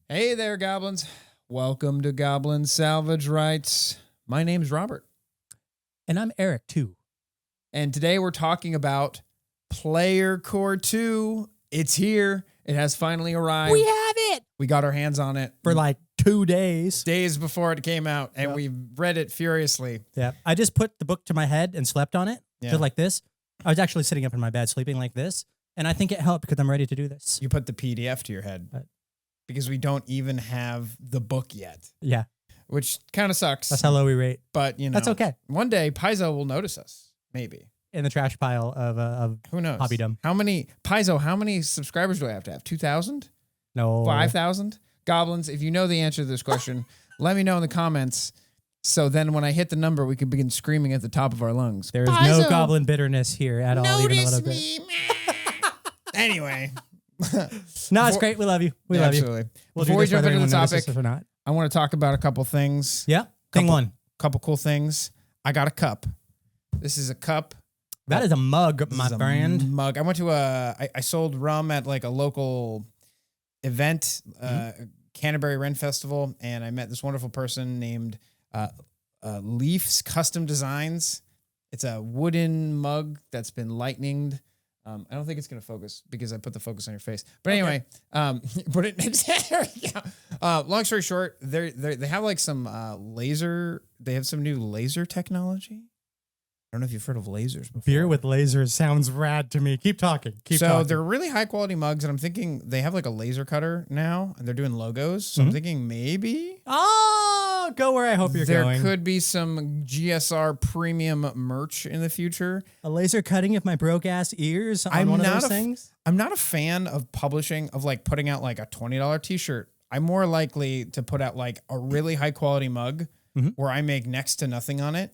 Hey there, goblins. Welcome to Goblin Salvage Rights. My name's Robert. And I'm Erik, too. And today we're talking about Player Core 2. It's here. It has finally arrived. We have it! We got our hands on it. For like 2 days. Days before it came out, and we read it furiously. Yeah. I just put the book to my head and slept on it, Yeah. just like this. I was actually sitting up in my bed, sleeping like this. And I think it helped because I'm ready to do this. You put the PDF to your head. Because we don't even have the book yet. Yeah. Which kind of sucks. That's how low we rate. But, you know. That's okay. One day, Paizo will notice us. Maybe. In the trash pile of who knows? hobbydom. How many subscribers do I have to have? 2,000? No. 5,000? Goblins, if you know the answer to this question, let me know in the comments. So then when I hit the number, we can begin screaming at the top of our lungs. There is no goblin bitterness here at all. Even a little bit. Anyway. No, it's great. We love you. We love absolutely. you. We'll Before we jump into the topic, or not. I want to talk about a couple things. Yeah. Thing one. Couple cool things. I got a cup. This is a cup. That is a mug, my friend. Mug. I went to I sold rum at like a local event, Canterbury Ren Festival, and I met this wonderful person named Leafs Custom Designs. It's a wooden mug that's been lightninged. I don't think it's going to focus because I put the focus on your face. But anyway, put it there. Long story short, they have like some laser. They have some new laser technology. I don't know if you've heard of lasers before. Beer with lasers sounds rad to me. Keep talking. Keep talking. They're really high quality mugs, and I'm thinking they have like a laser cutter now, and they're doing logos. So I'm thinking maybe. Oh, go where I hope you're going. There could be some GSR premium merch in the future. A laser cutting of my broke ass ears on one of those things. I'm not a fan of publishing, of like putting out like a $20 t-shirt. I'm more likely to put out like a really high quality mug where I make next to nothing on it.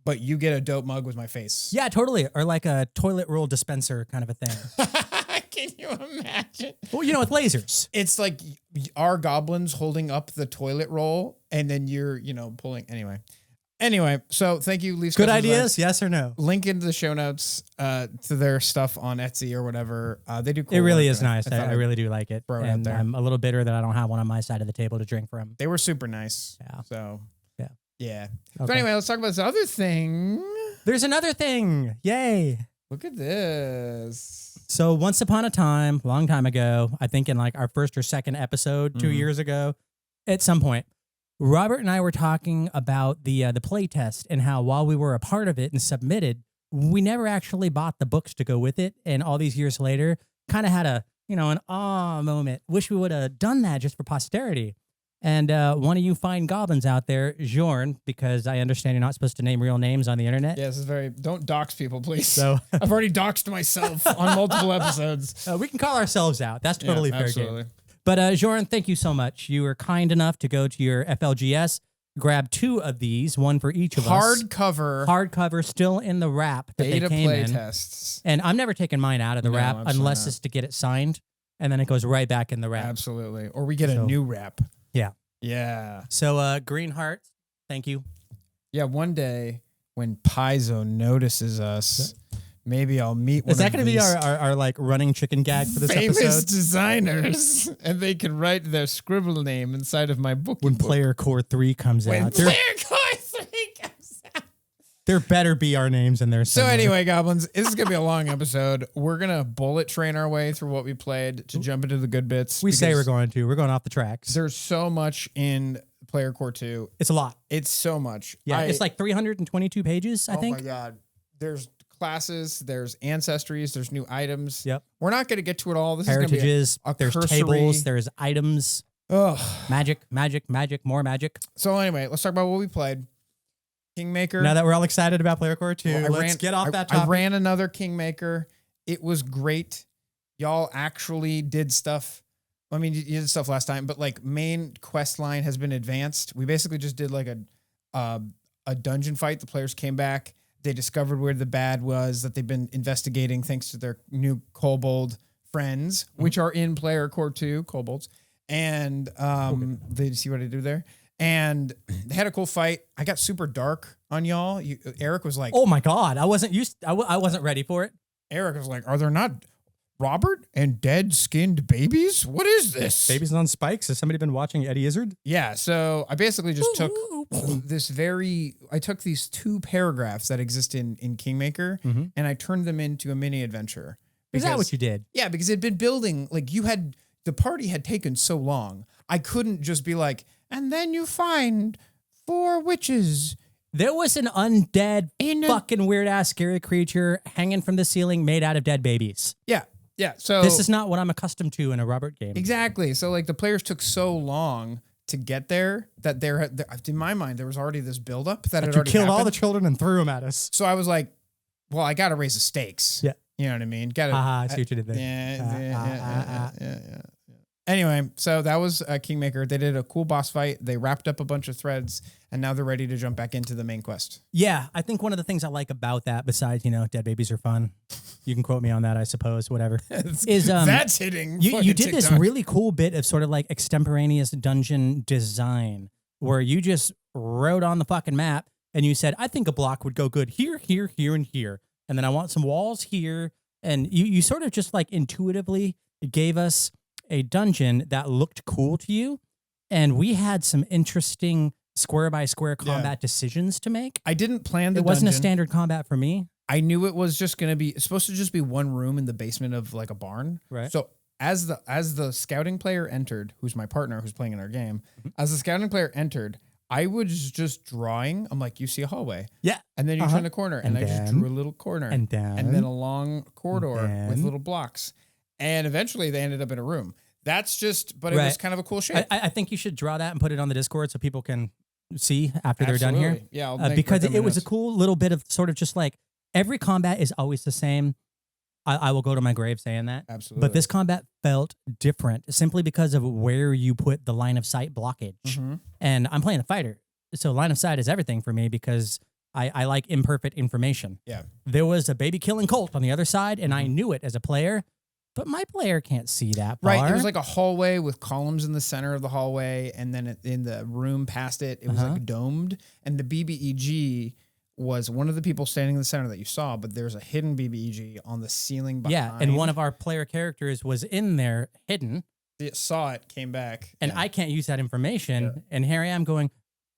But you get a dope mug with my face. Yeah, totally. Or like a toilet roll dispenser kind of a thing. Can you imagine? Well, you know, with lasers. It's like our goblins holding up the toilet roll and then you're, pulling. Anyway, so thank you, Lisa. Good ideas, yes or no? Link into the show notes to their stuff on Etsy or whatever. They do cool It really work, is nice. I really do like it. And I'm a little bitter that I don't have one on my side of the table to drink from. They were super nice. Yeah. So... Yeah. Okay. So anyway, let's talk about this other thing. There's another thing. Yay. Look at this. So once upon a time, long time ago, I think in like our first or second episode 2 years ago, at some point, Robert and I were talking about the play test and how while we were a part of it and submitted, we never actually bought the books to go with it. And all these years later, kind of had an moment. Wish we would have done that just for posterity. And one of you fine goblins out there, Jorn, because I understand you're not supposed to name real names on the internet. Yeah, this is don't dox people, please. So I've already doxed myself on multiple episodes. We can call ourselves out. That's totally fair absolutely. game. But Jorn, thank you so much. You were kind enough to go to your FLGS, grab 2 of these, one for each of us. Hardcover, still in the wrap that beta they came play in. tests. And I'm never taking mine out of the wrap unless not. it's to get it signed, and then it goes right back in the wrap. Absolutely. Or we get a new wrap. Yeah. Yeah. So Green Heart, thank you. Yeah, one day when Paizo notices us, maybe I'll meet one Is that of going to be our like running chicken gag for this famous episode? designers, and they can write their scribble name inside of my book. When Player Core 3 comes out. Player Core 3 comes out. There better be our names in there somewhere. So anyway, goblins, this is going to be a long episode. We're going to bullet train our way through what we played to jump into the good bits. We say we're going to. We're going off the tracks. There's so much in Player Core 2. It's a lot. It's so much. Yeah, it's like 322 pages, I think. Oh my God. There's classes, there's ancestries, there's new items. Yep. We're not going to get to it all. This Heritages, is going to be there's cursory. tables, there's items. Ugh. Magic, more magic. So anyway, let's talk about what we played. Kingmaker. Now that we're all excited about Player Core 2, let's get off that topic. I ran another Kingmaker. It was great. Y'all actually did stuff. I mean, you did stuff last time, but like main quest line has been advanced. We basically just did like a dungeon fight. The players came back. They discovered where the bad was that they've been investigating thanks to their new kobold friends, which are in Player Core 2, kobolds. And they see what I do there. And they had a cool fight. I got super dark on y'all. Erik was like, "Oh my God, I wasn't ready for it." Erik was like, "Are there not Robert and dead skinned babies? What is this? Babies on spikes. Has somebody been watching Eddie Izzard? Yeah, so I basically just took I took these 2 paragraphs that exist in Kingmaker and I turned them into a mini adventure. Is that what you did? Yeah, because it'd been building, like the party had taken so long. I couldn't just be like, and then you find 4 witches. There was an undead, fucking weird ass scary creature hanging from the ceiling made out of dead babies. Yeah. Yeah. So this is not what I'm accustomed to in a Robert game. Exactly. So like the players took so long to get there that in my mind, there was already this buildup that had already killed happened. all the children and threw them at us. So I was like, well, I got to raise the stakes. Yeah. You know what I mean? Got to. I see what you did there. Yeah. Anyway, so that was Kingmaker. They did a cool boss fight. They wrapped up a bunch of threads, and now they're ready to jump back into the main quest. Yeah, I think one of the things I like about that, besides, dead babies are fun. You can quote me on that, I suppose, whatever. Is that's hitting. You did this really cool bit of sort of like extemporaneous dungeon design where you just wrote on the fucking map and you said, I think a block would go good here, here, here, and here. And then I want some walls here. And you sort of just like intuitively gave us a dungeon that looked cool to you. And we had some interesting square by square combat decisions to make. I didn't plan the It wasn't dungeon. a standard combat for me. I knew it was just going to be, it's supposed to just be one room in the basement of like a barn. Right. So as the scouting player entered, who's my partner who's playing in our game, as the scouting player entered, I was just drawing. I'm like, you see a hallway. Yeah. And then you turn the corner and I just drew a little corner. And then a long corridor with little blocks. And eventually they ended up in a room. That's just, but it was kind of a cool shape. I think you should draw that and put it on the Discord so people can see after they're done here. Yeah. Because it was a cool little bit of sort of just like every combat is always the same. I will go to my grave saying that. Absolutely. But this combat felt different simply because of where you put the line of sight blockage. Mm-hmm. And I'm playing a fighter. So line of sight is everything for me because I like imperfect information. Yeah. There was a baby killing cult on the other side and I knew it as a player. But my player can't see that far. Right. It was like a hallway with columns in the center of the hallway. And then in the room past it, it was like domed. And the BBEG was one of the people standing in the center that you saw, but there's a hidden BBEG on the ceiling behind. Yeah. And one of our player characters was in there hidden. It saw it, came back. And I can't use that information. Yeah. And here I am going,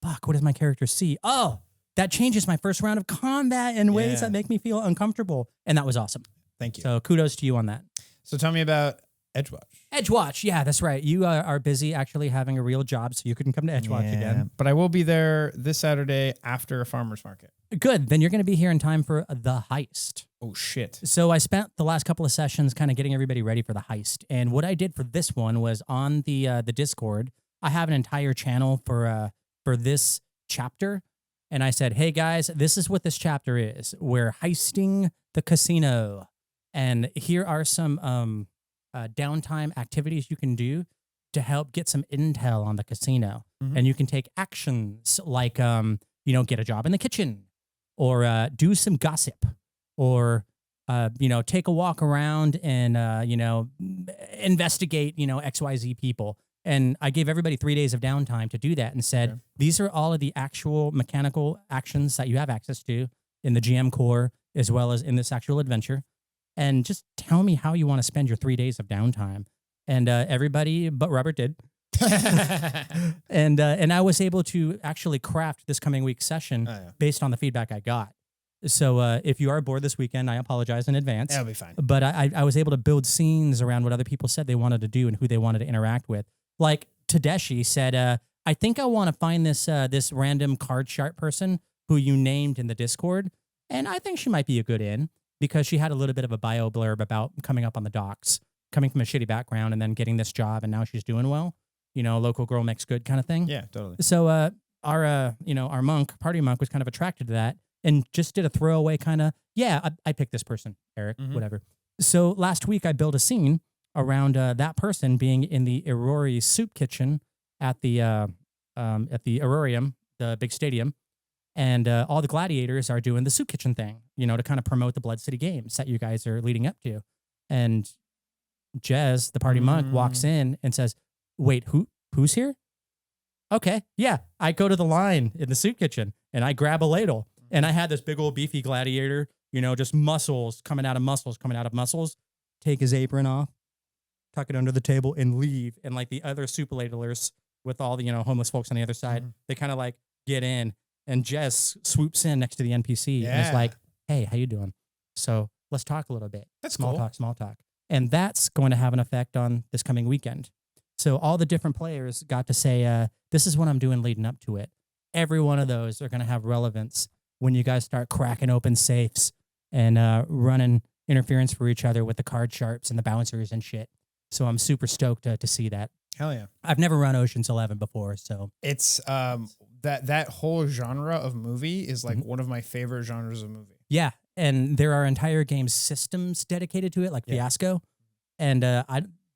fuck, what does my character see? Oh, that changes my first round of combat in ways that make me feel uncomfortable. And that was awesome. Thank you. So kudos to you on that. So tell me about Edgewatch. Edgewatch, yeah, that's right. You are busy actually having a real job, so you couldn't come to Edgewatch again. But I will be there this Saturday after a farmer's market. Good. Then you're going to be here in time for the heist. Oh, shit. So I spent the last couple of sessions kind of getting everybody ready for the heist. And what I did for this one was on the Discord, I have an entire channel for this chapter. And I said, hey, guys, this is what this chapter is. We're heisting the casino. And here are some downtime activities you can do to help get some intel on the casino. Mm-hmm. And you can take actions like, get a job in the kitchen or do some gossip or, take a walk around and, investigate, XYZ people. And I gave everybody 3 days of downtime to do that and said, these are all of the actual mechanical actions that you have access to in the GM core as well as in this actual adventure. And just tell me how you want to spend your 3 days of downtime. And everybody but Robert did. And I was able to actually craft this coming week's session based on the feedback I got. So if you are bored this weekend, I apologize in advance. That'll be fine. But I was able to build scenes around what other people said they wanted to do and who they wanted to interact with. Like Tedeschi said, I think I want to find this random card sharp person who you named in the Discord. And I think she might be a good in. Because she had a little bit of a bio blurb about coming up on the docks, coming from a shitty background and then getting this job and now she's doing well. Local girl makes good kind of thing. Yeah, totally. So our party monk was kind of attracted to that and just did a throwaway kind of, I picked this person, Erik, whatever. So last week I built a scene around that person being in the Aurori soup kitchen at the Aurorium, the big stadium. And all the gladiators are doing the soup kitchen thing, to kind of promote the Blood City games that you guys are leading up to. And Jez, the party monk, walks in and says, wait, who's here? Okay, yeah. I go to the line in the soup kitchen and I grab a ladle. And I had this big old beefy gladiator, just muscles coming out of muscles, take his apron off, tuck it under the table, and leave. And like the other super ladlers with all the, homeless folks on the other side, they kind of like get in, and Jess swoops in next to the NPC and is like, hey, how you doing? So let's talk a little bit. That's small cool. Small talk. And that's going to have an effect on this coming weekend. So all the different players got to say, this is what I'm doing leading up to it. Every one of those are going to have relevance when you guys start cracking open safes and running interference for each other with the card sharps and the bouncers and shit. So I'm super stoked to see that. Hell yeah. I've never run Ocean's 11 before, so. It's that whole genre of movie is like one of my favorite genres of movie. Yeah, and there are entire game systems dedicated to it, like Fiasco. And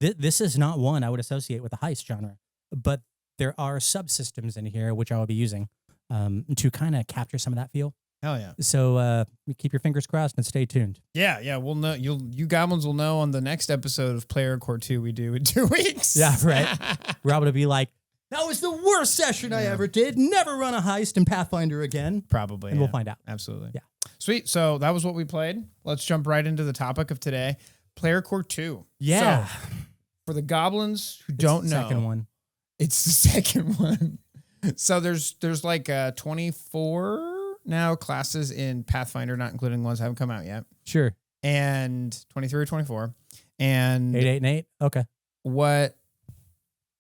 this is not one I would associate with the heist genre, but there are subsystems in here which I will be using to kind of capture some of that feel. Hell yeah. So keep your fingers crossed and stay tuned. Yeah, we'll know. You goblins will know on the next episode of Player Core 2 we do in 2 weeks. Yeah, right. Rob will be like, that was the worst session I ever did. Never run a heist in Pathfinder again. Probably. And we'll find out. Absolutely. Yeah. Sweet. So that was what we played. Let's jump right into the topic of today. Player Core 2. Yeah. So, for the goblins who don't know. Second one. It's the second one. So there's like 24 now classes in Pathfinder, not including ones that haven't come out yet. Sure. And 23 or 24. And 8, 8, and 8. Okay. what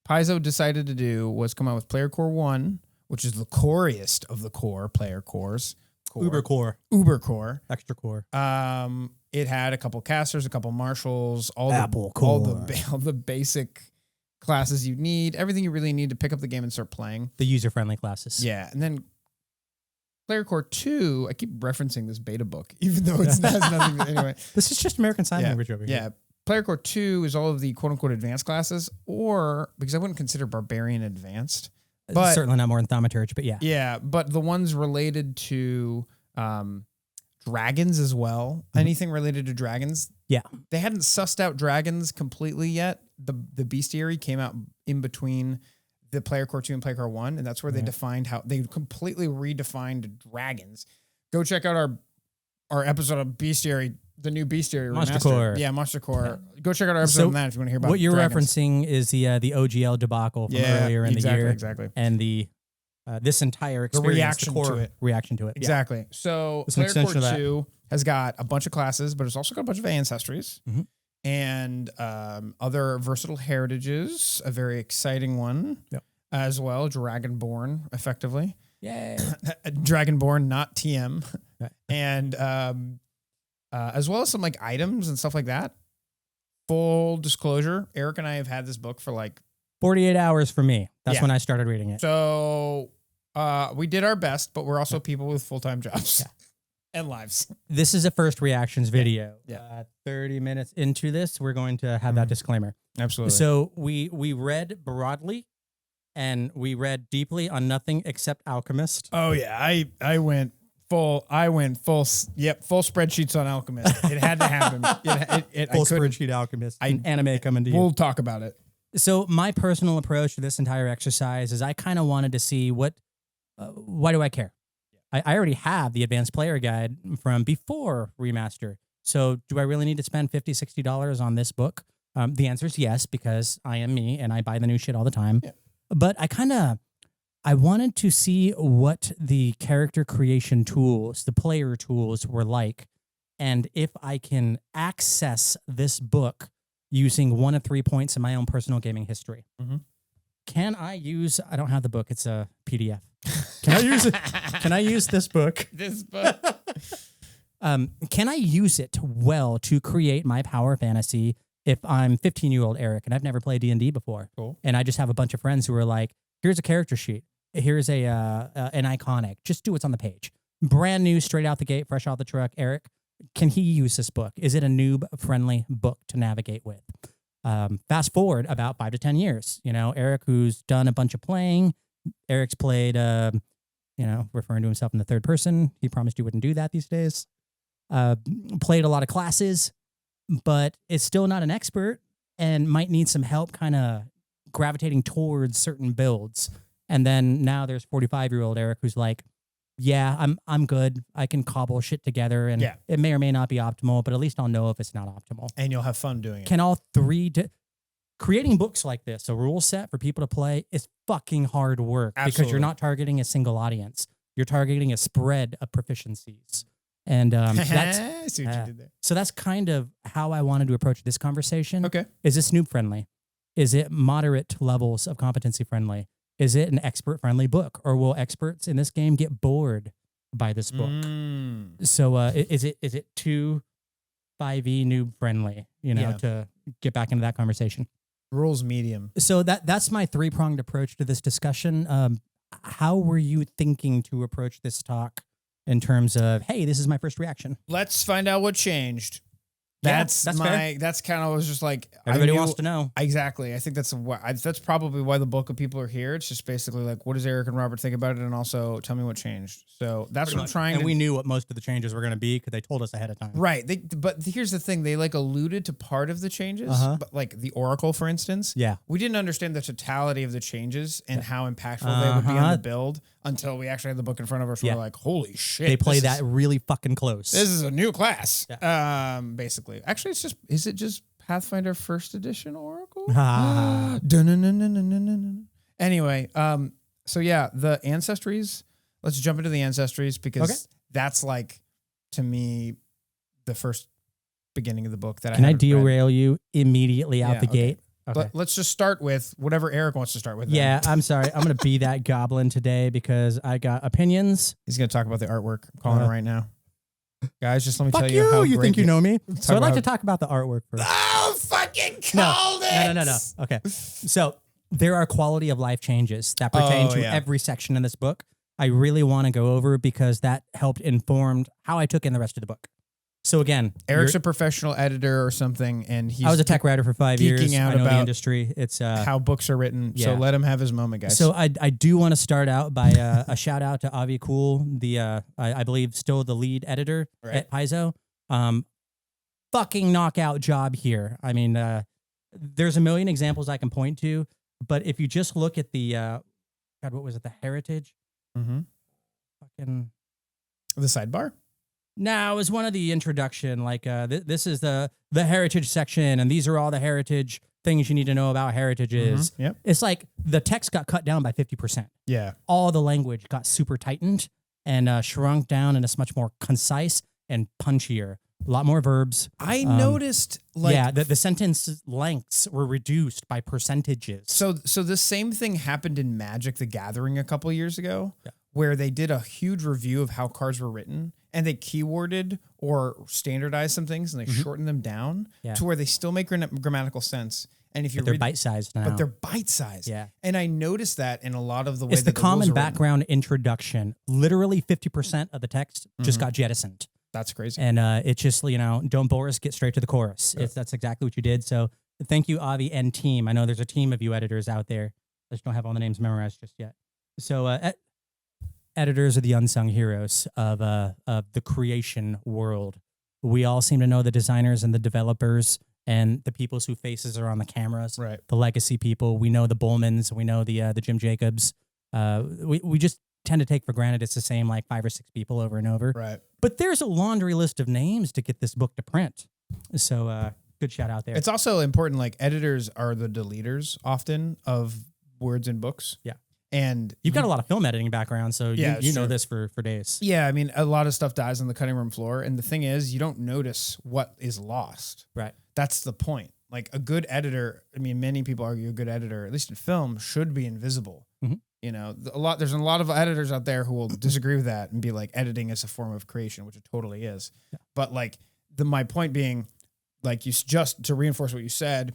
Paizo decided to do was come out with Player Core 1, which is the coriest of the core player cores. Uber core. Uber core. Extra core. It had a couple casters, a couple marshals, all the basic classes you need, everything you really need to pick up the game and start playing. The user-friendly classes. Yeah, and then Player Core 2, I keep referencing this beta book, even though it's has nothing. Anyway, this is just American Sign Language over here. Yeah, Player Core 2 is all of the quote-unquote advanced classes, or because I wouldn't consider Barbarian advanced. But certainly not more than Thaumaturge, but yeah. Yeah, but the ones related to dragons as well. Anything related to dragons. Yeah. They hadn't sussed out dragons completely yet. The bestiary came out in between the Player Core 2 and Player Core 1, and that's where they defined how they completely redefined dragons. Go check out our episode of Bestiary, the new Bestiary Monster Remastered. Core. Yeah, Monster Core. Go check out our episode on that if you want to hear about what you're dragons. referencing is the OGL debacle from earlier in the year. Exactly. And the this entire experience, reaction core to it. reaction to it. Exactly. So It's an Player Core extension of that. 2 has got a bunch of classes, but it's also got a bunch of ancestries and other versatile heritages. A very exciting one as well, Dragonborn, effectively. Yay. Dragonborn, not TM. Right. And as well as some like items and stuff like that. Full disclosure, Eric and I have had this book for like 48 hours for me. That's when I started reading it. So we did our best, but we're also people with full-time jobs and lives. This is a first reactions video. Yeah. 30 minutes into this, we're going to have that disclaimer. Absolutely. So we read broadly and we read deeply on nothing except Alchemist. Oh yeah, I went full. Full spreadsheets on Alchemist. It had to happen. Full spreadsheet Alchemist. Anime coming to you. We'll talk about it. So my personal approach to this entire exercise is I kind of wanted to see why do I care? I already have the advanced player guide from before remaster. So do I really need to spend $50, $60 on this book? The answer is yes, because I am me and I buy the new shit all the time. Yeah. But I wanted to see what the character creation tools, the player tools were like. And if I can access this book using 1 of 3 points in my own personal gaming history. Can I use, I don't have the book, it's a PDF. Can I use it? Can I use this book? This book. Can I use it well to create my power fantasy if I'm 15-year-old Erik and I've never played D&D before? Cool. And I just have a bunch of friends who are like, here's a character sheet. Here's an iconic. Just do what's on the page. Brand new, straight out the gate, fresh out the truck. Erik, can he use this book? Is it a noob-friendly book to navigate with? Fast forward about 5 to 10 years. Erik, who's done a bunch of playing. Erik's played, referring to himself in the third person. He promised he wouldn't do that these days. Played a lot of classes, but is still not an expert and might need some help kind of gravitating towards certain builds. And then now there's 45-year-old Erik who's like, yeah, I'm good. I can cobble shit together, and Yeah. it may or may not be optimal, but at least I'll know if it's not optimal. And you'll have fun doing it. Can all three creating books like this, a rule set for people to play, is fucking hard work because Absolutely. you're not targeting a single audience. You're targeting a spread of proficiencies. And that's I see what you did there. so that's kind of how I wanted to approach this conversation. Okay. Is this noob friendly? Is it moderate levels of competency friendly? Is it an expert friendly book? Or will experts in this game get bored by this book? So is it too 5e noob friendly, Yeah. to get back into that conversation? Rules medium. So that's my three-pronged approach to this discussion. How were you thinking to approach this talk in terms of, hey, this is my first reaction? Let's find out what changed. Yeah, That's that's fair. that's kind of was just like Everybody I knew- wants to know. Exactly. I think that's that's probably why the bulk of people are here. It's just basically like, what does Eric and Robert think about it, and also tell me what changed. So that's what I'm trying. And to we knew what most of the changes were going to be because they told us ahead of time. Right. But here's the thing. They like alluded to part of the changes, but like the Oracle, for instance. Yeah. We didn't understand the totality of the changes and how impactful they would be on the build until we actually had the book in front of us. Yeah. We're like, holy shit. They play this that really fucking close. This is a new class. Yeah. Basically. Actually, is it just Pathfinder first edition Oracle? Ah. Dun-dun-dun-dun-dun-dun-dun. Anyway, so yeah, the ancestries. Let's jump into the ancestries because that's like, to me, the first beginning of the book that Can I haven't read. derail you immediately out Yeah, the okay. gate? Okay. Let's just start with whatever Eric wants to start with. Yeah, then. I'm sorry. I'm going to be that goblin today because I got opinions. He's going to talk about the artwork. I'm calling it right now. Guys, just let me Fuck tell you how you great think you know me? So I'd like about- to talk about the artwork first. Oh, fucking called it! No. Okay. So there are quality of life changes that pertain to yeah. every section in this book. I really want to go over because that helped inform how I took in the rest of the book. So again, Eric's a professional editor or something, and he's I was a tech writer for 5 years. geeking out I know the about industry. It's how books are written. So yeah. let him have his moment, guys. So I do want to start out by a shout out to Avi Cool, the I believe still the lead editor at Paizo. Fucking knockout job here. I mean, there's a million examples I can point to, but if you just look at the God, what was it? The Heritage. Fucking. The sidebar. No, it was one of the introduction. Like this is the Heritage section, and these are all the Heritage things you need to know about heritages. Yep. It's like the text got cut down by 50%. Yeah. All the language got super tightened and shrunk down, and it's much more concise and punchier. A lot more verbs. I noticed, like, yeah, the sentence lengths were reduced by percentages. So the same thing happened in Magic: The Gathering a couple years ago, where they did a huge review of how cards were written, and they keyworded or standardized some things, and they shortened them down to where they still make grammatical sense. And if you they're read, bite-sized now. but they're bite-sized. Yeah. And I noticed that in a lot of the way It's that the rules common are written. background introduction. Literally 50% of the text just got jettisoned. That's crazy. And it's just, don't bore us, get straight to the chorus. That's exactly what you did. So thank you, Avi and team. I know there's a team of you editors out there. I just don't have all the names memorized just yet. So editors are the unsung heroes of the creation world. We all seem to know the designers and the developers and the people whose faces are on the cameras. Right. The legacy people. We know the Bullmans. We know the Jim Jacobs. We just tend to take for granted it's the same like 5 or 6 people over and over. Right. But there's a laundry list of names to get this book to print. So good shout out there. It's also important, like, editors are the deleters often of words in books. Yeah. And You've got a lot of film editing background, so Yeah, you know true. this for days. Yeah, I mean, a lot of stuff dies on the cutting room floor. And the thing is, you don't notice what is lost. Right. That's the point. Like, a good editor, I mean, many people argue a good editor, at least in film, should be invisible. Mhm. You know, there's a lot of editors out there who will disagree with that and be like, editing is a form of creation, which it totally is. Yeah. But like, my point being, like, just to reinforce what you said,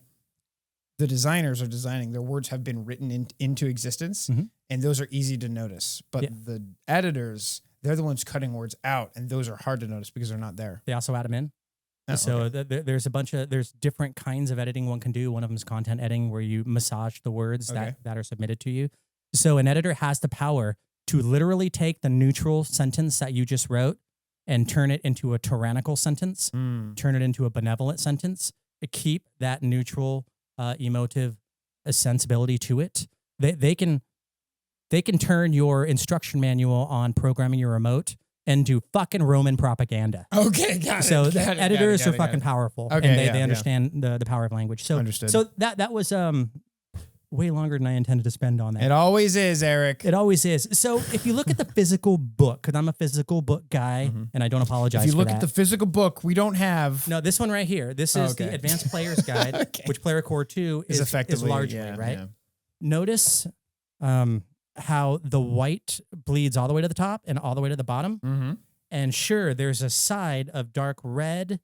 the designers are designing, their words have been written into existence, and those are easy to notice. But the editors, they're the ones cutting words out, and those are hard to notice because they're not there. They also add them in. Oh, So okay. there's different kinds of editing one can do. One of them is content editing, where you massage the words that are submitted to you. So an editor has the power to literally take the neutral sentence that you just wrote and turn it into a tyrannical sentence, turn it into a benevolent sentence, keep that neutral emotive sensibility to it. They can they can turn your instruction manual on programming your remote into fucking Roman propaganda. Okay, got it. So got it, editors got it, are fucking powerful, Okay, and yeah, they understand the power of language. So Understood. So that was way longer than I intended to spend on that. It always is, Eric. It always is. So if you look at the physical book, because I'm a physical book guy, and I don't apologize If you for look that. at the physical book, we don't have. No, this one right here. This is Okay. the Advanced Player's Guide, Okay. which Player Core 2 Is effectively largely, yeah, right? yeah. Notice how the white bleeds all the way to the top and all the way to the bottom. Mm-hmm. And sure, there's a side of dark red,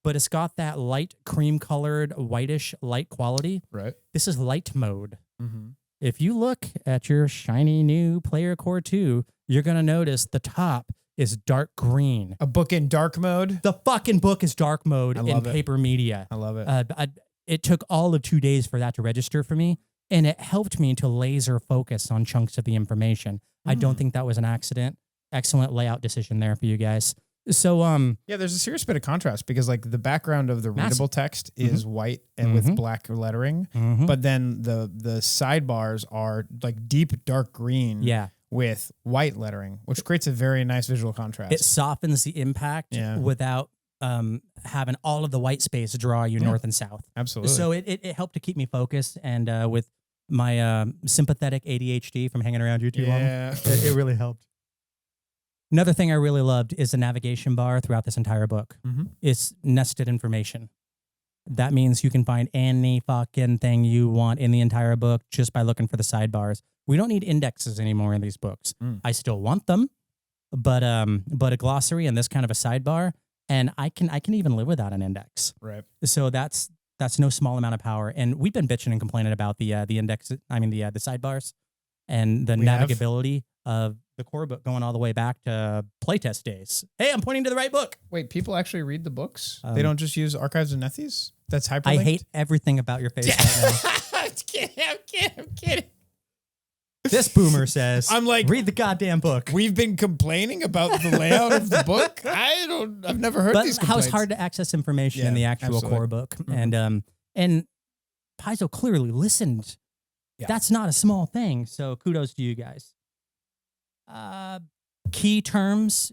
but it's got that light cream colored, whitish light quality. Right. This is light mode. Mm-hmm. If you look at your shiny new Player Core 2, you're going to notice the top is dark green. A book in dark mode. The fucking book is dark mode I in love it. paper media. I love it. It took all of 2 days for that to register for me, and it helped me to laser focus on chunks of the information. I don't think that was an accident. Excellent layout decision there for you guys. So, Yeah, there's a serious bit of contrast because like the background of the Massive. readable text is white and with Mhm. black lettering, mhm. but then the sidebars are like deep dark green yeah, with white lettering, which creates a very nice visual contrast. it softens the impact Yeah. without having all of the white space draw you north and south. Absolutely. So it helped to keep me focused, and with my sympathetic ADHD from hanging around you too long, yeah. it really helped. Another thing I really loved is the navigation bar throughout this entire book. Mhm. It's nested information. That means you can find any fucking thing you want in the entire book just by looking for the sidebars. We don't need indexes anymore in these books. Mm. I still want them, but a glossary and this kind of a sidebar, and I can even live without an index. Right. So that's no small amount of power. And we've been bitching and complaining about the index. I mean the sidebars and the We have. navigability of the core book going all the way back to playtest days. Hey, I'm pointing to the right book. Wait, people actually read the books? They don't just use Archives of Nethes? That's hyperlinked? I hate everything about your face right now. I'm kidding. This boomer says, I'm like, read the goddamn book. We've been complaining about the layout of the book. I've never heard But these how complaints. it's hard to access information in Yeah, the actual absolutely. core book. And Paizo clearly listened. Yeah. That's not a small thing. So kudos to you guys. Key terms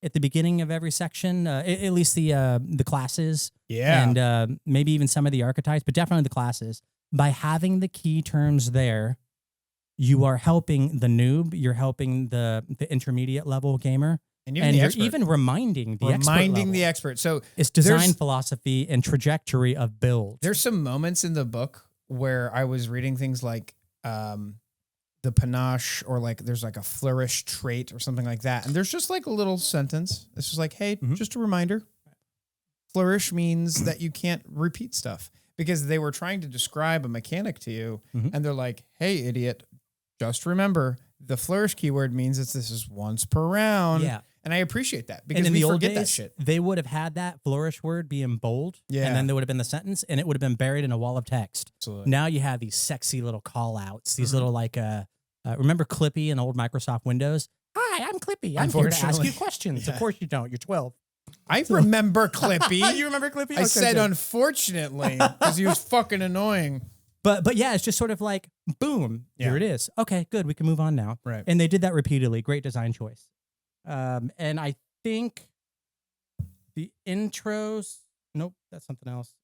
at the beginning of every section, at least the classes, Yeah. and maybe even some of the archetypes, but definitely the classes. By having the key terms there, you are helping the noob. You're helping the intermediate level gamer, and even and the you're expert. even reminding the expert level. the expert. So It's design there's- philosophy and trajectory of build. there's some moments in the book where I was reading things like the panache, or like there's like a flourish trait or something like that. And there's just like a little sentence. It's just like, hey, just a reminder. Flourish means that you can't repeat stuff, because they were trying to describe a mechanic to you. And they're like, hey, idiot, just remember the flourish keyword means this is once per round. Yeah. And I appreciate that, And because in we the old forget that days, shit. they would have had that flourish word be in bold, Yeah. and then there would have been the sentence, and it would have been buried in a wall of text. Absolutely. Now you have these sexy little call outs, these little like, remember Clippy in old Microsoft Windows? Hi, I'm Clippy. I'm here to ask Unfortunately. you questions. Of course you don't. You're 12. I remember Clippy. You remember Clippy? I Okay, said good. unfortunately, because he was fucking annoying. But yeah, it's just sort of like, boom, Yeah. here it is. Okay, good. We can move on now. Right. And they did that repeatedly. Great design choice. And I think the intros, nope, that's something else.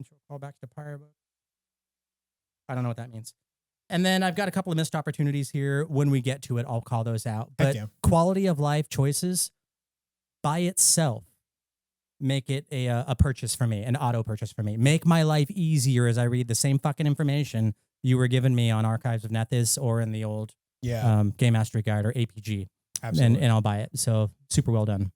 Intro callbacks to prior book. I don't know what that means. And then I've got a couple of missed opportunities here. When we get to it, I'll call those out. But yeah. quality of life choices by itself make it a purchase for me, an auto purchase for me. Make my life easier as I read the same fucking information you were giving me on Archives of Nethys or in the old Game Mastery Guide or APG. Absolutely. And I'll buy it. So super well done.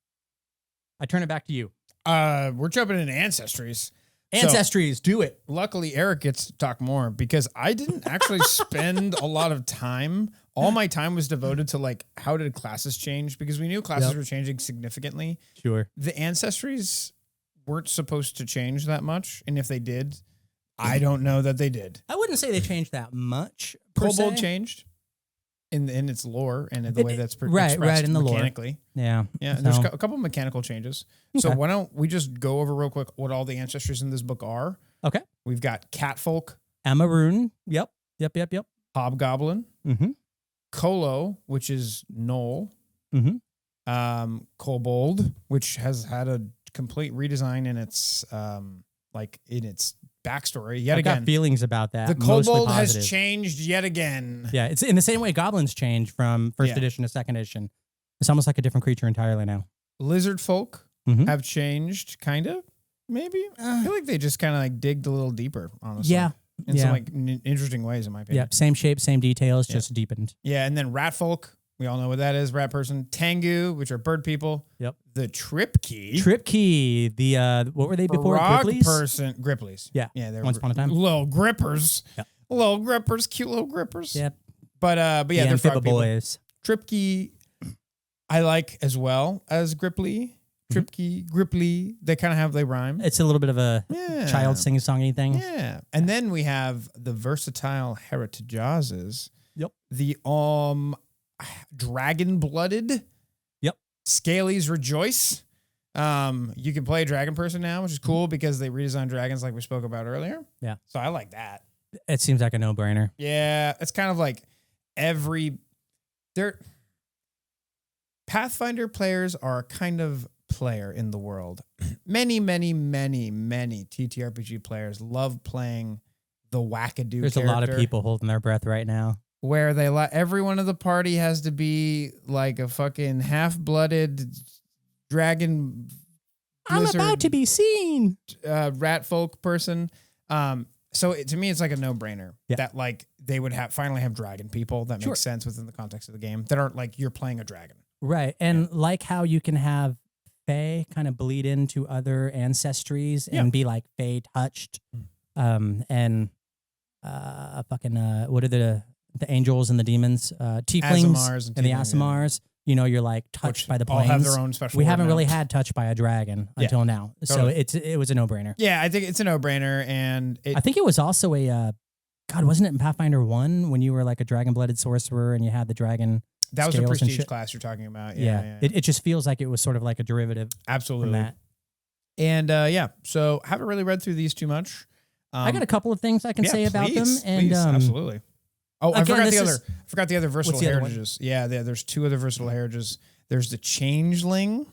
I turn it back to you. We're jumping into ancestries. Ancestries, do it. Luckily, Eric gets to talk more, because I didn't actually spend a lot of time. All my time was devoted to like, how did classes change? Because we knew classes were changing significantly. Sure. The ancestries weren't supposed to change that much. And if they did, I don't know that they did. I wouldn't say they changed that much. Per Kobold se. changed in its lore and in the way that's right expressed in the lore. mechanically. Yeah. Yeah, and there's a couple mechanical changes. So why don't we just go over real quick what all the ancestries in this book are? Okay. We've got catfolk, Amaroon. Yep. hobgoblin, Mm-hmm. Colo, which is Knoll. Mm-hmm. Kobold, which has had a complete redesign in its backstory. Yet I've again, got feelings about that. the mostly kobold positive. has changed yet again. Yeah, it's in the same way goblins change from first edition to second edition. It's almost like a different creature entirely now. Lizard folk Mhm. have changed, kind of. Maybe I feel like they just kind of like digged a little deeper. Honestly, Yeah. in some like interesting ways, in my opinion. Yeah, same shape, same details, just deepened. Yeah, and then rat folk. We all know what that is. Rat person. Tengu, which are bird people. Yep. The Trip Key. Trip Key, the what were they before? Frog Gripplies? person. Gripplies. Yeah. They're Once upon a time. little grippers. Yeah. Little grippers, cute little grippers. Yeah. But yeah, The they're frog Amphibia people. boys. Trip Key, I like as well as Gripply. Trip Key, Gripply. They kind of they rhyme. It's a little bit of a child sing-songy thing. Yeah. And then we have the versatile heritages. Yep. The dragon-blooded. Yep. Scalies Rejoice. You can play a dragon person now, which is cool because they redesigned dragons like we spoke about earlier. Yeah. So I like that. It seems like a no-brainer. Yeah. It's kind of like Pathfinder players are kind of player in the world. Many TTRPG players love playing the wackadoo There's character, a lot of people holding their breath right now. where everyone of the party has to be like a fucking half-blooded dragon blizzard, I'm about to be seen. rat folk person. So to me, it's like a no-brainer that like they would finally have dragon people. That makes sense within the context of the game that aren't like you're playing a dragon. Right. And like how you can have Fae kind of bleed into other ancestries and be like Fae touched. And what are the angels and the demons? Tieflings Aasimars and the Aasimars. You know, you're like touched by the planes. All have their own special. We haven't word really now. had touched by a dragon until now. Totally. So it was a no-brainer. Yeah, I think it's a no-brainer. And I think it was also wasn't it in Pathfinder 1 when you were like a dragon-blooded sorcerer and you had the dragon? That was a scales and prestige shit? class you're talking about. Yeah. It just feels like it was sort of like a derivative Absolutely. from that. And so haven't really read through these too much. I got a couple of things I can say about them. And absolutely. Oh, again, I forgot the other versatile the other one? heritages. Yeah, there's two other versatile heritages. There's the Changeling.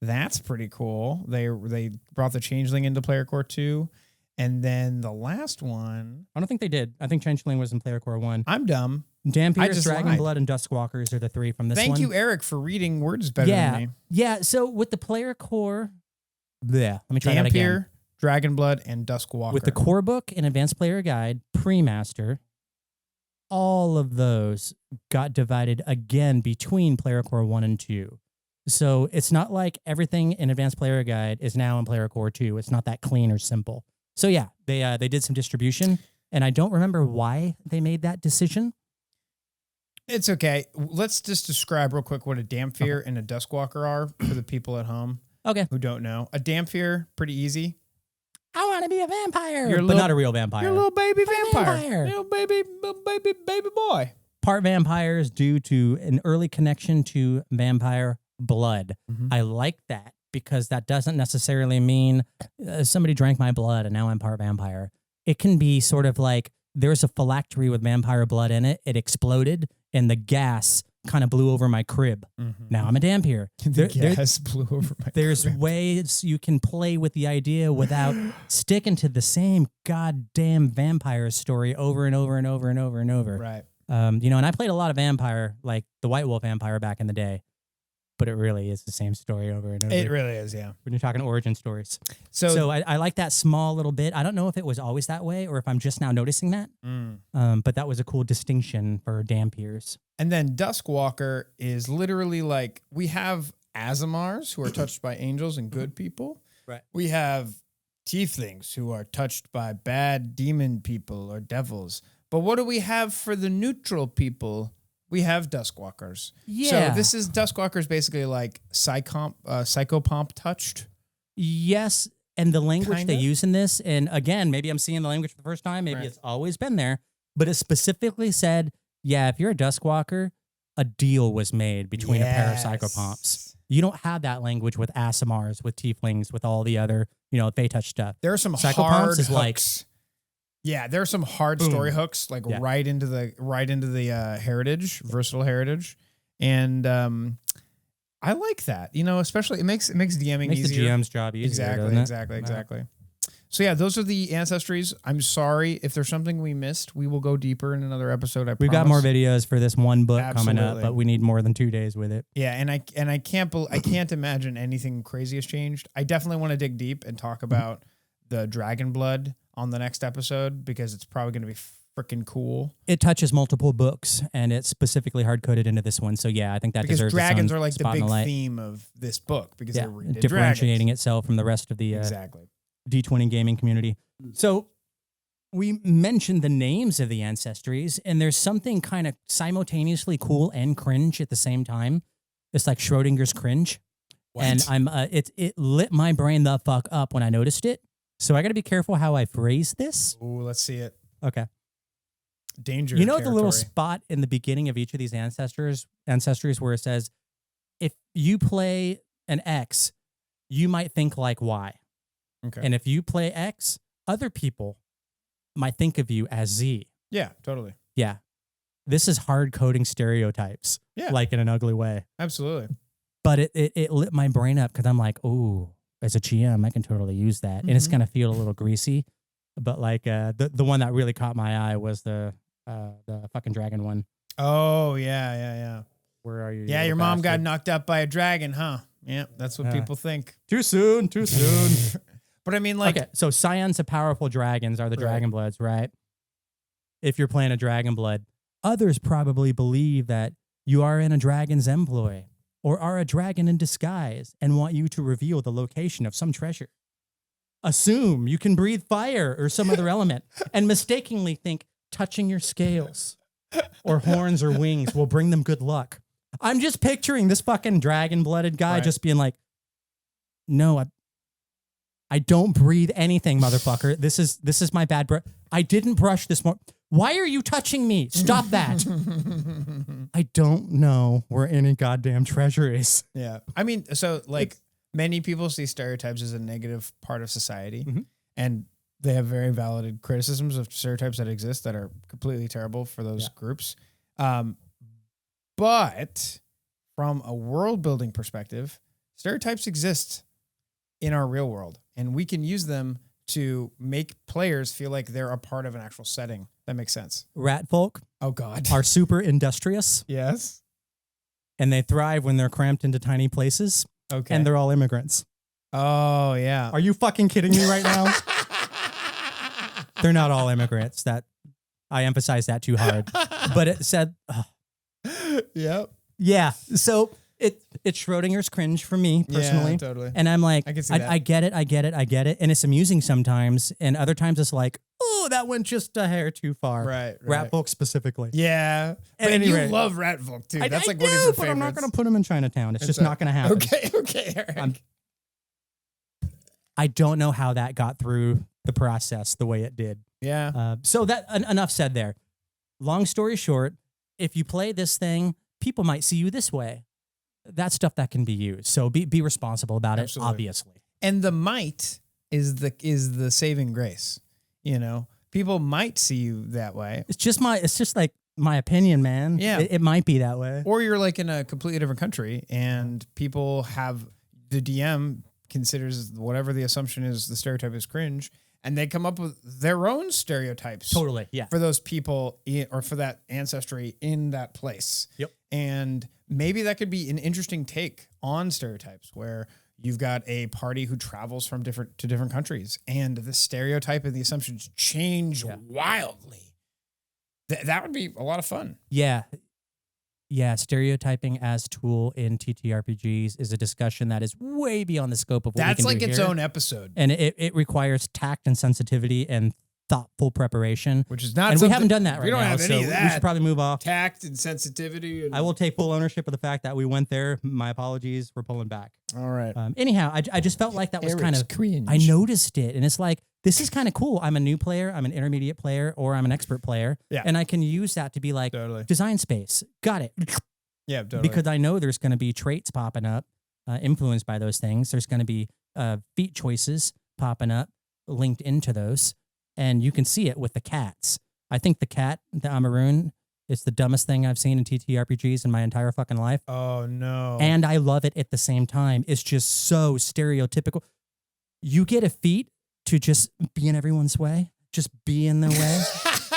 That's pretty cool. They brought the Changeling into Player Core 2. And then the last one. I don't think they did. I think Changeling was in Player Core 1. I'm dumb. Dampiers, Dragonblood, and Duskwalkers are the three from this one. Thank you, Erik, for reading words better than me. Yeah, so with the Player Core... let me try that again. Dampier, Dragonblood, and Duskwalker. With the core book and Advanced Player Guide, Pre-Master, all of those got divided again between Player Core 1 and 2. So it's not like everything in Advanced Player Guide is now in Player Core 2. It's not that clean or simple. So yeah, they did some distribution, and I don't remember why they made that decision. It's okay. Let's just describe real quick what a Dampier and a Duskwalker are for the people at home who don't know. A Dampier, pretty easy. I want to be a vampire, You're but not a real vampire. You're a little baby vampire. Vampire. Little baby boy. Part vampires due to an early connection to vampire blood. I like that because that doesn't necessarily mean somebody drank my blood and now I'm part vampire. It can be sort of like there's a phylactery with vampire blood in it. It exploded and the gas kind of blew over my crib. Now I'm a Dampier. The gas blew over my There's crib. ways you can play with the idea without sticking to the same goddamn vampire story over and over and over and over and over. Right. And I played a lot of vampire, like the White Wolf vampire back in the day. But it really is the same story over and over. It really is, yeah. When you're talking origin stories. So I like that small little bit. I don't know if it was always that way or if I'm just now noticing that. But that was a cool distinction for Dampiers. And then Duskwalker is literally like, we have Aasimars who are touched by angels and good people. Right. We have Tieflings who are touched by bad demon people or devils. But what do we have for the neutral people? We have Duskwalkers. Yeah. So this is Duskwalkers basically like psychopomp touched. Yes. And the language Kinda. they use in this, and again, maybe I'm seeing the language for the first time. Maybe it's always been there. But it specifically said, yeah, if you're a Duskwalker, a deal was made between a pair of psychopomps. You don't have that language with Aasimars, with Tieflings, with all the other, Fae touch stuff. There are some Psychopomps hard is like- hooks Yeah, there are some hard Boom. story hooks, like Yeah. right into the heritage, versatile heritage, and I like that. You know, especially it makes DMing Makes easier. the GM's job easier. Exactly, doesn't it? exactly. So yeah, those are the ancestries. I'm sorry if there's something we missed. We will go deeper in another episode. We've got more promise. videos for this one book coming up, Absolutely. but we need more than 2 days with it. Yeah, and I can't imagine anything crazy has changed. I definitely want to dig deep and talk about the dragon blood on the next episode because it's probably going to be freaking cool. It touches multiple books, and it's specifically hard coded into this one. So yeah, I think that Because deserves dragons its own are like the spot in big light. theme of this book because Yeah, they're rated differentiating dragons. itself from the rest of the Exactly. D20 gaming community. So we mentioned the names of the ancestries, and there's something kind of simultaneously cool and cringe at the same time. It's like Schrodinger's cringe. What? And I'm it lit my brain the fuck up when I noticed it. So I got to be careful how I phrase this. Ooh, let's see it. Okay. Danger. You know the little territory. spot in the beginning of each of these ancestries where it says, if you play an X, you might think like Y. Okay. And if you play X, other people might think of you as Z. Yeah, totally. Yeah. This is hard coding stereotypes, Yeah, like in an ugly way. absolutely. But it lit my brain up because I'm like, oh, as a GM, I can totally use that. And it's Mhm. going to feel a little greasy. But like the one that really caught my eye was the fucking dragon one. Oh yeah. Where are you? Yeah, little your mom got bastard? knocked up by a dragon, huh? Yeah, that's what Yeah. people think. Too soon. But I mean, like, Okay, so scions of powerful dragons are the Right. dragon bloods, right? If you're playing a dragon blood, others probably believe that you are in a dragon's employ or are a dragon in disguise and want you to reveal the location of some treasure. Assume you can breathe fire or some other element and mistakenly think touching your scales or horns or wings will bring them good luck. I'm just picturing this fucking dragon-blooded guy Right. just being like, no, I don't breathe anything, motherfucker. This is my bad breath. I didn't brush this morning. Why are you touching me? Stop that. I don't know where any goddamn treasure is. Yeah. I mean, so like many people see stereotypes as a negative part of society, Mhm. and they have very valid criticisms of stereotypes that exist that are completely terrible for those Yeah. groups. But from a world building perspective, stereotypes exist in our real world, and we can use them to make players feel like they're a part of an actual setting. That makes sense. Rat folk Oh God. are super industrious Yes. and they thrive when they're cramped into tiny places Okay. and they're all immigrants. Oh yeah. Are you fucking kidding me right now? They're not all immigrants. That I emphasize that too hard. But it said, Yep. yeah. So it's Schrodinger's cringe for me personally. Yeah, totally. And I'm like, I can see that. I get it. And it's amusing sometimes. And other times it's like, oh, that went just a hair too far. Right. Rat folk specifically. Yeah. At But any you rate. love Rat Folk too. That's I like one of do, your but favorites. I'm not going to put them in Chinatown. It's just a- not going to happen. Okay, Eric. I don't know how that got through the process the way it did. Yeah. So that enough said there. Long story short, if you play this thing, people might see you this way. That's stuff that can be used. So be responsible about Absolutely. it, obviously. And the might is the saving grace. You know, people might see you that way. It's just like my opinion, man. Yeah. It might be that way. Or you're like in a completely different country and people have the DM considers whatever the assumption is, the stereotype is cringe, and they come up with their own stereotypes. Totally. Yeah. For those people or for that ancestry in that place. Yep. And maybe that could be an interesting take on stereotypes where you've got a party who travels from different countries and the stereotype and the assumptions change wildly. That would be a lot of fun. Yeah. Yeah, stereotyping as tool in TTRPGs is a discussion that is way beyond the scope of what we That's can like do its here. own episode, And it requires tact and sensitivity and thoughtful preparation. which is not And we something- haven't done that right We don't now, have so any of we that. should probably move off. Tact and sensitivity. And, I will take full ownership of the fact that we went there. My apologies. We're pulling back. All right. Anyhow, I just felt like that was kind of cringe. I noticed it, and it's like, this is kind of cool. I'm a new player, I'm an intermediate player, or I'm an expert player. Yeah. And I can use that to be like, Totally. design space. Got it. Yeah, totally. Because I know there's going to be traits popping up influenced by those things. There's going to be feat choices popping up linked into those. and you can see it with the cats. I think the cat, the Amaroon, is the dumbest thing I've seen in TTRPGs in my entire fucking life. Oh no. And I love it at the same time. It's just so stereotypical. You get a feat to just be in everyone's way. Just be in their way.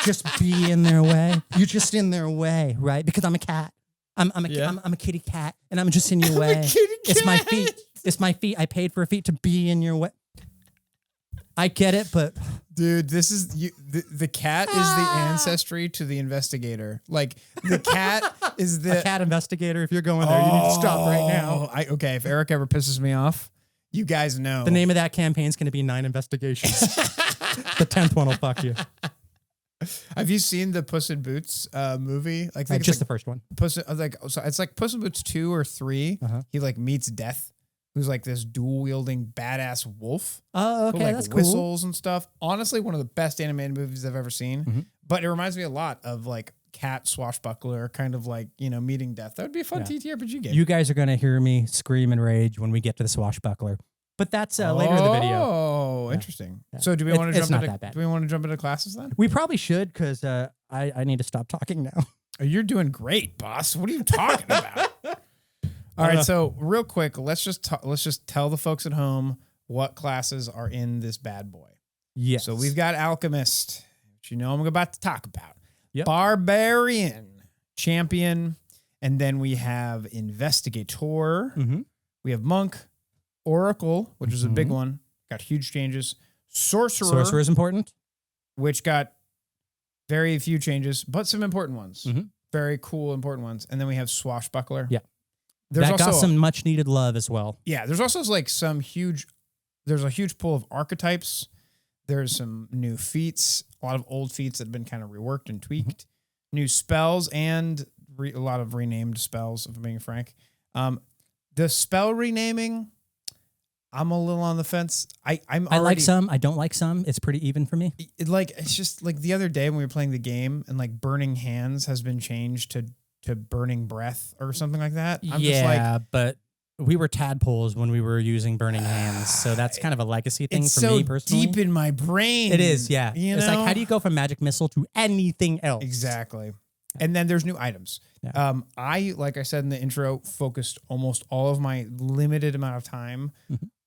Just be in their way. You're just in their way, right? Because I'm a cat. I'm a kitty cat, and I'm just in your way. It's my feet. It's my feet. I paid for a feet to be in your way. I get it, but dude, this is you. The cat is the ancestry to the investigator. Like the cat is the a cat investigator. If you're going there, you need to stop right now. Okay, if Eric ever pisses me off, you guys know the name of that campaign is going to be 9 Investigations. The 10th one will fuck you. Have you seen the Puss in Boots movie? Like just the first one. So it's like Puss in Boots 2 or 3. He like meets Death, who's like this dual wielding badass wolf. Oh, okay, who, like, that's cool. Whistles and stuff. Honestly, one of the best animated movies I've ever seen. But it reminds me a lot of like cat swashbuckler, kind of like, you know, meeting Death. That would be a fun TTRPG game. You guys are going to hear me scream and rage when we get to the swashbuckler. But that's later in the video. Oh, interesting. Yeah. So do we want to jump into classes then? We probably should, because I need to stop talking now. Oh, you're doing great, boss. What are you talking about? All right, so real quick, let's just tell the folks at home what classes are in this bad boy. Yes. So we've got Alchemist, which you know I'm about to talk about. Yep. Barbarian, Champion, and then we have Investigator. We have Monk, Oracle, which is a big one, got huge changes. Sorcerer is important, which got very few changes, but some important ones. Very cool, important ones. And then we have Swashbuckler. Yeah. There's that got some much needed love as well. Yeah, there's also like there's a huge pool of archetypes. There's some new feats, a lot of old feats that have been kind of reworked and tweaked, new spells, and a lot of renamed spells, if I'm being frank. The spell renaming, I'm a little on the fence. I like some, I don't like some. It's pretty even for me. It's just like the other day when we were playing the game, and like Burning Hands has been changed to Burning Breath or something like that. I'm just like, but we were tadpoles when we were using Burning Hands, so that's kind of a legacy thing for me personally. It's so deep in my brain. It is, yeah. It's like, how do you go from Magic Missile to anything else? Exactly. And then there's new items. Yeah. I, like I said in the intro, focused almost all of my limited amount of time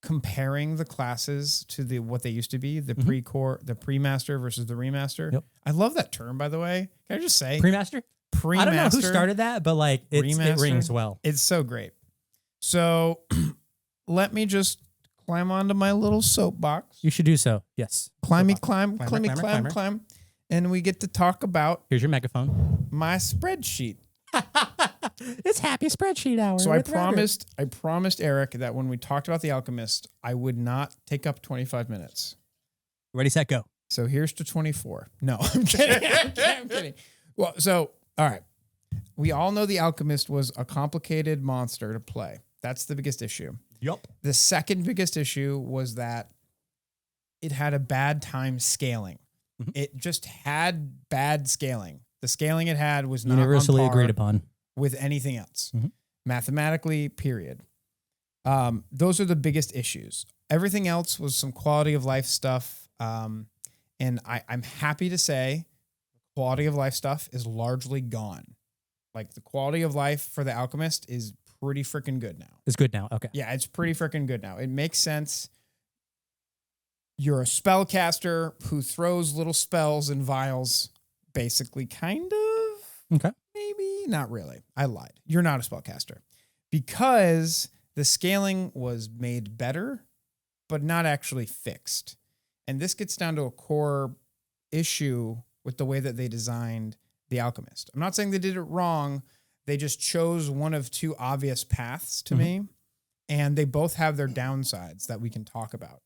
comparing the classes to what they used to be, the pre-core, the pre-master versus the remaster. Yep. I love that term, by the way. Can I just say? Pre-master? I don't know who started that, but like it rings well. It's so great. So let me just climb onto my little soapbox. You should do so. Yes. Climb. And we get to talk about. Here's your megaphone. My spreadsheet. It's happy spreadsheet hour. So I promised Eric that when we talked about the Alchemist, I would not take up 25 minutes. Ready, set, go. So here's to 24. No, I'm kidding. I'm kidding. Well, so, all right. We all know the Alchemist was a complicated monster to play. That's the biggest issue. Yup. The second biggest issue was that it had a bad time scaling. It just had bad scaling. The scaling it had was not universally on par agreed upon with anything else. Mathematically, period. Those are the biggest issues. Everything else was some quality of life stuff. And I'm happy to say quality of life stuff is largely gone. Like the quality of life for the Alchemist is pretty freaking good now. It's good now. Okay. Yeah, it's pretty freaking good now. It makes sense. You're a spellcaster who throws little spells in vials, basically, kind of. Okay. Maybe, not really. I lied. You're not a spellcaster. Because the scaling was made better, but not actually fixed. And this gets down to a core issue with the way that they designed the Alchemist. I'm not saying they did it wrong. They just chose one of two obvious paths to me. And they both have their downsides that we can talk about.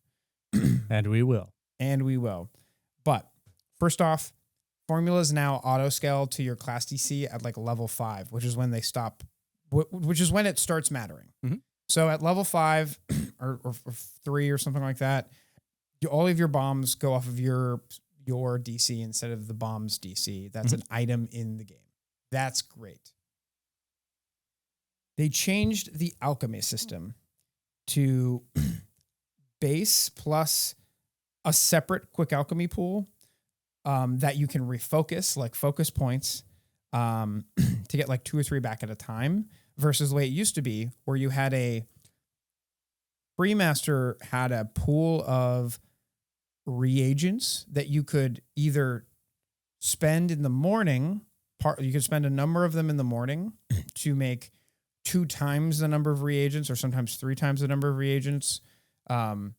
And we will. But first off, formulas now auto scale to your class DC at like level 5, which is when they stop, which is when it starts mattering. So at level 5 or 3 or something like that, all of your bombs go off of your DC instead of the bomb's DC. That's an item in the game. That's great. They changed the alchemy system to base plus a separate quick alchemy pool that you can refocus, like focus points, to get like 2 or 3 back at a time, versus the way it used to be, where you had a Brewmaster had a pool of reagents that you could either spend in the morning. You could spend a number of them in the morning to make 2 times the number of reagents, or sometimes 3 times the number of reagents. And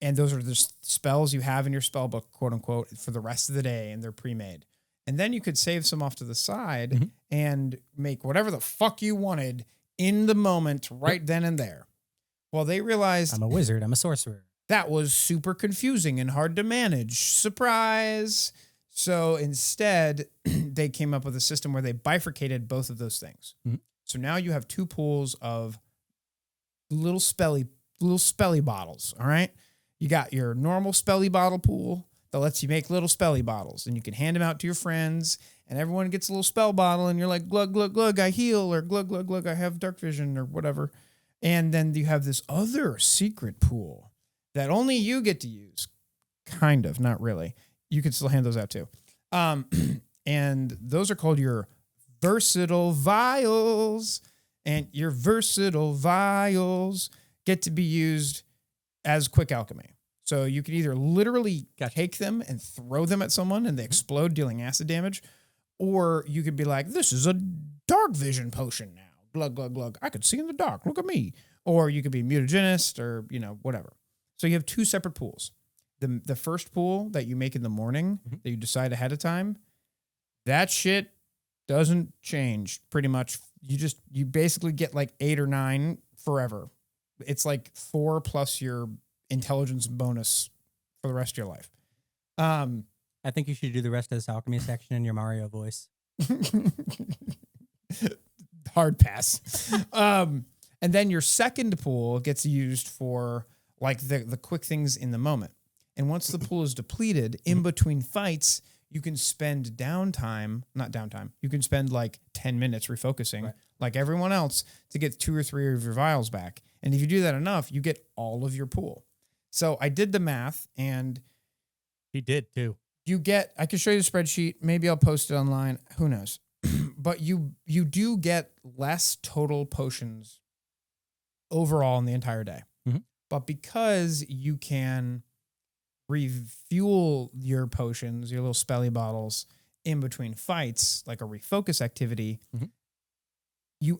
those are the spells you have in your spell book, quote unquote, for the rest of the day, and they're pre-made. And then you could save some off to the side and make whatever the fuck you wanted in the moment, right then and there. Well, they realized I'm a wizard. I'm a sorcerer. that was super confusing and hard to manage. Surprise. So instead, they came up with a system where they bifurcated both of those things. So now you have 2 pools of little spelly bottles. All right. You got your normal spelly bottle pool that lets you make little spelly bottles, and you can hand them out to your friends, and everyone gets a little spell bottle, and you're like, glug, glug, glug, I heal, or glug, glug, glug, I have dark vision, or whatever. And then you have this other secret pool that only you get to use. Kind of, not really. You can still hand those out too. And those are called your versatile vials. And your versatile vials get to be used as quick alchemy. So you can either literally take them and throw them at someone and they explode, dealing acid damage, or you could be like, this is a dark vision potion now. Glug, glug, glug. I could see in the dark. Look at me. Or you could be mutagenist, or, whatever. So you have 2 separate pools. The first pool that you make in the morning that you decide ahead of time, that shit doesn't change pretty much. You basically get like 8 or 9 forever. It's like 4 plus your intelligence bonus for the rest of your life. I think you should do the rest of this alchemy section in your Mario voice. Hard pass. And then your second pool gets used for like the quick things in the moment. And once the pool is depleted, in between fights, you can spend you can spend like 10 minutes refocusing, like everyone else, to get 2 or 3 of your vials back. And if you do that enough, you get all of your pool. So I did the math, and he did too. I can show you the spreadsheet. Maybe I'll post it online. Who knows? But you do get less total potions overall in the entire day. But because you can refuel your potions, your little spelly bottles, in between fights, like a refocus activity, you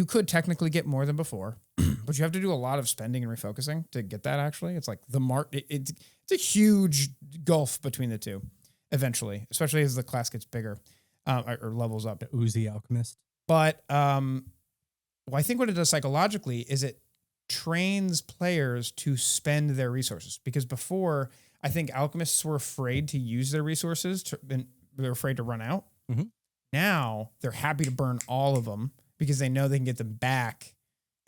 could technically get more than before, but you have to do a lot of spending and refocusing to get that. Actually, it's like it's a huge gulf between the two eventually, especially as the class gets bigger, or levels up. The Uzi Alchemist. But I think what it does psychologically is it trains players to spend their resources, because before, I think alchemists were afraid to use their resources, they're afraid to run out. Now they're happy to burn all of them because they know they can get them back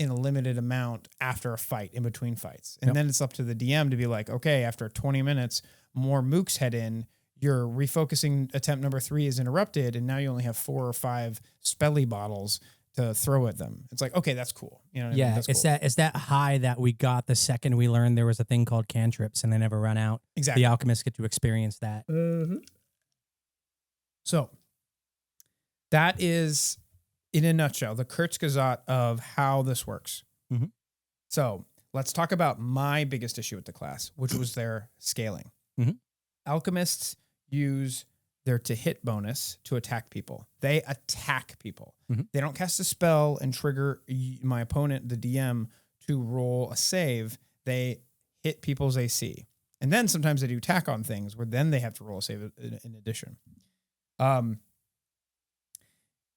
in a limited amount after a fight, in between fights. And then it's up to the DM to be like, okay, after 20 minutes, more mooks head in, your refocusing attempt number 3 is interrupted, and now you only have 4 or 5 spelly bottles to throw at them. It's like, okay, that's cool. You know what I mean? That's it's cool. it's that high that we got the second we learned there was a thing called cantrips, and they never run out. Exactly. The alchemists get to experience that. So that is, in a nutshell, the Kurzgesagt of how this works. So let's talk about my biggest issue with the class, which was their scaling. Alchemists use their to hit bonus to attack people. They attack people. They don't cast a spell and trigger my opponent, the DM, to roll a save. They hit people's AC. And then sometimes they do attack on things where then they have to roll a save in addition.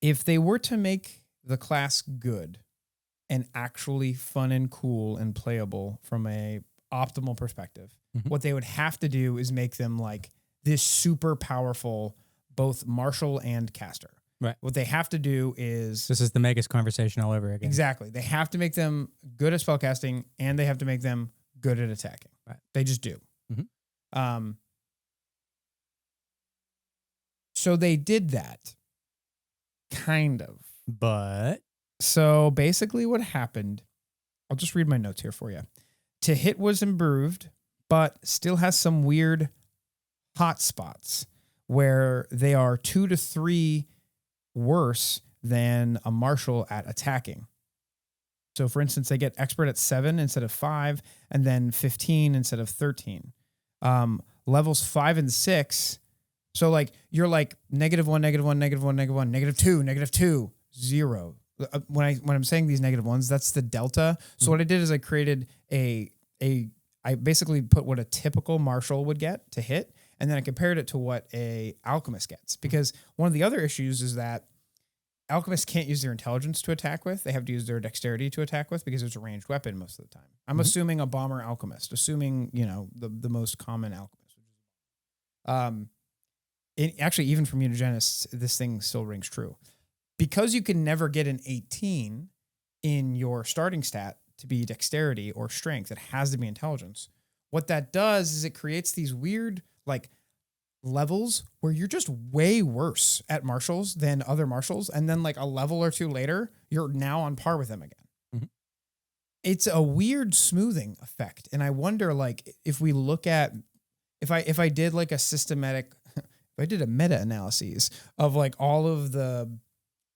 If they were to make the class good and actually fun and cool and playable from a optimal perspective, what they would have to do is make them like this super powerful, both martial and caster. Right. What they have to do is... This is the Megas conversation all over again. Exactly. They have to make them good at spellcasting, and they have to make them good at attacking. Right. They just do. So they did that. Kind of. But... So basically what happened... I'll just read my notes here for you. To hit was improved, but still has some weird hotspots where they are 2 to 3 worse than a marshal at attacking. So, for instance, they get expert at 7 instead of 5, and then 15 instead of 13. Levels 5 and 6. So, like, you're like -1, -1, -1, -1, -2, -2, 0. When I'm saying these negative ones, that's the delta. So what I did is I created I basically put what a typical marshal would get to hit, and then I compared it to what a alchemist gets. Because one of the other issues is that alchemists can't use their intelligence to attack with. They have to use their dexterity to attack with because it's a ranged weapon most of the time. I'm assuming a bomber alchemist, assuming, the most common alchemist. Actually, even for mutagenists, this thing still rings true. Because you can never get an 18 in your starting stat to be dexterity or strength, it has to be intelligence. What that does is it creates these weird, like, levels where you're just way worse at marshals than other marshals, and then like a level or two later you're now on par with them again. It's a weird smoothing effect, and I wonder, like, if we look at if I did like a systematic if I did a meta-analysis of like all of the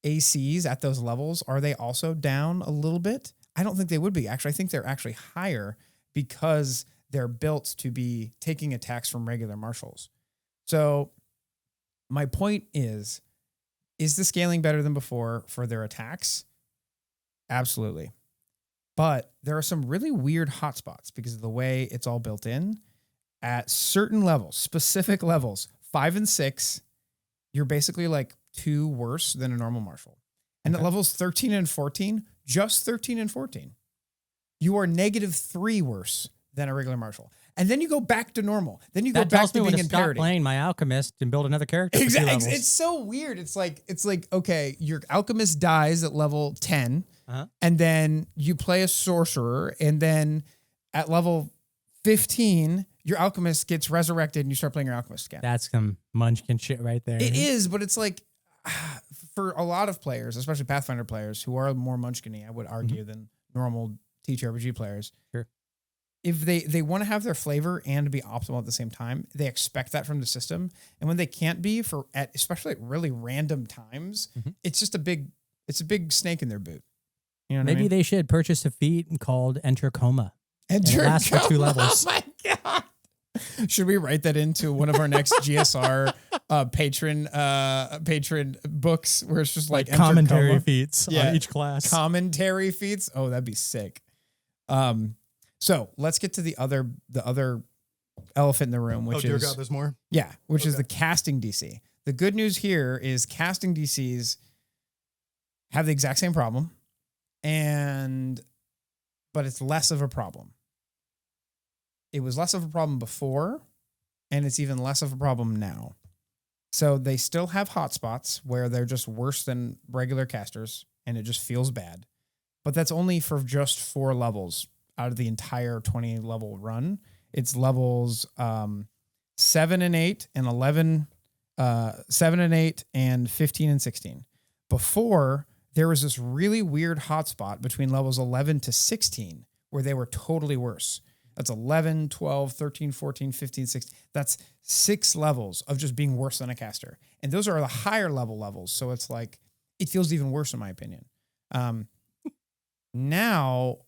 ACs at those levels, are they also down a little bit? I don't think they would be. Actually, I think they're actually higher because they're built to be taking attacks from regular marshals. So my point is the scaling better than before for their attacks? Absolutely. But there are some really weird hotspots because of the way it's all built in. At certain levels, specific levels, 5 and 6, you're basically like 2 worse than a normal marshal. And at levels 13 and 14, just 13 and 14, you are -3 worse than a regular marshal. And then you go back to normal. Then you go back to being in parity. Playing my alchemist and build another character. Exactly. It's so weird. It's like, okay, your alchemist dies at level 10, and then you play a sorcerer, and then at level 15, your alchemist gets resurrected and you start playing your alchemist again. That's some munchkin shit right there. It is, but it's like, for a lot of players, especially Pathfinder players who are more munchkin-y, I would argue, than normal TTRPG players. Sure. If they want to have their flavor and be optimal at the same time, they expect that from the system. And when they can't be especially at really random times, it's just a big snake in their boot. You know what Maybe I mean? they should purchase a feat called Enter Coma. Enter Coma. Last for 2 levels. Oh my God. Should we write that into one of our next GSR patron books where it's just like commentary coma feats on each class? Commentary feats. Oh, that'd be sick. So let's get to the other elephant in the room, which dear is God, there's more. Yeah, which is the casting DC. The good news here is casting DCs have the exact same problem, but it's less of a problem. It was less of a problem before, and it's even less of a problem now. So they still have hotspots where they're just worse than regular casters, and it just feels bad. But that's only for just 4 levels out of the entire 20 level run. It's levels 7 and 8 and 11, 7 and 8 and 15 and 16. Before, there was this really weird hotspot between levels 11 to 16 where they were totally worse. That's 11, 12, 13, 14, 15, 16. That's 6 levels of just being worse than a caster. And those are the higher levels. So it's like, it feels even worse in my opinion. Now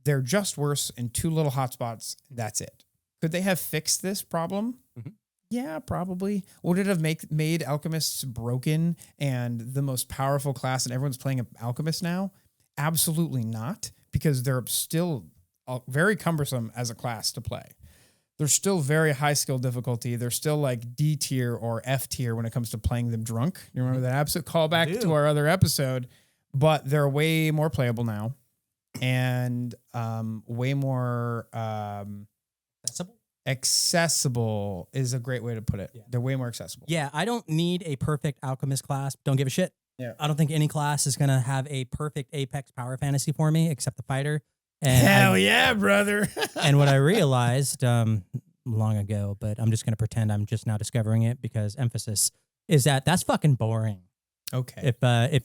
they're just in 2 little hotspots. That's it. Could they have fixed this problem? Yeah, probably. Would it have made alchemists broken and the most powerful class and everyone's playing an alchemist now? Absolutely not, because they're still very cumbersome as a class to play. They're still very high skill difficulty. They're still like D tier or F tier when it comes to playing them drunk. You remember that absolute callback to our other episode, but they're way more playable now and way more accessible is a great way to put it. Yeah. They're way more accessible. Yeah, I don't need a perfect alchemist class. Don't give a shit. Yeah. I don't think any class is going to have a perfect Apex power fantasy for me except the fighter. And hell yeah, brother. And what I realized long ago, but I'm just going to pretend I'm just now discovering it because emphasis, is that that's fucking boring. Okay.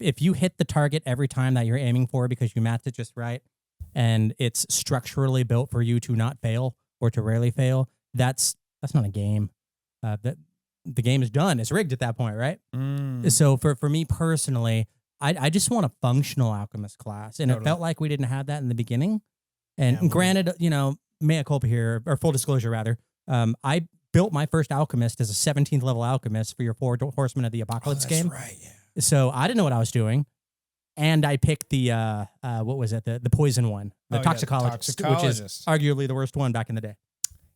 If you hit the target every time that you're aiming for because you matched it just right and it's structurally built for you to not fail or to rarely fail, that's not a game. that the game is done. It's rigged at that point, right? Mm. So for me personally, I just want a functional alchemist class, and it Totally. felt like we didn't have that in the beginning. And Yeah, granted, mea culpa here, or full disclosure rather, I built my first alchemist as a 17th level alchemist for your Four Horsemen of the Apocalypse that's game. right, yeah. So I didn't know what I was doing. And I picked the what was it? The poison one, the toxicologist, which is arguably the worst one back in the day.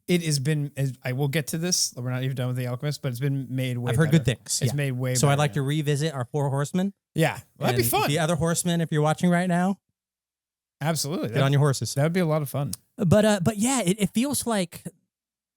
It has been. I will get to this. We're not even done with the Alchemist, but it's been made way. I've heard better. good things. It's made way. So better I'd like now. to revisit our Four Horsemen. Yeah, well, that'd be fun. The other horsemen, if you're watching right now, Absolutely, get on your horses. That would be a lot of fun. But yeah, it feels like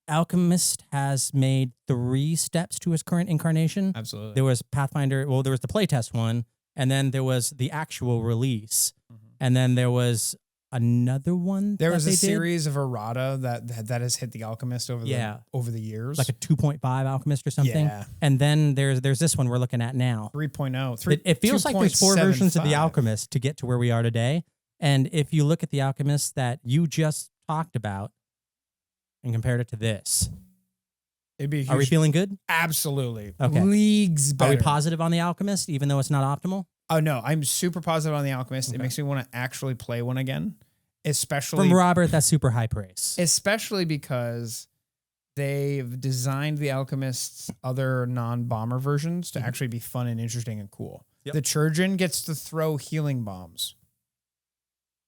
Alchemist has made 3 steps to his current incarnation. Absolutely. There was Pathfinder. Well, there was the playtest one, and then there was the actual release, and then there was another one. There was a series of errata that has hit the Alchemist over the years, like a 2.5 Alchemist or something. Yeah. And then there's this one we're looking at now, 3.0. It feels like there's 4 versions of the 2.75. Alchemist to get to where we are today. And if you look at the Alchemist that you just talked about and compared it to this, it'd be. Are we feeling good? Absolutely. Okay. Leagues better. Are we positive on the Alchemist, even though it's not optimal? Oh no, I'm super positive on the Alchemist. Okay. It makes me want to actually play one again, especially From Robert. That's super high praise. Especially because they've designed the Alchemist's other non-bomber versions to actually be fun and interesting and cool. Yep. The Churgeon gets to throw healing bombs.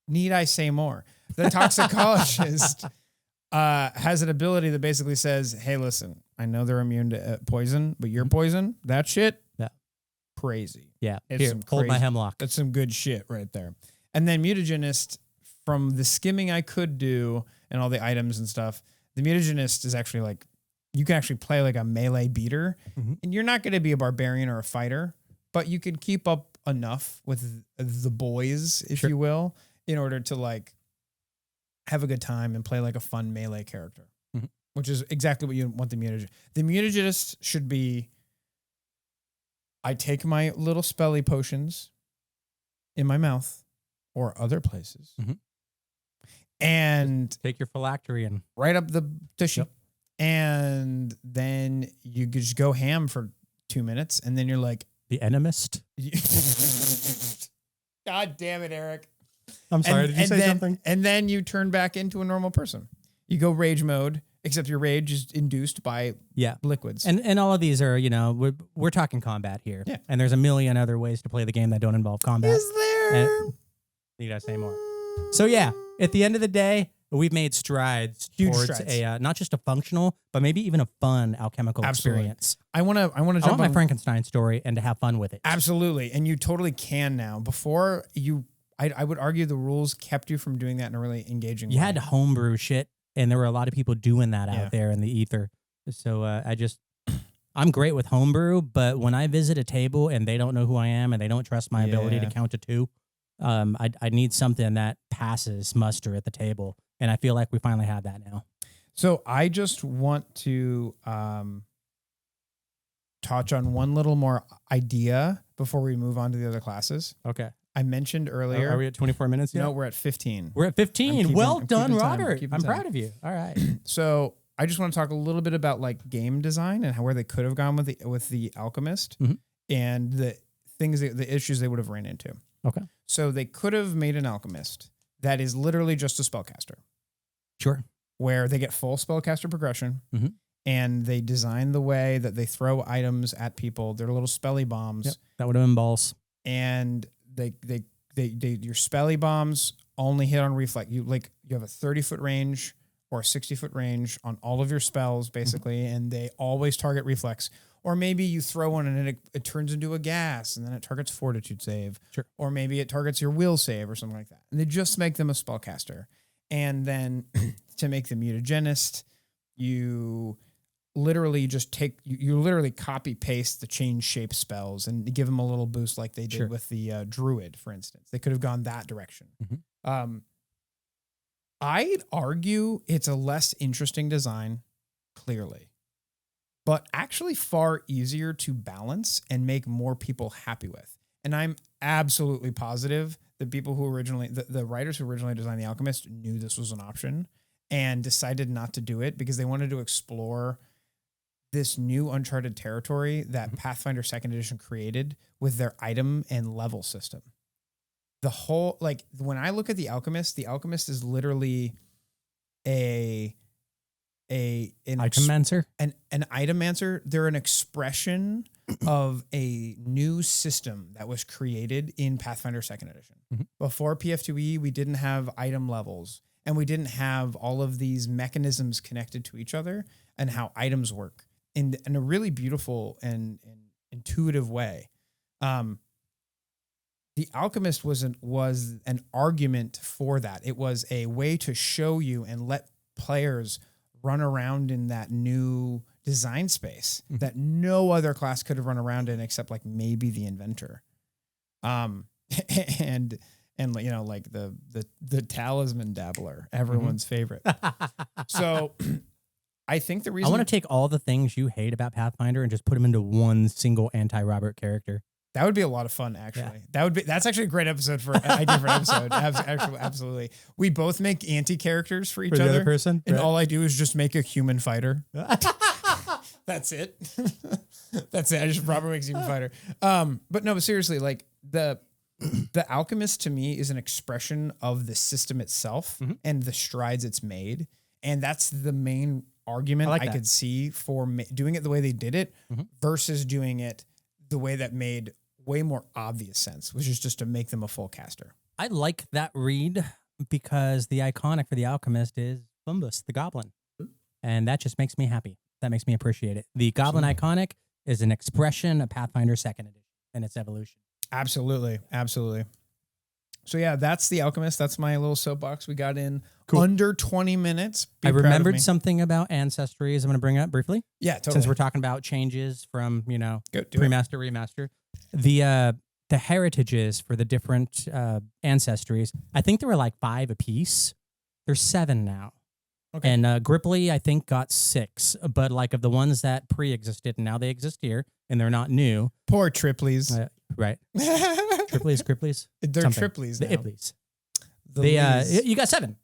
Need I say more? The toxicologist has an ability that basically says, hey, listen, I know they're immune to poison, but your poison, that shit, crazy. Yeah. It's Here, some hold my crazy- hemlock. That's some good shit right there. And then Mutagenist, from the skimming I could do and all the items and stuff, the Mutagenist is actually like, you can actually play like a melee beater, and you're not going to be a barbarian or a fighter, but you can keep up enough with the boys, if you will, in order to like have a good time and play like a fun melee character, which is exactly what you want the Mutagenist. The Mutagenist should be, I take my little spelly potions in my mouth or other places and Take your phylactery and right up the tushy. And then you just go ham for 2 minutes. And then you're like, the enemist. God damn it, Eric. I'm sorry. Did you say something? And then you turn back into a normal person. You go rage mode, except your rage is induced by liquids. And all of these are, we're talking combat here. Yeah. And there's a million other ways to play the game that don't involve combat. Is there? Need I say more? So yeah, at the end of the day, we've made strides towards a not just a functional, but maybe even a fun alchemical experience. I want to jump I want my on Frankenstein story and to have fun with it. Absolutely. And you totally can now. Before I would argue the rules kept you from doing that in a really engaging way. You had to homebrew shit, and there were a lot of people doing that out there in the ether. So I'm great with homebrew, but when I visit a table and they don't know who I am and they don't trust my ability to count to 2, I need something that passes muster at the table. And I feel like we finally have that now. So I just want to touch on one little more idea before we move on to the other classes. Okay. I mentioned earlier. Are we at 24 minutes yet? No, we're at 15. We're at 15. Well done, Robert. I'm I'm proud of you. All right. So I just want to talk a little bit about like game design and where they could have gone with the Alchemist and the things, the issues they would have ran into. Okay. So they could have made an Alchemist that is literally just a spellcaster. Sure. Where they get full spellcaster progression and they design the way that they throw items at people. They're little spelly bombs. Yep. That would have been balls. And they your spelly bombs only hit on reflex. You have a 30-foot range or a 60-foot range on all of your spells, basically, and they always target reflex. Or maybe you throw one and it turns into a gas and then it targets fortitude save. Sure. Or maybe it targets your will save or something like that. And they just make them a spellcaster. And then to make the mutagenist, you literally just you literally copy paste the change shape spells and give them a little boost like they did with the druid, for instance. They could have gone that direction. I'd argue it's a less interesting design, clearly, but actually far easier to balance and make more people happy with. And I'm absolutely positive the people who originally, the writers who originally designed The Alchemist knew this was an option and decided not to do it because they wanted to explore this new uncharted territory that Pathfinder 2nd Edition created with their item and level system. The whole, like, when I look at the Alchemist is literally an Itemancer? An itemancer. They're an expression of a new system that was created in Pathfinder 2nd Edition. Before PF2E, we didn't have item levels, and we didn't have all of these mechanisms connected to each other and how items work in a really beautiful and intuitive way. The Alchemist was an argument for that. It was a way to show you and let players run around in that new design space that no other class could have run around in except like maybe the inventor. And you know, like the talisman dabbler, everyone's favorite. So I think the reason I want to take all the things you hate about Pathfinder and just put them into one single anti-Robert character. that would be a lot of fun, actually. Yeah. That's actually a great episode for an idea for an episode. Actually, absolutely. We both make anti-characters for each other. The other person, and all I do is just make a human fighter. That's it. That's it. I just Robert makes human fighter. But seriously, like the Alchemist to me is an expression of the system itself and the strides it's made, and that's the main argument I could see for doing it the way they did it versus doing it the way that made way more obvious sense, which is just to make them a full caster. I like that read because the iconic for the Alchemist is Bumbus, the Goblin, and that just makes me happy. That makes me appreciate it. The Goblin iconic is an expression of Pathfinder 2nd Edition and its evolution. Absolutely. Absolutely. So yeah, that's the Alchemist. That's my little soapbox. We got in under 20 minutes. I remembered something about ancestries I'm going to bring up briefly. Yeah, totally. Since we're talking about changes from, pre-master, remaster. The heritages for the different ancestries, I think there were like 5 apiece. There's 7 now. Okay. And Gripply, I think, got 6. But like of the ones that pre-existed, and now they exist here, and they're not new. Poor Triplies. Right. Gripplies? They're Triplies now. The Iplies. You got 7.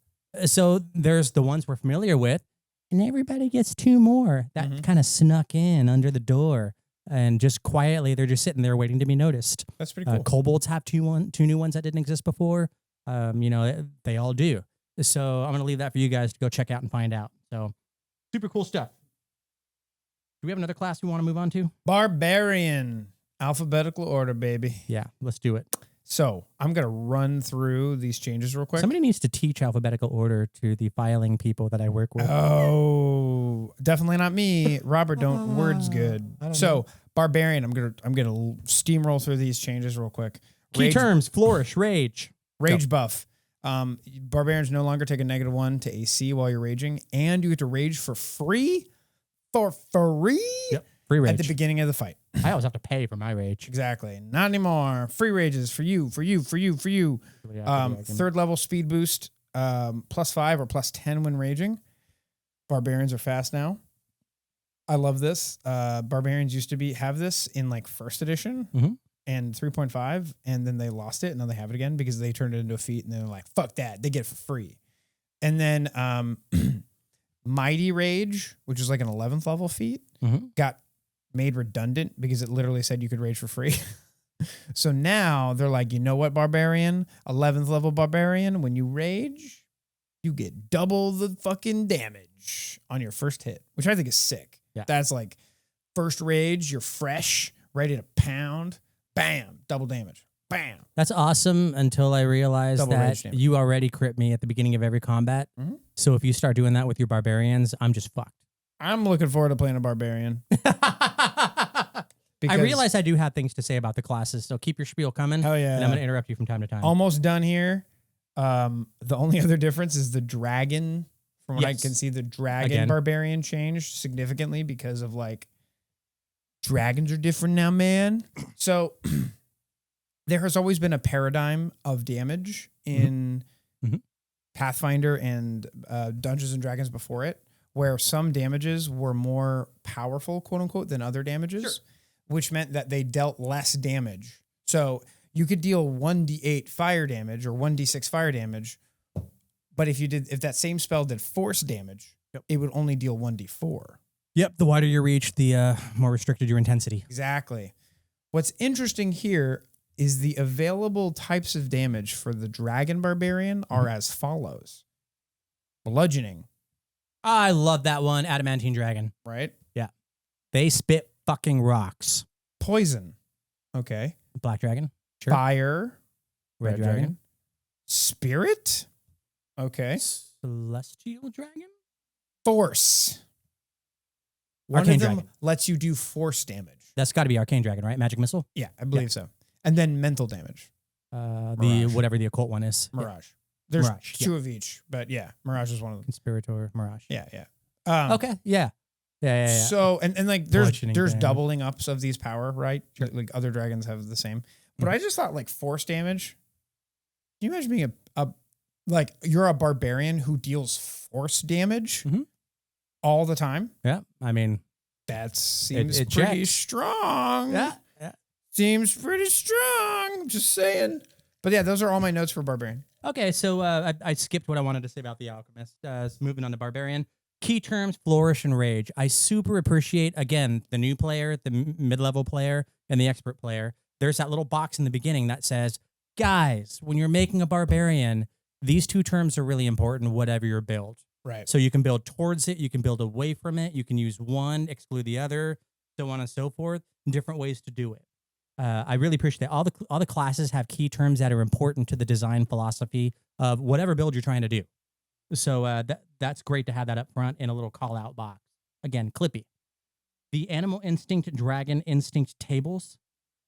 So there's the ones we're familiar with, and everybody gets 2 more that kind of snuck in under the door. And just quietly, they're just sitting there waiting to be noticed. That's pretty cool. Kobolds have 2 new ones that didn't exist before. They all do. So I'm going to leave that for you guys to go check out and find out. So super cool stuff. Do we have another class we want to move on to? Barbarian. Alphabetical order, baby. Yeah, let's do it. So I'm going to run through these changes real quick. Somebody needs to teach alphabetical order to the filing people that I work with. Oh, definitely not me. Robert, don't. Word's good. So Barbarian, I'm gonna steamroll through these changes real quick. Key terms: flourish, rage. Rage buff. Barbarians no longer take a -1 to AC while you're raging, and you get to rage for free. For free? Yep. Free rage. At the beginning of the fight. I always have to pay for my rage. Exactly. Not anymore. Free rages for you. Third level speed boost, +5 or +10 when raging. Barbarians are fast now. I love this. Barbarians used to have this in like 1st edition and 3.5, and then they lost it, and now they have it again because they turned it into a feat, and they're like, fuck that. They get it for free. And then Mighty Rage, which is like an 11th level feat, got made redundant because it literally said you could rage for free. So now they're like, you know what, Barbarian? 11th level Barbarian, when you rage, you get double the fucking damage on your first hit, which I think is sick. Yeah. That's like first rage, you're fresh, ready to pound, bam, double damage, bam. That's awesome until I realized that you already crit me at the beginning of every combat. So if you start doing that with your Barbarians, I'm just fucked. I'm looking forward to playing a Barbarian. I realize I do have things to say about the classes, so keep your spiel coming. Oh yeah. And I'm going to interrupt you from time to time. Almost done here. The only other difference is the dragon. From what I can see, the dragon Barbarian changed significantly because of like dragons are different now, man. So there has always been a paradigm of damage in Pathfinder and Dungeons and Dragons before it, where some damages were more powerful, quote unquote, than other damages, which meant that they dealt less damage. So you could deal 1d8 fire damage or 1d6 fire damage, but if that same spell did force damage, it would only deal 1d4. Yep. The wider your reach, the more restricted your intensity. Exactly. What's interesting here is the available types of damage for the Dragon Barbarian are as follows. Bludgeoning, I love that one. Adamantine Dragon. right? Yeah. They spit fucking rocks. Poison, okay. Black Dragon. Sure. Fire, Red Dragon. Spirit, okay. Celestial Dragon? Force. One Arcane of them Dragon. lets you do force damage. That's got to be Arcane Dragon, right? Magic Missile? Yeah, I believe so. And then mental damage. The whatever the occult one is. Mirage. There's Mirage, two of each, but yeah, Mirage is one of them. Conspirator, Mirage. Yeah. Okay, yeah. Yeah. So and like there's Bludgeoning damage. doubling ups of these power, right? Sure. Like other dragons have the same. But I just thought like force damage. Can you imagine being a like you're a barbarian who deals force damage all the time? Yeah, I mean, That seems it pretty checks. strong. yeah. Seems pretty strong. Just saying. But yeah, those are all my notes for barbarian. Okay, so I skipped what I wanted to say about the Alchemist. Moving on to Barbarian. Key terms, Flourish and Rage. I super appreciate, again, the new player, the mid-level player, and the expert player. There's that little box in the beginning that says, guys, when you're making a Barbarian, these two terms are really important, whatever your build. Right. So you can build towards it, you can build away from it, you can use one, exclude the other, so on and so forth, different ways to do it. I really appreciate that. All the classes have key terms that are important to the design philosophy of whatever build you're trying to do. So that's great to have that up front in a little call out box. Again, Clippy. The Animal Instinct, Dragon Instinct tables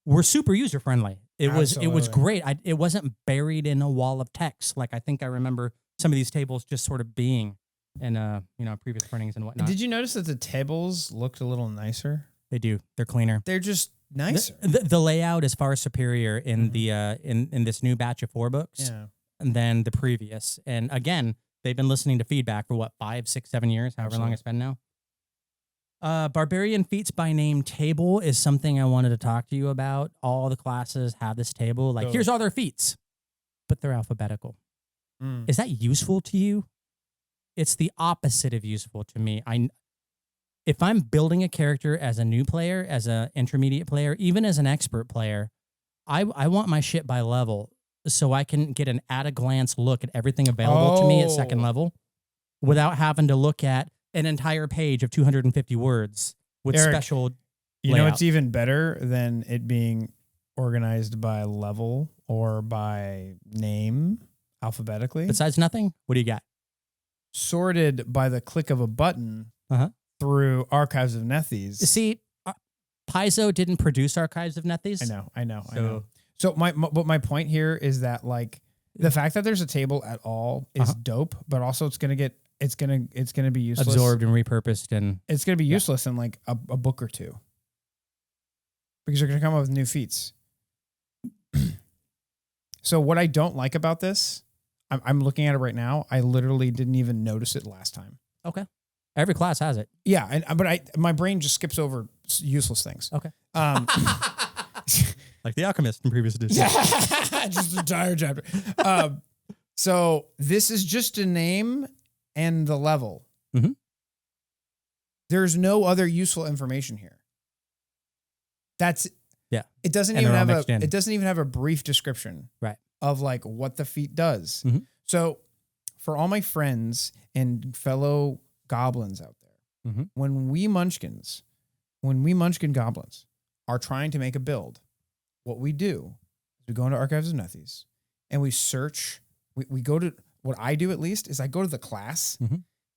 were super user friendly. It was great. It wasn't buried in a wall of text like I think I remember some of these tables just sort of being in previous printings and whatnot. Did you notice that the tables looked a little nicer? They do. They're cleaner. They're just nicer. The layout is far superior in the in this new batch of 4 books than the previous. And again, they've been listening to feedback for what 5, 6, 7 years, however long it's been now. Barbarian Feats by Name table is something I wanted to talk to you about. All the classes have this table. Like, here's all their feats, but they're alphabetical. Is that useful to you? It's the opposite of useful to me. If I'm building a character as a new player, as an intermediate player, even as an expert player, I want my shit by level so I can get an at-a-glance look at everything available to me at second level without having to look at an entire page of 250 words with Erik, special You layout. know, it's even better than it being organized by level or by name alphabetically. Besides nothing, what do you got? Sorted by the click of a button through Archives of Nethys. See, Paizo didn't produce Archives of Nethys. I know. So my point here is that like the fact that there's a table at all is dope, but also it's gonna be useless, Absorbed and repurposed, and it's gonna be useless in like a book or two because you're gonna come up with new feats. So what I don't like about this, I'm looking at it right now. I literally didn't even notice it last time. okay. Every class has it. Yeah, but my brain just skips over useless things. Okay. Like the Alchemist in previous editions. Just an entire chapter. So this is just a name and the level. Mm-hmm. There's no other useful information here. That's It doesn't And even they're all have mixed in. it doesn't even have a brief description of like what the feat does. Mm-hmm. So for all my friends and fellow goblins out there, when we Munchkin goblins are trying to make a build, what we do is we go into Archives of Nethys and we search. We go to, what I do at least is I go to the class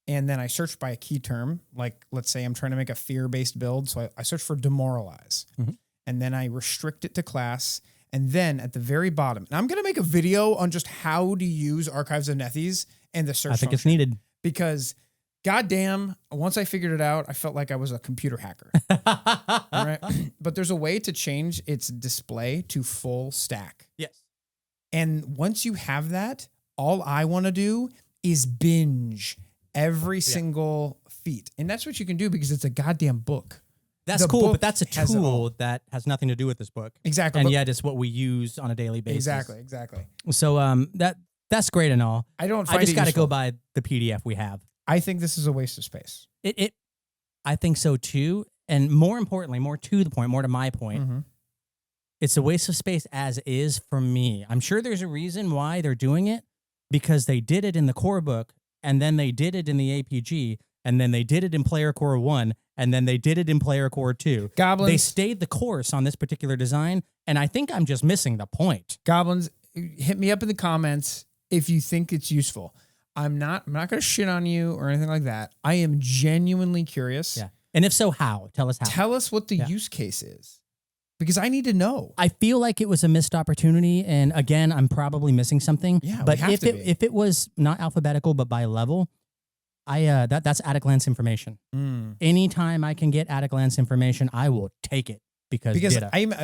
and then I search by a key term. Like, let's say I'm trying to make a fear-based build. So I search for demoralize and then I restrict it to class. And then at the very bottom, and I'm going to make a video on just how to use Archives of Nethys and the search I think it's function, needed. because goddamn, once I figured it out, I felt like I was a computer hacker. All right. But there's a way to change its display to full stack. Yes. And once you have that, all I want to do is binge every single feat. And that's what you can do because it's a goddamn book. That's The cool, book but that's a has it all. tool that has nothing to do with this book. Exactly. And but- yet it's what we use on a daily basis. Exactly. So that's great and all. I don't find I just it got to useful. go by the PDF we have. I think this is a waste of space. I think so too. And more importantly, more to the point, more to my point, Mm-hmm. it's a waste of space as is for me. I'm sure there's a reason why they're doing it, because they did it in the core book, and then they did it in the APG, and then they did it in Player Core 1, and then they did it in Player Core 2. Goblins. They stayed the course on this particular design, and I think I'm just missing the point. Goblins, hit me up in the comments if you think it's useful. I'm not going to shit on you or anything like that. I am genuinely curious. Yeah. And if so, how? Tell us how. Tell us what the use case is, because I need to know. I feel like it was a missed opportunity, and again, I'm probably missing something. Yeah, but we have to be. if it was not alphabetical but by level, that's at a glance information. Anytime I can get at a glance information, I will take it because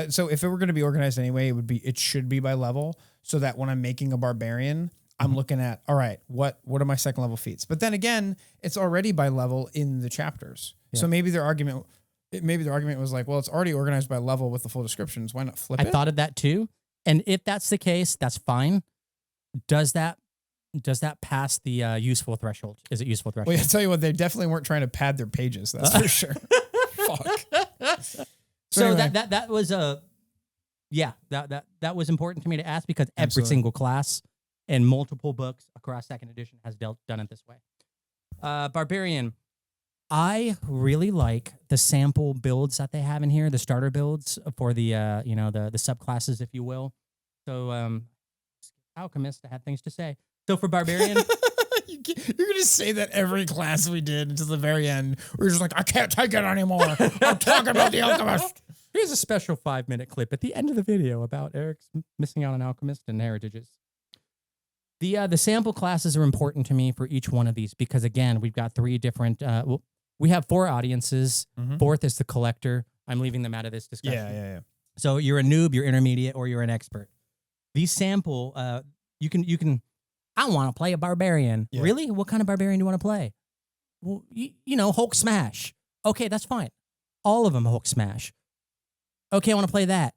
so if it were going to be organized anyway, it should be by level, so that when I'm making a barbarian, I'm looking at, all right, what are my second level feats? But then again, it's already by level in the chapters. Yeah. So maybe their argument was like, well, it's already organized by level with the full descriptions. Why not flip it? I thought of that too. And if that's the case, that's fine. Does that pass the useful threshold? Is it useful threshold? Well, I tell you what, they definitely weren't trying to pad their pages. That's for sure. Fuck. So anyway. that was that was important to me to ask, because every single class in multiple books across second edition has done it this way. Barbarian, I really like the sample builds that they have in here, the starter builds for the the subclasses, if you will. So Alchemist, I had things to say. So for Barbarian, you're gonna say that every class we did until the very end. We're just like, I can't take it anymore. I'm talking about the Alchemist. Here's a special 5-minute clip at the end of the video about Eric's missing out on Alchemist and heritages. The sample classes are important to me for each one of these, because again, we've got 3 different. We have 4 audiences. Mm-hmm. 4th is the collector. I'm leaving them out of this discussion. Yeah. So you're a noob, you're intermediate, or you're an expert. These sample, you can. I want to play a barbarian. Yeah. Really? What kind of barbarian do you want to play? Well, Hulk smash. Okay, that's fine. All of them Hulk smash. Okay, I want to play that.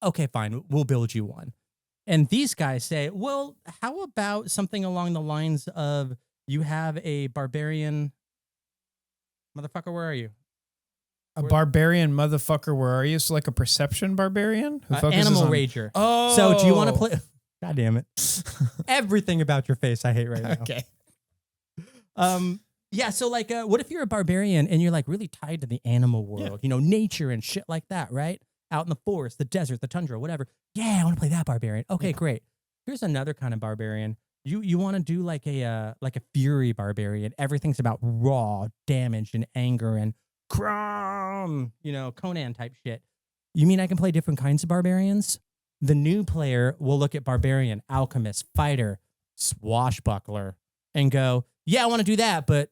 Okay, fine. We'll build you one. And these guys say, well, how about something along the lines of, you have a barbarian. Motherfucker, where are you? Barbarian motherfucker, where are you? So like a perception barbarian? Animal Rager. Oh. So do you want to play? God damn it. Everything about your face I hate right now. Okay. Yeah, so like, what if you're a barbarian and you're like really tied to the animal world, nature and shit like that, right? Out in the forest, the desert, the tundra, whatever. Yeah, I want to play that barbarian. Okay, great. Here's another kind of barbarian. You want to do like a fury barbarian. Everything's about raw damage and anger and Conan type shit. You mean I can play different kinds of barbarians? The new player will look at barbarian, alchemist, fighter, swashbuckler, and go, yeah, I want to do that, but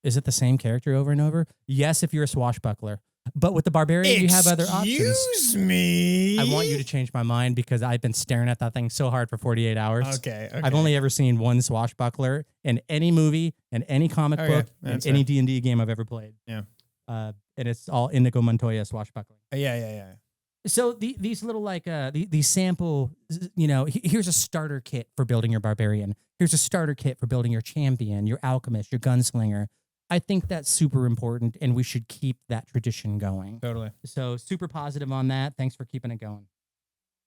is it the same character over and over? Yes, if you're a swashbuckler. But with the barbarian, you have other options. Excuse me. I want you to change my mind, because I've been staring at that thing so hard for 48 hours. Okay. I've only ever seen one swashbuckler in any movie, in any comic book, in any D&D game I've ever played. Yeah. And it's all Inigo Montoya swashbuckling. Yeah. So these little these sample, here's a starter kit for building your barbarian. Here's a starter kit for building your champion, your alchemist, your gunslinger. I think that's super important, and we should keep that tradition going. Totally. So super positive on that. Thanks for keeping it going.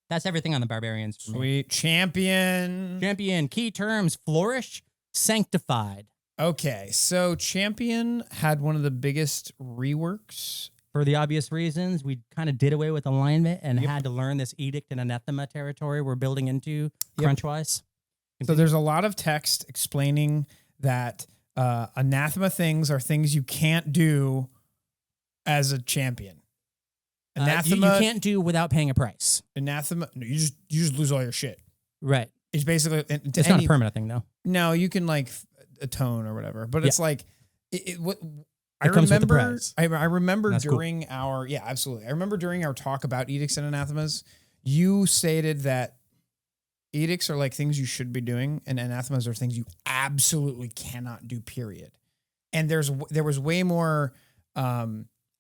That's everything on the barbarians. For Sweet. me. Champion. Key terms: flourish, sanctified. Okay, so Champion had one of the biggest reworks. For the obvious reasons, we kind of did away with alignment and had to learn this edict and anathema territory we're building into crunch-wise. So there's a lot of text explaining that anathema things are things you can't do as a champion. Anathema you can't do without paying a price. Anathema, no, you just lose all your shit. Right. It's basically it's not a permanent thing, though. No, you can like atone or whatever, but it's like I comes with the remember. prize. I remember That's during our absolutely. I remember during our talk about edicts and anathemas, you stated that edicts are like things you should be doing, and anathemas are things you absolutely cannot do. Period. And there was way more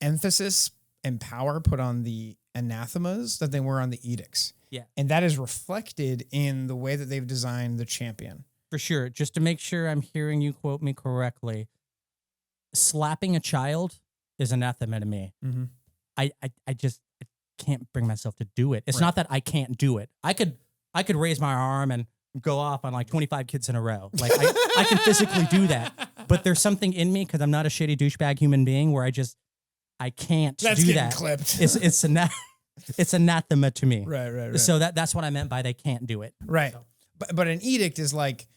emphasis and power put on the anathemas than they were on the edicts. Yeah, and that is reflected in the way that they've designed the champion. For sure. Just to make sure I'm hearing you quote me correctly. slapping a child is anathema to me. Mm-hmm. I just can't bring myself to do it. It's Right. not that I can't do it. I could raise my arm and go off on like 25 kids in a row. Like I can physically do that. But there's something in me because I'm not a shitty douchebag human being where I can't That's do getting that. clipped. It's anathema to me. Right. So that's what I meant by they can't do it. Right. So. But an edict is like,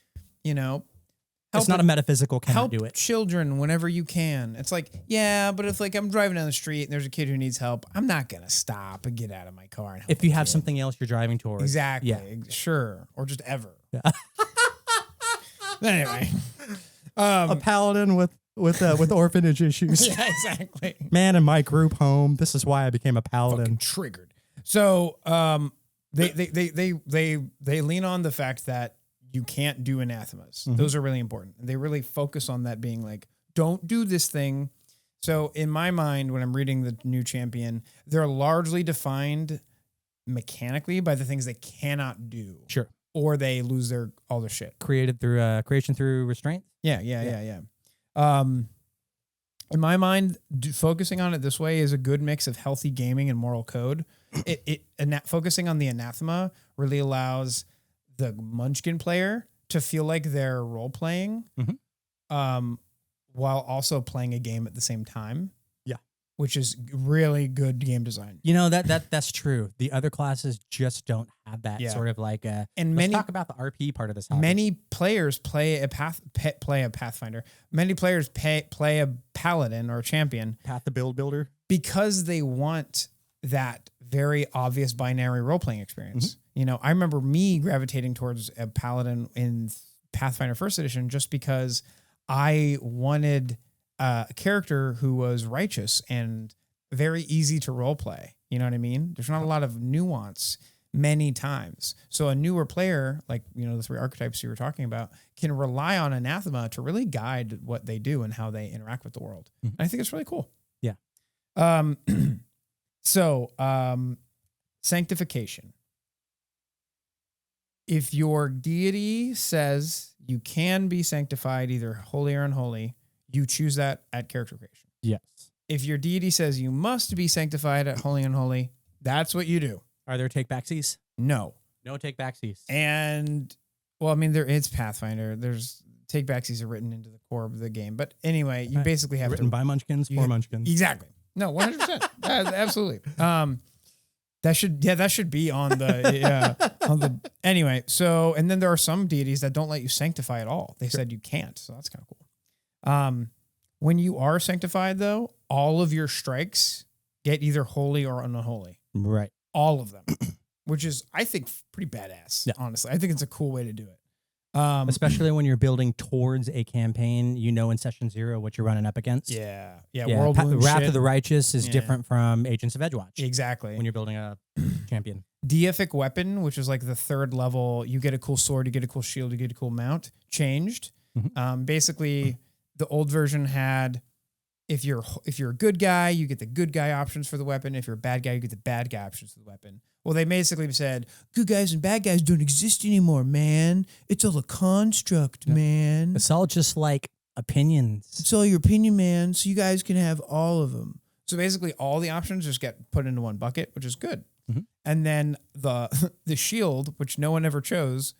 It's not a metaphysical cannot help do it. children whenever you can. It's like, yeah, but if like I'm driving down the street and there's a kid who needs help, I'm not gonna stop and get out of my car and help If you the have kid. something else you're driving towards. Exactly. Yeah. Sure. Or just ever. Yeah. Anyway. A paladin with orphanage issues. Yeah, exactly. Man in my group home. This is why I became a paladin. Fucking triggered. So they lean on the fact that you can't do anathemas. Mhm. Those are really important. They really focus on that being like, don't do this thing. So in my mind, when I'm reading the new champion, they're largely defined mechanically by the things they cannot do. Sure. Or they lose all their shit. Created through creation through restraint. Yeah. In my mind, focusing on it this way is a good mix of healthy gaming and moral code. Focusing on the anathema really allows the Munchkin player to feel like they're role playing, while also playing a game at the same time. Yeah, which is really good game design. You know that's true. The other classes just don't have that sort of like. And let's talk about the RP part of this. Hobby. Many players play a Pathfinder. Many players play a paladin or a champion. Path the builder. Because they want that very obvious binary role-playing experience. I remember me gravitating towards a paladin in Pathfinder First Edition just because I wanted a character who was righteous and very easy to role-play. You know what I mean? There's not a lot of nuance many times. So a newer player, like, the three archetypes you were talking about, can rely on anathema to really guide what they do and how they interact with the world. And I think it's really cool. Yeah. So, sanctification. If your deity says you can be sanctified, either holy or unholy, you choose that at character creation. Yes. If your deity says you must be sanctified at holy and unholy, that's what you do. Are there take backsies? No. No take backsies. And, well, I mean, it's Pathfinder. There's take backsies are written into the core of the game. But anyway, you basically have written by Munchkins for Munchkins. Exactly. No, 100%. Absolutely. That should be on the anyway. So, and then there are some deities that don't let you sanctify at all. They said you can't. So that's kind of cool. When you are sanctified though, all of your strikes get either holy or unholy. Right. All of them, which is, I think, pretty badass. Yeah. Honestly, I think it's a cool way to do it. Especially when you're building towards a campaign, in session 0 what you're running up against. Yeah. World Wrath of the Righteous is different from Agents of Edgewatch. Exactly. When you're building a champion. Deific weapon, which is like the third level, you get a cool sword, you get a cool shield, you get a cool mount, changed. Basically, the old version had, if you're a good guy, you get the good guy options for the weapon. If you're a bad guy, you get the bad guy options for the weapon. Well, they basically said, good guys and bad guys don't exist anymore, man. It's all a construct, man. It's all just like opinions. It's all your opinion, man. So you guys can have all of them. So basically all the options just get put into one bucket, which is good. And then the shield, which no one ever chose,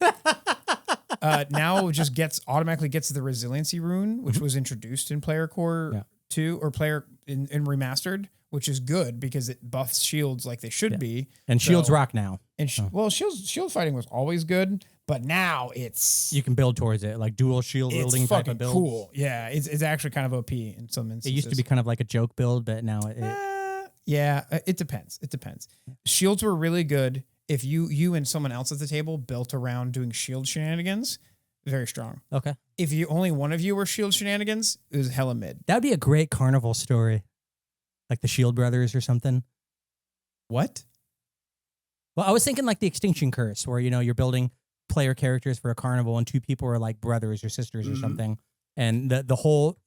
now it just automatically gets the resiliency rune, which was introduced in Player Core 2 or Player in Remastered, which is good because it buffs shields like they should be. And shields rock now. And shield fighting was always good, but now you can build towards it, like dual shield building type of build. Cool. Yeah, it's actually kind of OP in some instances. It used to be kind of like a joke build, but now it depends. It depends. Shields were really good if you and someone else at the table built around doing shield shenanigans. Very strong. Okay. If only one of you were shield shenanigans, it was hella mid. That'd be a great carnival story. Like the Shield Brothers or something. What? Well, I was thinking like the Extinction Curse, where you're building player characters for a carnival, and two people are like brothers or sisters or something, and the whole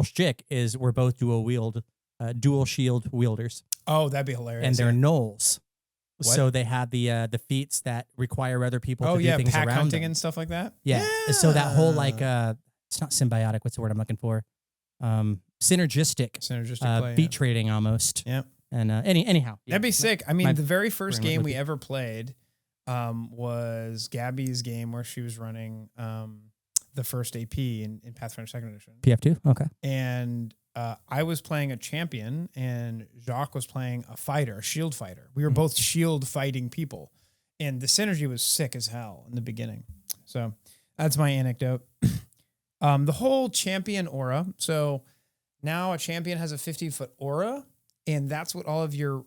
shtick is we're both dual shield wielders. Oh, that'd be hilarious. And they're gnolls, What? so they have the feats that require other people to do things pack around hunting them. and stuff like that. Yeah. So that whole like it's not symbiotic. What's the word I'm looking for? synergistic play. beat trading almost. Yep. And anyhow. Yeah. That'd be sick. I mean, the very first brain game went we with ever played was Gabby's game where she was running the first AP in Pathfinder 2nd Edition. PF2? Okay. And I was playing a champion and Jacques was playing a fighter, a shield fighter. We were both shield fighting people. And the synergy was sick as hell in the beginning. So that's my anecdote. The whole champion aura. So now a champion has a 15-foot aura, and that's what all of your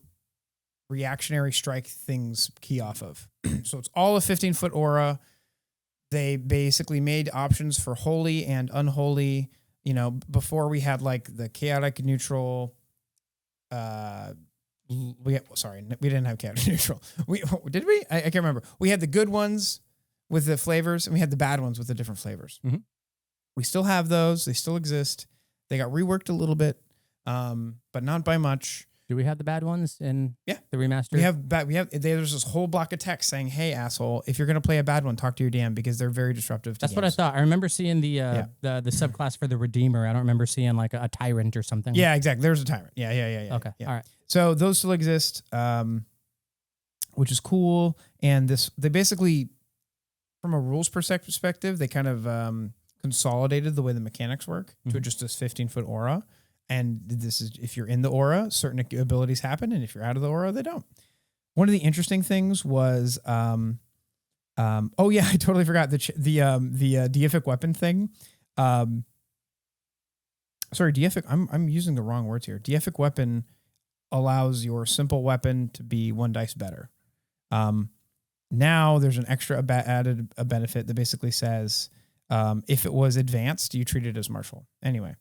reactionary strike things key off of. So it's all a 15-foot aura. They basically made options for holy and unholy. You know, before we had like the chaotic neutral. We didn't have chaotic neutral. Did we? I can't remember. We had the good ones with the flavors, and we had the bad ones with the different flavors. Mm-hmm. We still have those. They still exist. They got reworked a little bit, but not by much. Do we have the bad ones in the remaster? There's this whole block of text saying, "Hey, asshole, if you're gonna play a bad one, talk to your DM because they're very disruptive." That's what I thought. I remember seeing the subclass for the Redeemer. I don't remember seeing like a tyrant or something. Yeah, exactly. There's a tyrant. Yeah. Okay. Yeah. All right. So those still exist, which is cool. And they basically, from a rules perspective, they kind of consolidated the way the mechanics work to just this 15-foot aura. And this is, if you're in the aura, certain abilities happen, and if you're out of the aura, they don't. One of the interesting things was, I totally forgot the deific weapon thing. Deific. I'm using the wrong words here. Deific weapon allows your simple weapon to be 1 dice better. Now there's an extra added benefit that basically says if it was advanced, you treat it as martial. Anyway.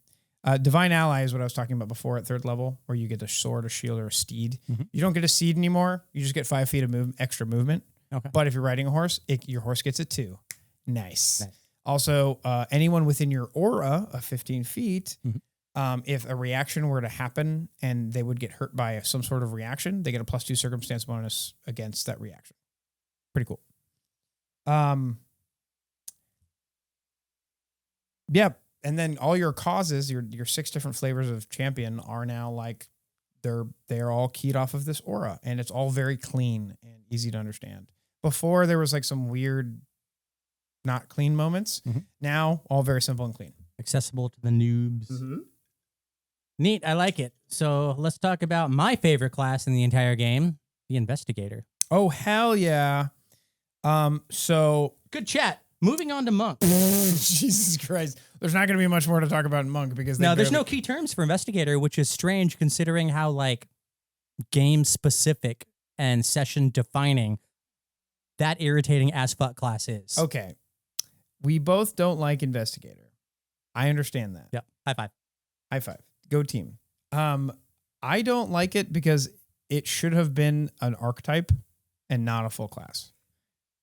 Divine Ally is what I was talking about before at 3rd level, where you get a sword, a shield, or a steed. Mm-hmm. You don't get a steed anymore. You just get 5 feet of extra movement. Okay. But if you're riding a horse, your horse gets it too. Nice. Also, anyone within your aura of 15 feet, if a reaction were to happen and they would get hurt by some sort of reaction, they get a +2 circumstance bonus against that reaction. Pretty cool. Yeah. And then all your causes, your 6 different flavors of champion are now like they're all keyed off of this aura, and it's all very clean and easy to understand. Before there was like some weird, not clean moments. Mm-hmm. Now all very simple and clean, accessible to the noobs. Mm-hmm. Neat, I like it. So let's talk about my favorite class in the entire game, the Investigator. Oh hell yeah! So good chat. Moving on to Monk. Jesus Christ. There's not going to be much more to talk about in Monk because there's no key terms for Investigator, which is strange considering how like game specific and session defining that irritating as fuck class is. Okay. We both don't like Investigator. I understand that. Yep. High five. High five. Go team. I don't like it because it should have been an archetype and not a full class.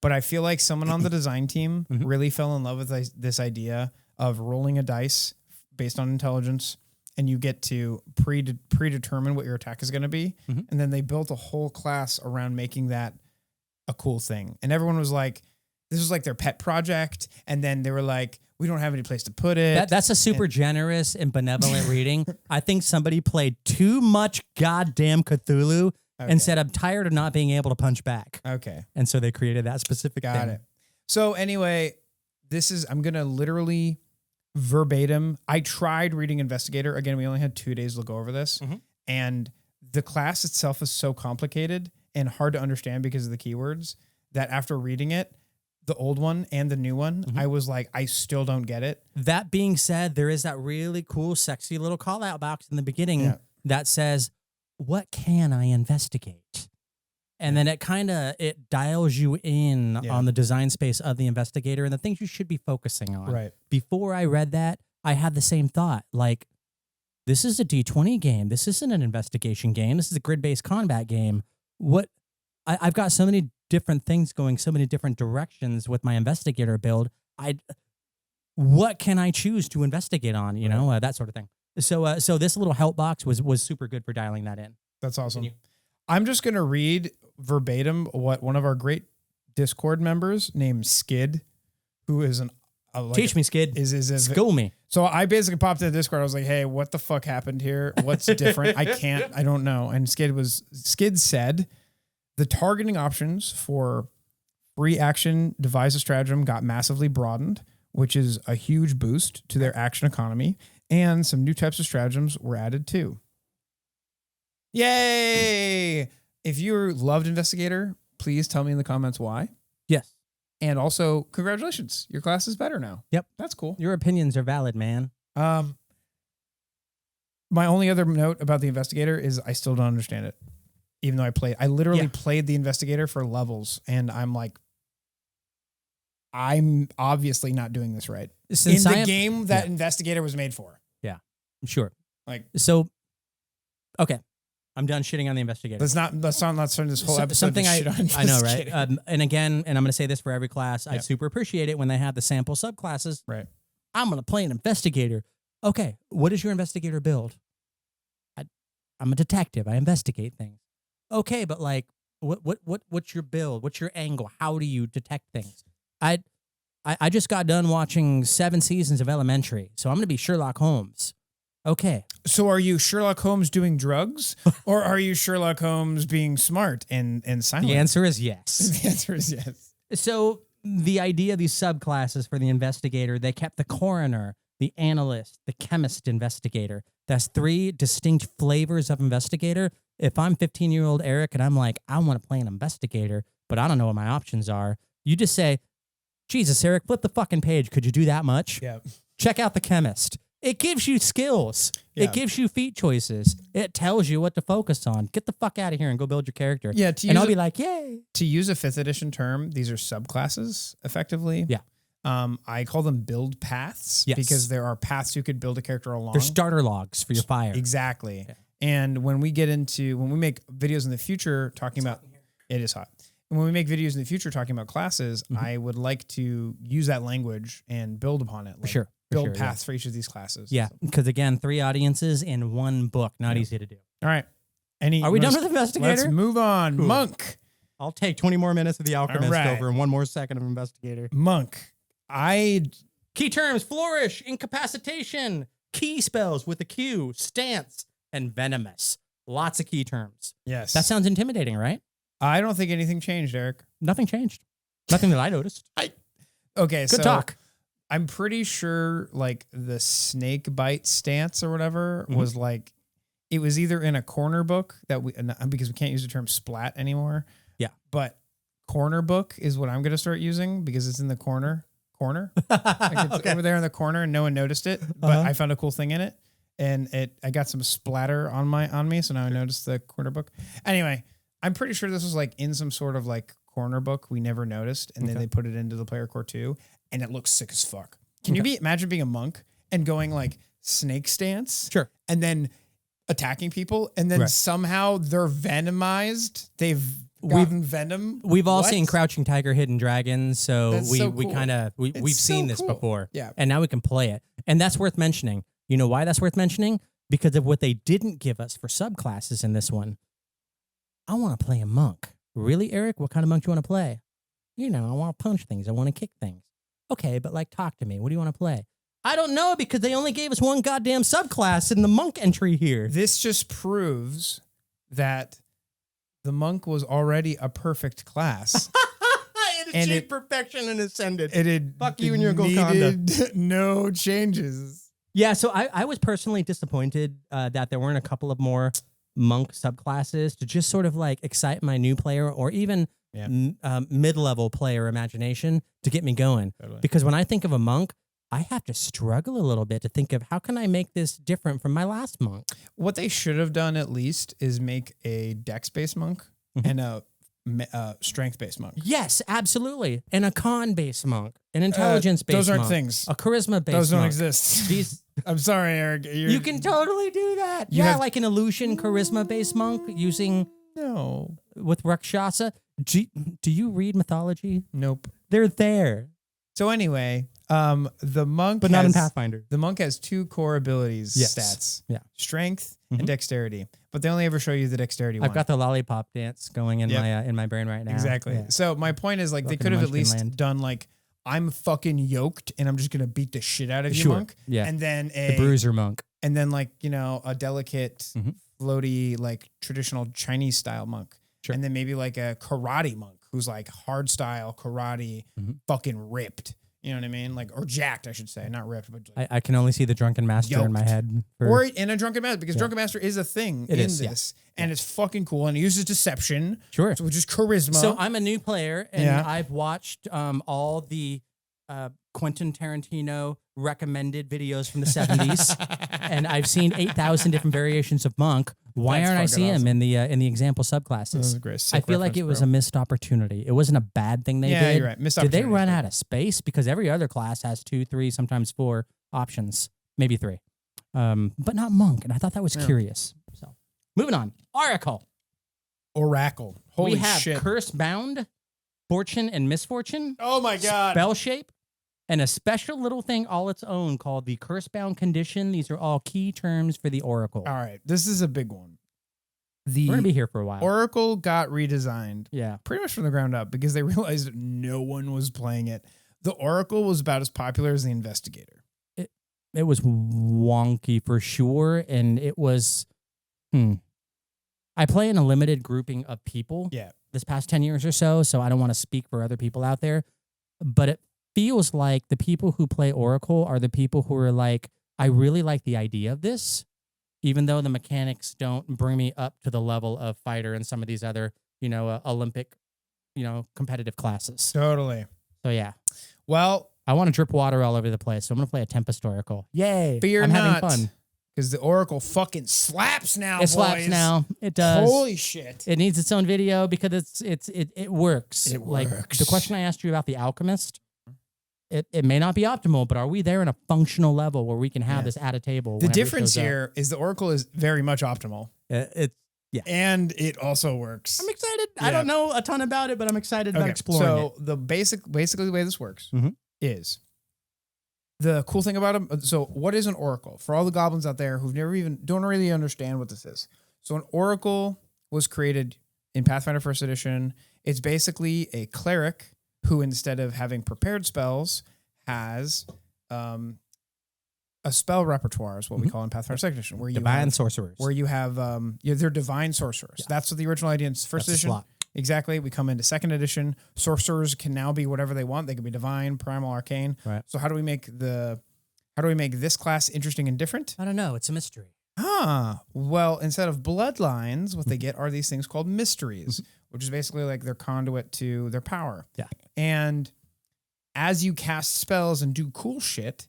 But I feel like someone on the design team really fell in love with this idea of rolling a dice based on intelligence, and you get to predetermine what your attack is going to be. Mm-hmm. And then they built a whole class around making that a cool thing. And everyone was like, this was like their pet project. And then they were like, we don't have any place to put it. That's a super generous and benevolent reading. I think somebody played too much goddamn Cthulhu. Okay. And said, I'm tired of not being able to punch back. Okay. And so they created that specific thing. Got it. So anyway, I'm going to literally verbatim. I tried reading Investigator. Again, we only had 2 days to go over this. Mm-hmm. And the class itself is so complicated and hard to understand because of the keywords that after reading it, the old one and the new one, I was like, I still don't get it. That being said, there is that really cool, sexy little call out box in the beginning that says, what can I investigate? And then it dials you in on the design space of the Investigator and the things you should be focusing on. Right. Before I read that, I had the same thought. Like, this is a D20 game. This isn't an investigation game. This is a grid-based combat game. I've got so many different things going, so many different directions with my Investigator build. What can I choose to investigate on? You know, that sort of thing. So this little help box was super good for dialing that in. That's awesome. I'm just going to read verbatim what one of our great Discord members named Skid, who is Teach me, Skid. School me. So I basically popped into Discord. I was like, hey, what the fuck happened here? What's different? I don't know. And Skid said the targeting options for free action devise a stratagem got massively broadened, which is a huge boost to their action economy. And some new types of stratagems were added too. Yay! If you loved Investigator, please tell me in the comments why. Yes. And also, congratulations. Your class is better now. Yep. That's cool. Your opinions are valid, man. My only other note about the Investigator is I still don't understand it. Even though I literally played the Investigator for levels, and I'm like, I'm obviously not doing this right. Since in the game that Investigator was made for. Yeah, sure. Like, so, okay. I'm done shitting on the Investigator. Let's not turn this whole episode something to shit on I know, right? And again, and I'm going to say this for every class, I super appreciate it when they have the sample subclasses. Right. I'm going to play an Investigator. Okay, what is your Investigator build? I'm a detective. I investigate things. Okay, but like, what's your build? What's your angle? How do you detect things? I just got done watching 7 seasons of Elementary, so I'm going to be Sherlock Holmes. Okay. So are you Sherlock Holmes doing drugs, or are you Sherlock Holmes being smart and silent? The answer is yes. The answer is yes. So the idea of these subclasses for the Investigator, they kept the coroner, the analyst, the chemist Investigator. That's 3 distinct flavors of Investigator. If I'm 15-year-old Erik and I'm like, I want to play an Investigator, but I don't know what my options are, you just say, Jesus, Erik, flip the fucking page. Could you do that much? Yeah. Check out the chemist. It gives you skills. Yeah. It gives you feat choices. It tells you what to focus on. Get the fuck out of here and go build your character. Yeah, and I'll be like, yay. To use a 5th edition term, these are subclasses, effectively. Yeah. I call them build paths because there are paths you could build a character along. They're starter logs for your fire. Exactly. Yeah. And when we make videos in the future talking about, it is hot. And when we make videos in the future talking about classes, I would like to use that language and build upon it. Like, build paths for each of these classes. Yeah, because again, 3 audiences in 1 book, not easy to do. All right. Are we done with Investigator? Let's move on. Cool. Monk. I'll take 20 more minutes of the Alchemist over and 1 more second of Investigator. Monk. Key terms: flourish, incapacitation, key spells with a Q, stance, and venomous. Lots of key terms. Yes. That sounds intimidating, right? I don't think anything changed, Erik. Nothing changed. Nothing that I noticed. Okay, Good talk. I'm pretty sure like the snake bite stance or whatever was like, it was either in a corner book because we can't use the term splat anymore. Yeah. But corner book is what I'm going to start using because it's in the corner. Like it's over there in the corner and no one noticed it, but I found a cool thing in it and I got some splatter on me. So now I noticed the corner book. Anyway, I'm pretty sure this was like in some sort of like corner book we never noticed. And then they put it into the player core too. And it looks sick as fuck. Can you imagine being a monk and going like snake stance? Sure. And then attacking people and then somehow they're venomized. They've gotten venom. We've all seen Crouching Tiger, Hidden Dragon. So cool. we've seen this before. Yeah. And now we can play it. And that's worth mentioning. You know why that's worth mentioning? Because of what they didn't give us for subclasses in this one. I want to play a monk. Really, Erik? What kind of monk do you want to play? You know, I want to punch things. I want to kick things. Okay, but like, talk to me. What do you want to play? I don't know because they only gave us 1 goddamn subclass in the monk entry here. This just proves that the monk was already a perfect class. It achieved perfection and ascended. Fuck you and your Golconda. No changes. Yeah, so I was personally disappointed that there weren't a couple of more monk subclasses to just sort of like excite my new player or even mid-level player imagination to get me going. Totally. Because when I think of a monk, I have to struggle a little bit to think of how can I make this different from my last monk. What they should have done at least is make a dex-based monk and a strength-based monk. Yes, absolutely. And a con-based monk, an intelligence-based monk. Those aren't things. A charisma-based monk. Those don't exist. I'm sorry, Erik. You can totally do that. Like an illusion charisma-based monk using... No. With Rakshasa. Do you read mythology? Nope. They're there. So anyway, the monk, but not in Pathfinder. The monk has 2 core abilities stats: strength and dexterity. But they only ever show you the dexterity one. I've got the lollipop dance going in my brain right now. Exactly. Yeah. So my point is like they could have at least done like I'm fucking yoked and I'm just gonna beat the shit out of you, Sure. monk. Yeah. And then The bruiser monk. and then like, you know, a delicate, Mhm. floaty, like traditional Chinese style monk. Sure. And then maybe like a karate monk who's like hard style karate, Mhm. fucking ripped. You know what I mean? Like, or jacked, I should say, not ripped, but like, I can only see the drunken master in my Yoked. head. or in a drunken master, because Yeah. drunken master is a thing It in is, yeah. this, and it's fucking cool, and it uses deception, Sure. which is charisma. So I'm a new player, and Yeah. I've watched all the Quentin Tarantino recommended videos from the 70s, and I've seen 8,000 different variations of monk. Why That's aren't I fucking seeing awesome. him in the example subclasses? That's a great, I sick feel like reference, it was bro. a missed opportunity. It wasn't a bad thing they Yeah, did. you're right. Missed Did they opportunity. run out of space? Because every other class has 2, 3, sometimes 4 options, maybe 3, but not monk. And I thought that was Yeah. curious. So moving on, Oracle. Oracle. Holy we have shit. curse bound, fortune and misfortune. Oh my God. Spell shape, and a special little thing all its own called the curse bound condition. These are all key terms for the Oracle. All right. This is a big one. We're gonna The be here for a while. Oracle got redesigned Yeah. pretty much from the ground up because they realized no one was playing it. The Oracle was about as popular as the Investigator. It was wonky for sure, and it was. I play in a limited grouping of people. Yeah. This past 10 years or so I don't want to speak for other people out there, but it feels like the people who play Oracle are the people who are like, I really like the idea of this, even though the mechanics don't bring me up to the level of fighter and some of these other, Olympic, competitive classes. Totally. So yeah, Well, I want to drip water all over the place. So I'm going to play a Tempest Oracle. Yay. fear I'm not. having fun. Because the Oracle fucking slaps now, It slaps boys. now. It does. Holy shit. It needs its own video because it works. It Like works. the question I asked you about the Alchemist, it may not be optimal, but are we there in a functional level where we can have Yeah. this at a table? The whenever it difference shows up? here is the Oracle is very much optimal. It's And it also works. I'm excited. Yeah. I don't know a ton about it, but I'm excited about Okay, exploring so it. the basically the way this works Mhm. is the cool thing about them. So what is an oracle? For all the goblins out there who've never even don't really understand what this is. So an oracle was created in Pathfinder First Edition. It's basically a cleric who, instead of having prepared spells, has a spell repertoire is what we call in Pathfinder Second Edition, where you Divine have, sorcerers. where you have they're divine sorcerers. That's what the original idea in First That's the Edition. slot. Exactly. We come into Second Edition. Sorcerers can now be whatever they want. They can be divine, primal, arcane. Right. So how do we make this class interesting and different? I don't know. It's a mystery. Well, instead of bloodlines, what they get are these things called mysteries, which is basically like their conduit to their power. Yeah. And as you cast spells and do cool shit,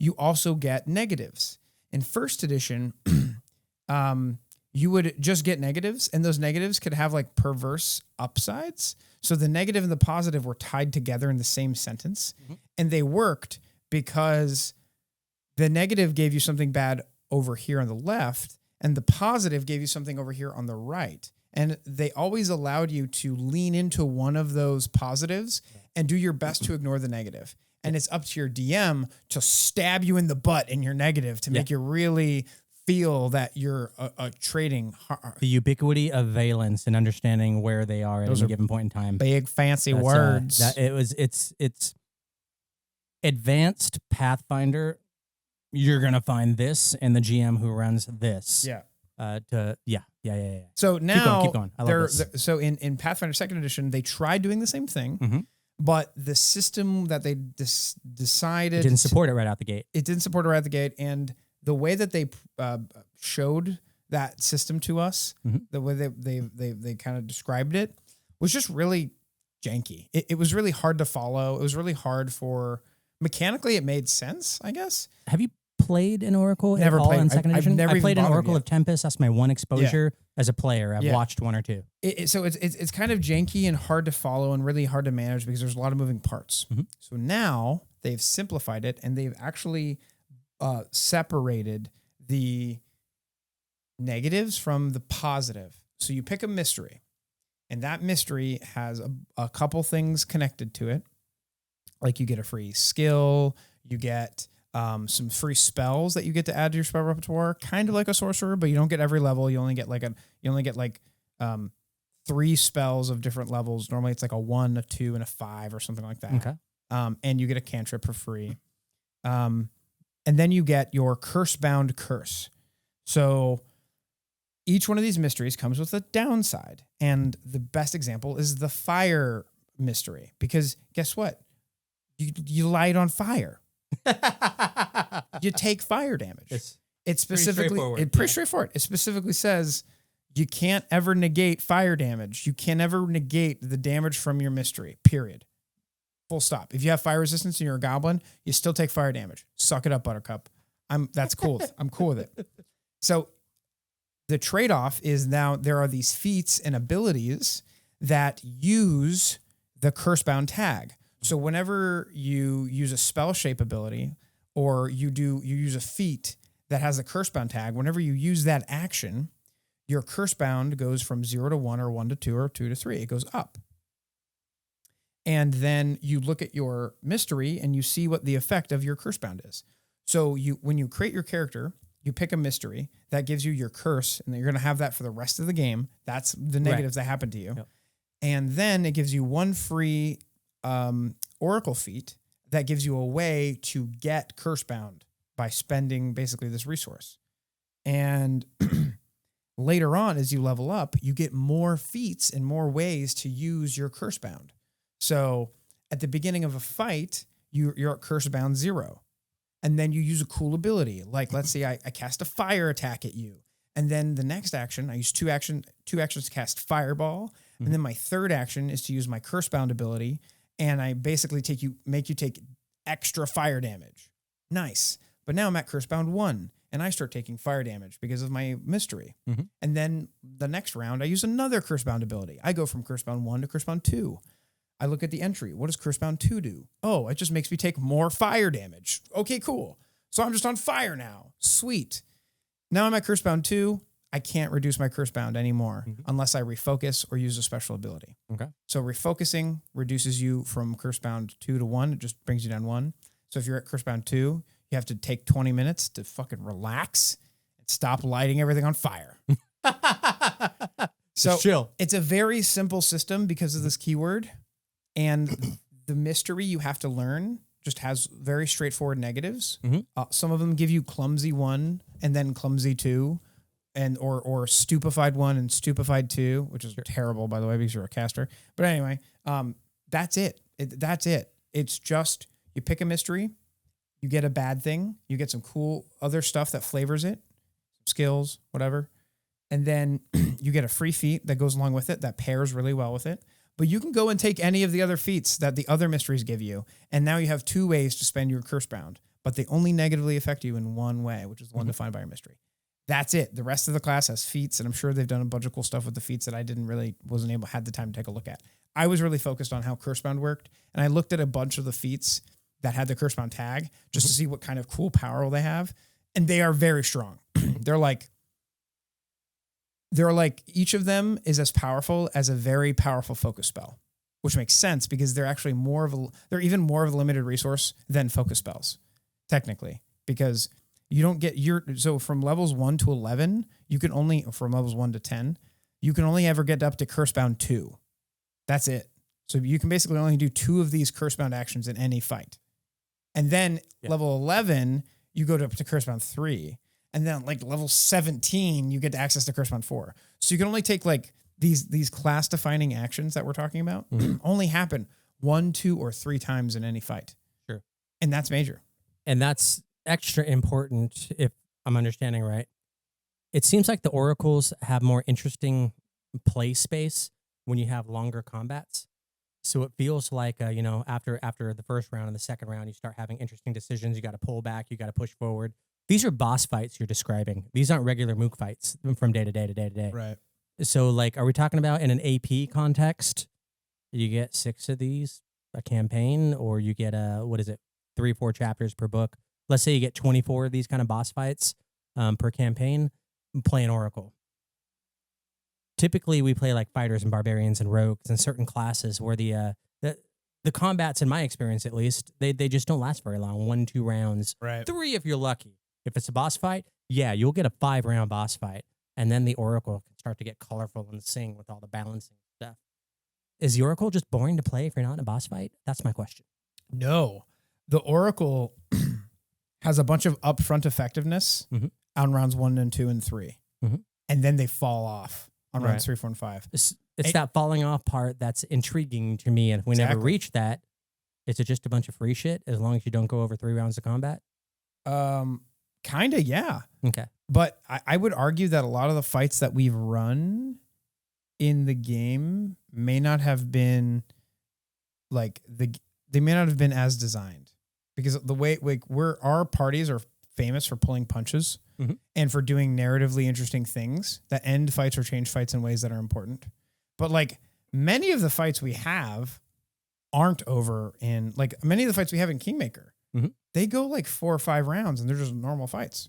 you also get negatives. In First Edition, you would just get negatives, and those negatives could have like perverse upsides. So the negative and the positive were tied together in the same sentence, and they worked because the negative gave you something bad over here on the left, and the positive gave you something over here on the right. And they always allowed you to lean into one of those positives and do your best to ignore the negative. And it's up to your DM to stab you in the butt in your negative to make you really feel that you're trading. The ubiquity of valence and understanding where they are at Those any are given point in time. Big fancy That's, words. It's advanced Pathfinder. You're gonna find this in the GM who runs this. yeah. Yeah. So now, keep going. I love this. So in Pathfinder Second Edition, they tried doing the same thing, Mhm. but the system that they decided It didn't support it right out the gate. it didn't support it right at the gate, and the way that they showed that system to us, the way they kind of described it, was just really janky. It was really hard to follow. It was really hard for mechanically. It made sense, I guess. Have you played an Oracle Never at all played. in Second I've Edition? never I even played an bothered Oracle yet. of Tempest. That's my one exposure as a player. I've Yeah. watched one or two. So it's kind of janky and hard to follow and really hard to manage because there's a lot of moving parts. So now they've simplified it and they've actually separated the negatives from the positive. So you pick a mystery, and that mystery has a couple things connected to it. Like you get a free skill, you get some free spells that you get to add to your spell repertoire, kind of like a sorcerer, but you don't get every level. You only get like 3 spells of different levels. Normally it's like a 1, a 2, and a 5 or something like that. Okay. and you get a cantrip for free. And then you get your curse-bound curse. So each one of these mysteries comes with a downside. And the best example is the fire mystery. Because guess what? You light on fire. You take fire damage. It's specifically pretty straightforward. It specifically says you can't ever negate fire damage. You can never negate the damage from your mystery, period. Full stop. If you have fire resistance and you're a goblin, you still take fire damage. Suck it up, Buttercup. That's cool. I'm cool with it. So the trade-off is now there are these feats and abilities that use the curse-bound tag. So whenever you use a spell shape ability or you use a feat that has a curse-bound tag, whenever you use that action, your curse-bound goes from 0 to 1 or 1 to 2 or 2 to 3. It goes up. And then you look at your mystery and you see what the effect of your curse-bound is. So when you create your character, you pick a mystery that gives you your curse, and you're going to have that for the rest of the game. That's the negatives that happen to you. Yep. And then it gives you one free oracle feat that gives you a way to get curse-bound by spending basically this resource. And later on, as you level up, you get more feats and more ways to use your curse-bound. So at the beginning of a fight, you're at curse-bound 0. And then you use a cool ability. Like, let's say I cast a fire attack at you. And then the next action, I use two actions to cast Fireball. Mm-hmm. And then my third action is to use my curse-bound ability. And I basically make you take extra fire damage. Nice. But now I'm at curse-bound 1. And I start taking fire damage because of my mystery. Mm-hmm. And then the next round, I use another curse-bound ability. I go from curse-bound 1 to curse-bound 2. I look at the entry. What does curse-bound 2 do? Oh, it just makes me take more fire damage. Okay, cool. So I'm just on fire now. Sweet. Now I'm at curse-bound 2. I can't reduce my curse-bound anymore unless I refocus or use a special ability. Okay. So refocusing reduces you from curse-bound 2 to 1. It just brings you down 1. So if you're at curse-bound 2, you have to take 20 minutes to fucking relax and stop lighting everything on fire. So chill. It's a very simple system because of this keyword. And the mystery you have to learn just has very straightforward negatives. Mm-hmm. Some of them give you clumsy 1 and then clumsy 2, and or stupefied 1 and stupefied 2, which is terrible, by the way, because you're a caster. But anyway, that's it. That's it. It's just you pick a mystery, you get a bad thing, you get some cool other stuff that flavors it, skills, whatever, and then you get a free feat that goes along with it that pairs really well with it. But you can go and take any of the other feats that the other mysteries give you, and now you have 2 ways to spend your curse-bound, but they only negatively affect you in one way, which is the one defined by your mystery. That's it. The rest of the class has feats, and I'm sure they've done a bunch of cool stuff with the feats that I had the time to take a look at. I was really focused on how curse-bound worked, and I looked at a bunch of the feats that had the curse-bound tag just to see what kind of cool power they have, and they are very strong. They're like each of them is as powerful as a very powerful focus spell, which makes sense because they're actually they're even more of a limited resource than focus spells, technically, because you don't get so from levels 1 to 11, from levels 1 to 10, you can only ever get up to curse-bound 2. That's it. So you can basically only do 2 of these curse-bound actions in any fight. And then level 11, you go up to curse-bound 3. And then like level 17, you get access to curse-bound 4. So you can only take like these class-defining actions that we're talking about only happen 1, 2, or 3 times in any fight. Sure. And that's major. And that's extra important if I'm understanding right. It seems like the oracles have more interesting play space when you have longer combats. So it feels like, after the first round and the second round, you start having interesting decisions. You got to pull back. You got to push forward. These are boss fights you're describing. These aren't regular mook fights from day to day to day to day. Right. So, like, are we talking about in an AP context, you get 6 of these a campaign, or you get 3 or 4 chapters per book? Let's say you get 24 of these kind of boss fights per campaign. Play an oracle. Typically, we play like fighters and barbarians and rogues and certain classes where the combats, in my experience at least, they just don't last very long. 1, 2 rounds. Right. 3 if you're lucky. If it's a boss fight, you'll get a 5-round boss fight. And then the oracle can start to get colorful and sing with all the balancing stuff. Is the oracle just boring to play if you're not in a boss fight? That's my question. No, the Oracle has a bunch of upfront effectiveness on rounds 1 and 2 and 3, and then they fall off on rounds 3, 4, and 5. It's that falling off part that's intriguing to me, and if we never reach that, is it just a bunch of free shit as long as you don't go over 3 rounds of combat? Kind of, yeah. Okay. But I would argue that a lot of the fights that we've run in the game may not have been they may not have been as designed, because the way our parties are famous for pulling punches and for doing narratively interesting things that end fights or change fights in ways that are important. But like many of the fights we have aren't over in many of the fights we have in Kingmaker. They go like 4 or 5 rounds and they're just normal fights.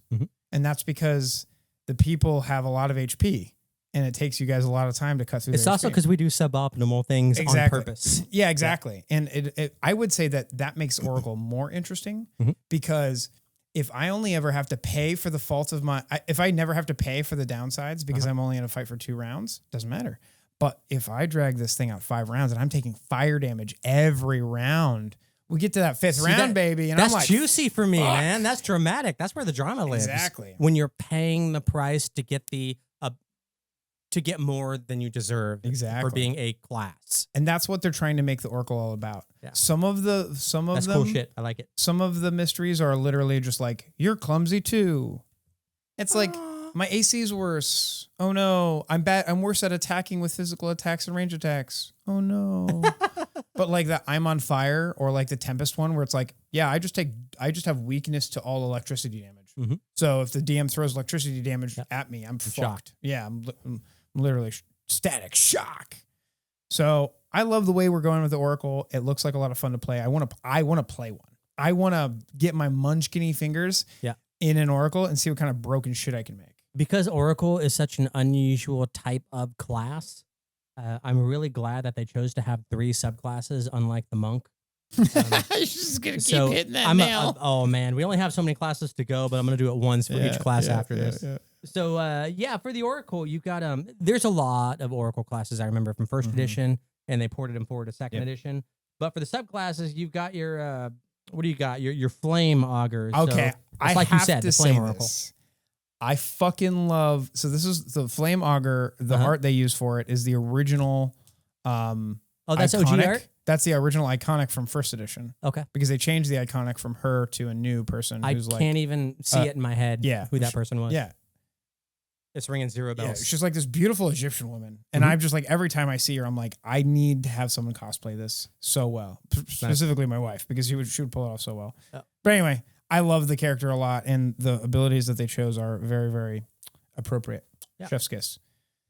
And that's because the people have a lot of HP and it takes you guys a lot of time to cut through. It's also because we do suboptimal things on purpose. Yeah, exactly. Yeah. And I would say that makes Oracle more interesting because if I only ever have to pay for the faults of if I never have to pay for the downsides because I'm only in a fight for 2 rounds, doesn't matter. But if I drag this thing out 5 rounds and I'm taking fire damage every round, we get to that 5th round, baby. And that's I'm like, juicy for me, fuck. man. That's dramatic. That's where the drama lives. Exactly. When you're paying the price to get to get more than you deserve for being a class. And that's what they're trying to make the Oracle all about. Yeah. Some of that's them, cool shit. I like it. Some of the mysteries are literally just like, you're clumsy too. It's like, my AC is worse. Oh no, I'm bad. I'm worse at attacking with physical attacks and range attacks. Oh no. But like that I'm on fire, or like the Tempest one where it's like, yeah, I just have weakness to all electricity damage. So if the DM throws electricity damage at me, I'm fucked. Shocked. Yeah, I'm literally static shock. So I love the way we're going with the Oracle. It looks like a lot of fun to play. I want to play one. I want to get my munchkiny fingers in an Oracle and see what kind of broken shit I can make. Because Oracle is such an unusual type of class, I'm really glad that they chose to have 3 subclasses, unlike the monk. You're just gonna keep hitting that nail. Oh man, we only have so many classes to go, but I'm gonna do it once for each class after this. Yeah. So for the Oracle, you've got there's a lot of Oracle classes I remember from first edition, and they ported them forward to second edition. But for the subclasses, you've got your what do you got? Your flame augurs. Okay, so like you said, the flame Oracle. I fucking love. So this is the flame augur. The art they use for it is the original. That's iconic. OG art. That's the original iconic from first edition. Okay. Because they changed the iconic from her to a new person. I can't even see it in my head. Yeah, who that person was. Yeah. It's ringing 0 bells. Yeah, she's like this beautiful Egyptian woman, and I'm just like every time I see her, I'm like, I need to have someone cosplay this so well. Specifically, my wife, because she would pull it off so well. Oh. But anyway. I love the character a lot, and the abilities that they chose are very, very appropriate. Yeah. Chef's kiss.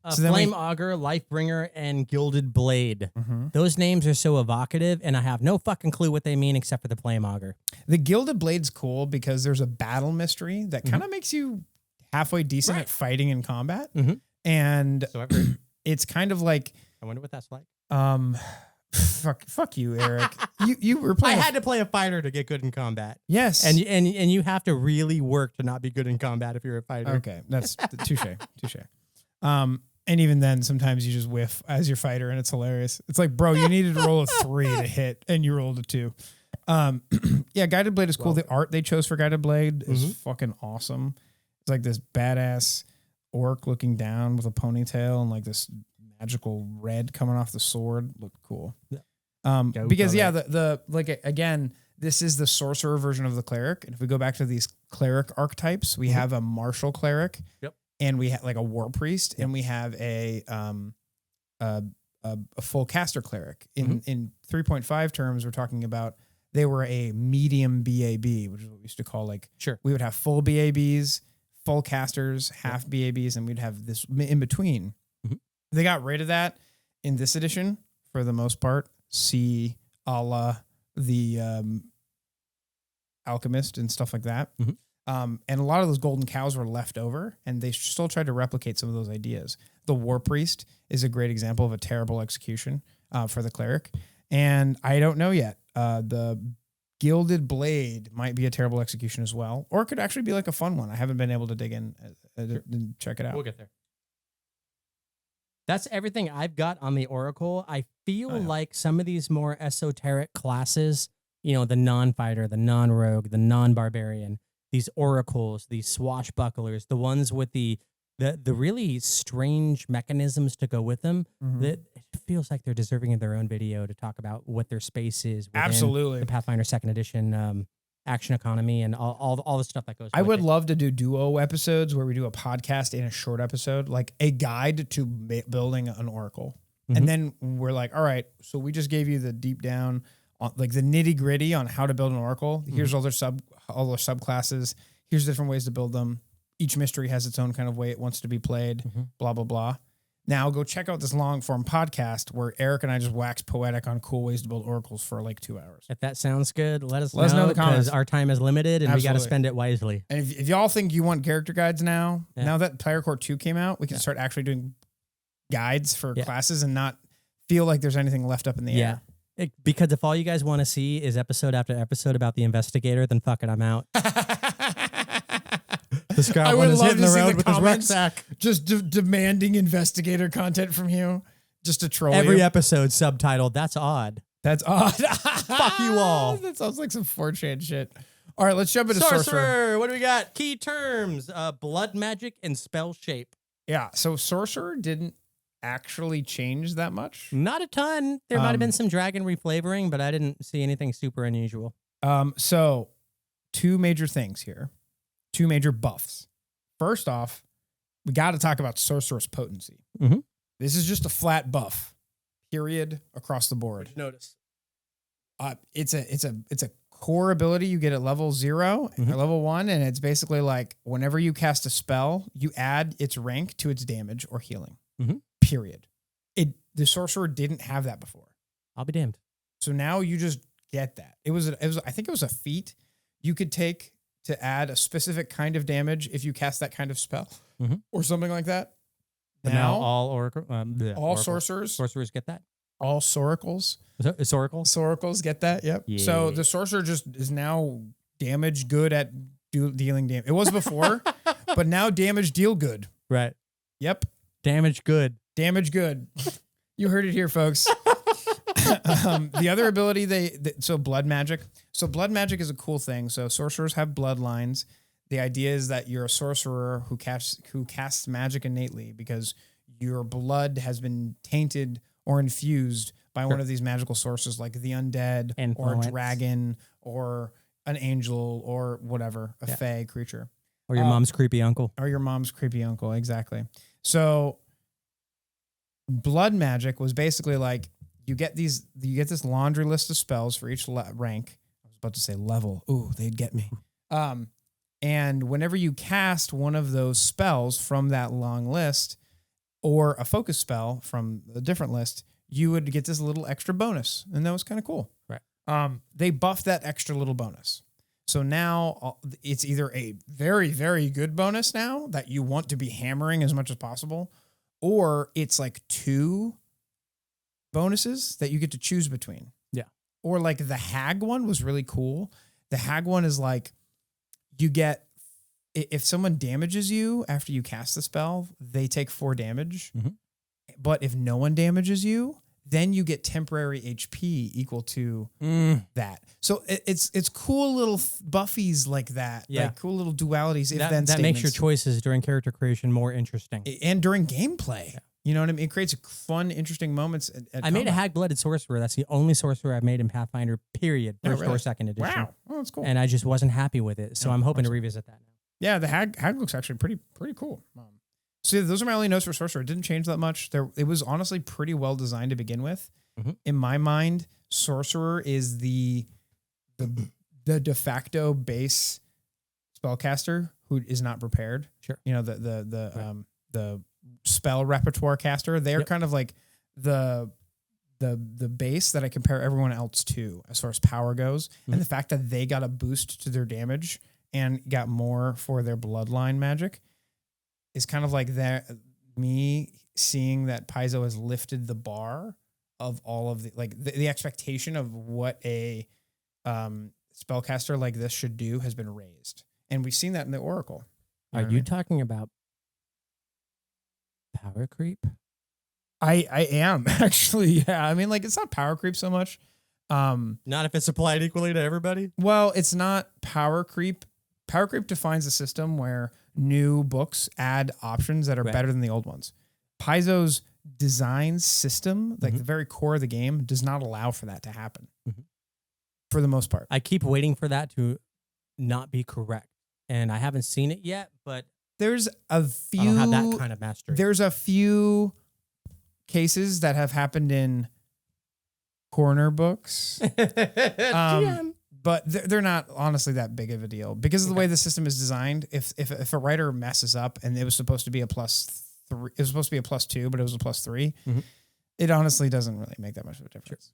So Flame Augur, Lifebringer, and Gilded Blade. Those names are so evocative, and I have no fucking clue what they mean except for the Flame Augur. The Gilded Blade's cool because there's a battle mystery that kind of makes you halfway decent at fighting in combat. And so it's kind of like... I wonder what that's like. Fuck you, Eric. You were playing. I had to play a fighter to get good in combat. Yes, and you have to really work to not be good in combat if you're a fighter. Okay, that's touche. And even then, sometimes you just whiff as your fighter, and it's hilarious. It's like, bro, you needed to roll a 3 to hit, and you rolled a 2. Yeah, Guided Blade is cool. The art they chose for Guided Blade is fucking awesome. It's like this badass orc looking down with a ponytail and like this magical red coming off the sword. Looked cool. Because again, this is the sorcerer version of the cleric. And if we go back to these cleric archetypes, we have a martial cleric, and we have like a war priest, and we have a full caster cleric. In 3.5 terms, we're talking about they were a medium BAB, which is what we used to call we would have full BABs, full casters, half BABs, and we'd have this in between. They got rid of that in this edition for the most part. See a la the Alchemist and stuff like that. And a lot of those golden cows were left over, and they still tried to replicate some of those ideas. The War Priest is a great example of a terrible execution for the cleric. And I don't know yet. The Gilded Blade might be a terrible execution as well, or it could actually be like a fun one. I haven't been able to dig in and check it out. We'll get there. That's everything I've got on the Oracle. I feel like some of these more esoteric classes the non-fighter, the non-rogue, the non-barbarian, these oracles, these swashbucklers, the ones with the really strange mechanisms to go with them, that it feels like they're deserving of their own video to talk about what their space is within Absolutely. the Pathfinder 2nd Edition action economy and all the stuff that goes I with would it. love to do duo episodes where we do a podcast and a short episode, like a guide to building an oracle. And then we're like, all right, so we just gave you the deep down, like the nitty gritty on how to build an oracle. Here's all their subclasses. Here's different ways to build them. Each mystery has its own kind of way it wants to be played, blah, blah, blah. Now go check out this long form podcast where Eric and I just wax poetic on cool ways to build oracles for like 2 hours. If that sounds good, let us know in the comments. because our time is limited and we got to Absolutely. spend it wisely. And if y'all think you want character guides now that Player Core 2 came out, we can start actually doing guides for classes and not feel like there's anything left up in the air. Because if all you guys want to see is episode after episode about the investigator, then fuck it, I'm out. This guy is hitting the road with his rucksack. Just demanding investigator content from you. Just to troll Every you. episode subtitled, that's odd. That's odd. Fuck you all. That sounds like some 4chan shit. All right, let's jump into Sorcerer. What do we got? Key terms, blood magic and spell shape. Yeah, so Sorcerer didn't actually change that much. Not a ton. There might have been some dragon reflavoring, but I didn't see anything super unusual. So two major things here. Two major buffs. First off, we got to talk about Sorcerer's potency. This is just a flat buff, period, across the board. Notice. It's a core ability you get at level 0 or level 1, and it's basically like whenever you cast a spell, you add its rank to its damage or healing. Period. The Sorcerer didn't have that before. I'll be damned. So now you just get that. I think it was a feat you could take to add a specific kind of damage if you cast that kind of spell or something like that. But now all sorcerers get that. All soracles. Soracles get that. Yep. Yeah. So the sorcerer just is now damage good at dealing damage. It was before, but now damage deal good. Right. Yep. Damage good. Damage good. You heard it here, folks. The other ability so blood magic. So blood magic is a cool thing. So sorcerers have bloodlines. The idea is that you're a sorcerer who casts magic innately because your blood has been tainted or infused by one of these magical sources, like the undead or a dragon or an angel or whatever, a fae creature. Or your mom's creepy uncle. Exactly. So blood magic was basically like you get this laundry list of spells for each rank. I was about to say level. Ooh, they'd get me. And whenever you cast one of those spells from that long list or a focus spell from a different list, you would get this little extra bonus. And that was kind of cool. Right. They buffed that extra little bonus. So now it's either a very, very good bonus now that you want to be hammering as much as possible, or it's like 2 bonuses that you get to choose between. Yeah. Or like the hag one was really cool. The hag one is like you get, if someone damages you after you cast the spell, they take 4 damage. But if no one damages you, then you get temporary HP equal to that. So it's cool little buffies like that. Yeah. Like cool little dualities. That makes your choices during character creation more interesting. And during gameplay. Yeah. You know what I mean? It creates fun, interesting moments. I made a hag-blooded sorcerer. That's the only sorcerer I've made in Pathfinder, period. First or second edition. Wow. Oh, that's cool. And I just wasn't happy with it. So I'm hoping to revisit that now. Yeah, the hag looks actually pretty cool. So those are my only notes for sorcerer. It didn't change that much. It was honestly pretty well designed to begin with. In my mind, sorcerer is the de facto base spellcaster who is not prepared. Sure. You know, the spell repertoire caster. They're kind of like the base that I compare everyone else to as far as power goes. And the fact that they got a boost to their damage and got more for their bloodline magic is kind of like me seeing that Paizo has lifted the bar of all of the expectation of what a spellcaster like this should do has been raised. And we've seen that in the Oracle. Are you talking about power creep? I am actually. Yeah. I mean, like it's not power creep so much. Not if it's applied equally to everybody. Well, it's not power creep. Power creep defines a system where new books add options that are Right. better than the old ones. Paizo's design system, like the very core of the game, does not allow for that to happen for the most part. I keep waiting for that to not be correct, and I haven't seen it yet, but There's a few. I don't have that kind of mastery. There's a few cases that have happened in corner books. GM. But they're not honestly that big of a deal because of the way the system is designed. If a writer messes up and it was supposed to be a +3, it was supposed to be a +2, but it was a +3. It honestly doesn't really make that much of a difference. Sure.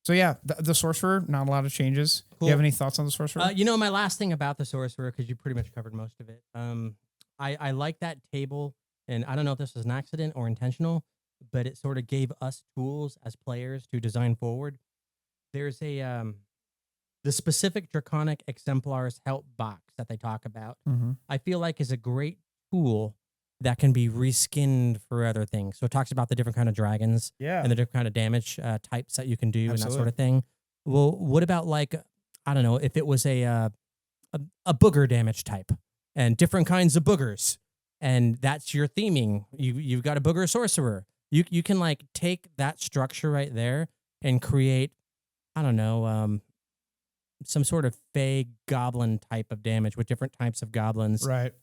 So yeah, the sorcerer, not a lot of changes. Cool. Do you have any thoughts on the sorcerer? My last thing about the sorcerer, because you pretty much covered most of it. I like that table, and I don't know if this was an accident or intentional, but it sort of gave us tools as players to design forward. There's the specific Draconic Exemplars help box that they talk about, I feel like is a great tool that can be reskinned for other things. So it talks about the different kind of dragons and the different kind of damage types that you can do and that sort of thing. Well, what about like, I don't know, if it was a booger damage type and different kinds of boogers, and that's your theming. You've got a booger sorcerer. You can like take that structure right there and create, I don't know, some sort of fey goblin type of damage with different types of goblins, right?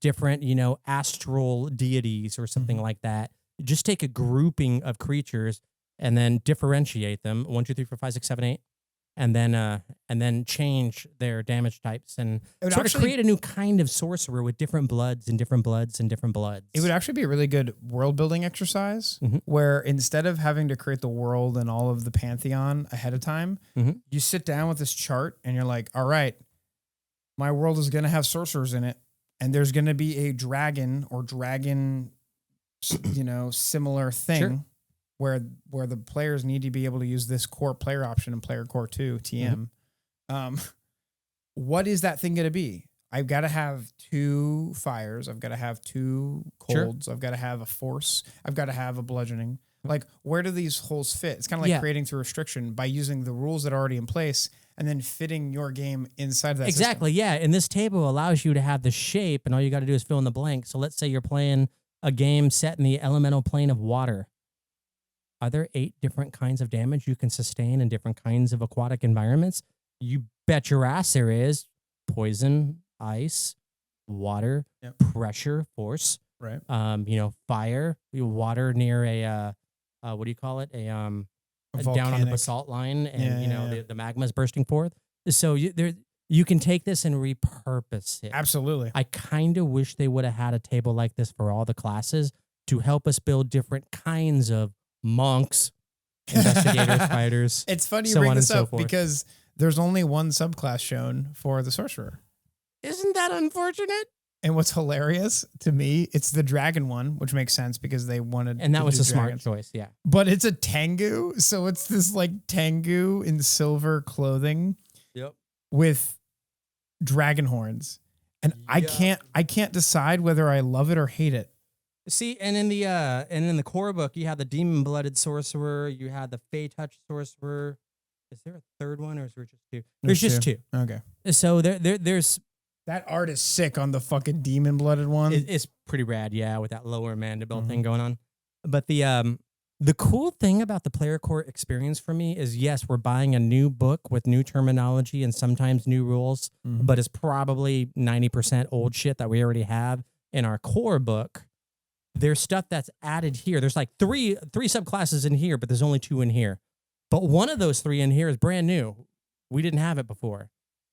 Different, astral deities or something like that. Just take a grouping of creatures and then differentiate them 1, 2, 3, 4, 5, 6, 7, 8, and then change their damage types and sort of create a new kind of sorcerer with different bloods and different bloods and different bloods. It would actually be a really good world building exercise where instead of having to create the world and all of the pantheon ahead of time, you sit down with this chart and you're like, all right, my world is going to have sorcerers in it. And there's going to be a dragon or dragon, similar thing. Sure. Where the players need to be able to use this core player option in player core 2 TM. What is that thing going to be? I've got to have 2 fires. I've got to have 2 colds. Sure. I've got to have a force. I've got to have a bludgeoning. Like, where do these holes fit? It's kind of like creating through restriction by using the rules that are already in place and then fitting your game inside of that Exactly, system. Yeah. And this table allows you to have the shape, and all you got to do is fill in the blank. So let's say you're playing a game set in the elemental plane of water. Are there 8 different kinds of damage you can sustain in different kinds of aquatic environments? You bet your ass there is. Poison, ice, water, pressure, force. Right. Fire, water near a what do you call it? Down on the basalt line, and the magma is bursting forth. So you can take this and repurpose it. Absolutely. I kind of wish they would have had a table like this for all the classes to help us build different kinds of monks, investigators, fighters. It's funny you bring this up because there's only one subclass shown for the sorcerer. Isn't that unfortunate? And what's hilarious to me, it's the dragon one, which makes sense because they wanted and that was a smart choice, yeah. But it's a Tengu, so it's this like Tengu in silver clothing, with dragon horns, and I can't decide whether I love it or hate it. See, and in the core book, you had the demon-blooded sorcerer, you had the Fey Touch sorcerer. Is there a third one, or is there just 2? There's just 2. Okay. So there's that art is sick on the fucking demon-blooded one. It's pretty rad, yeah, with that lower mandible thing going on. But the cool thing about the player core experience for me is, yes, we're buying a new book with new terminology and sometimes new rules, but it's probably 90% old shit that we already have in our core book. There's stuff that's added here. There's like three subclasses in here, but there's only 2 in here. But one of those 3 in here is brand new. We didn't have it before.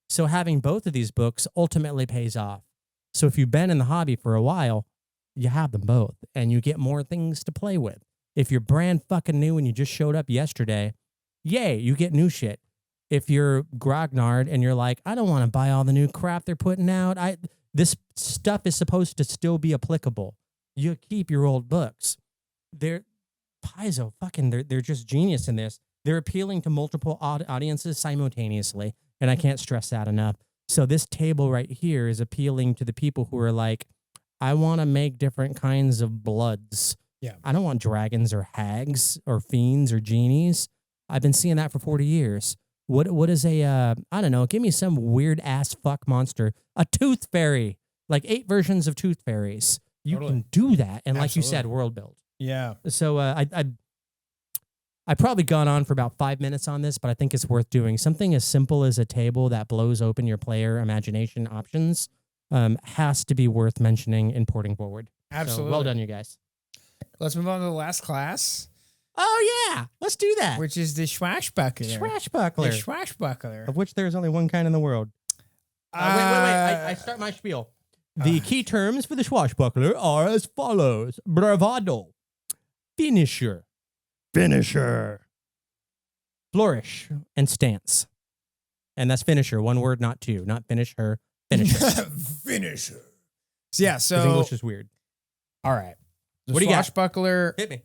So having both of these books ultimately pays off. So if you've been in the hobby for a while, you have them both and you get more things to play with. If you're brand fucking new and you just showed up yesterday, yay, you get new shit. If you're grognard and you're like, I don't want to buy all the new crap they're putting out. This stuff is supposed to still be applicable. You keep your old books. They're just genius in this. They're appealing to multiple audiences simultaneously, and I can't stress that enough. So this table right here is appealing to the people who are like, I want to make different kinds of bloods. Yeah. I don't want dragons or hags or fiends or genies. I've been seeing that for 40 years. What is a I don't know, give me some weird ass fuck monster. A tooth fairy. Like 8 versions of tooth fairies. You can do that. And like you said, world build. Yeah. So I've probably gone on for about 5 minutes on this, but I think it's worth doing. Something as simple as a table that blows open your player imagination options has to be worth mentioning and porting forward. Absolutely. So well done, you guys. Let's move on to the last class. Oh, yeah. Let's do that. Which is the swashbuckler. Swashbuckler. The swashbuckler. Of which there's only one kind in the world. Wait. I start my spiel. The key terms for the swashbuckler are as follows. Bravado. Finisher. Flourish. And stance. And that's finisher. One word, not two. Not finish her. Finisher. Finisher. So yeah, so... English is weird. All right. The What do you got? swashbuckler... Hit me.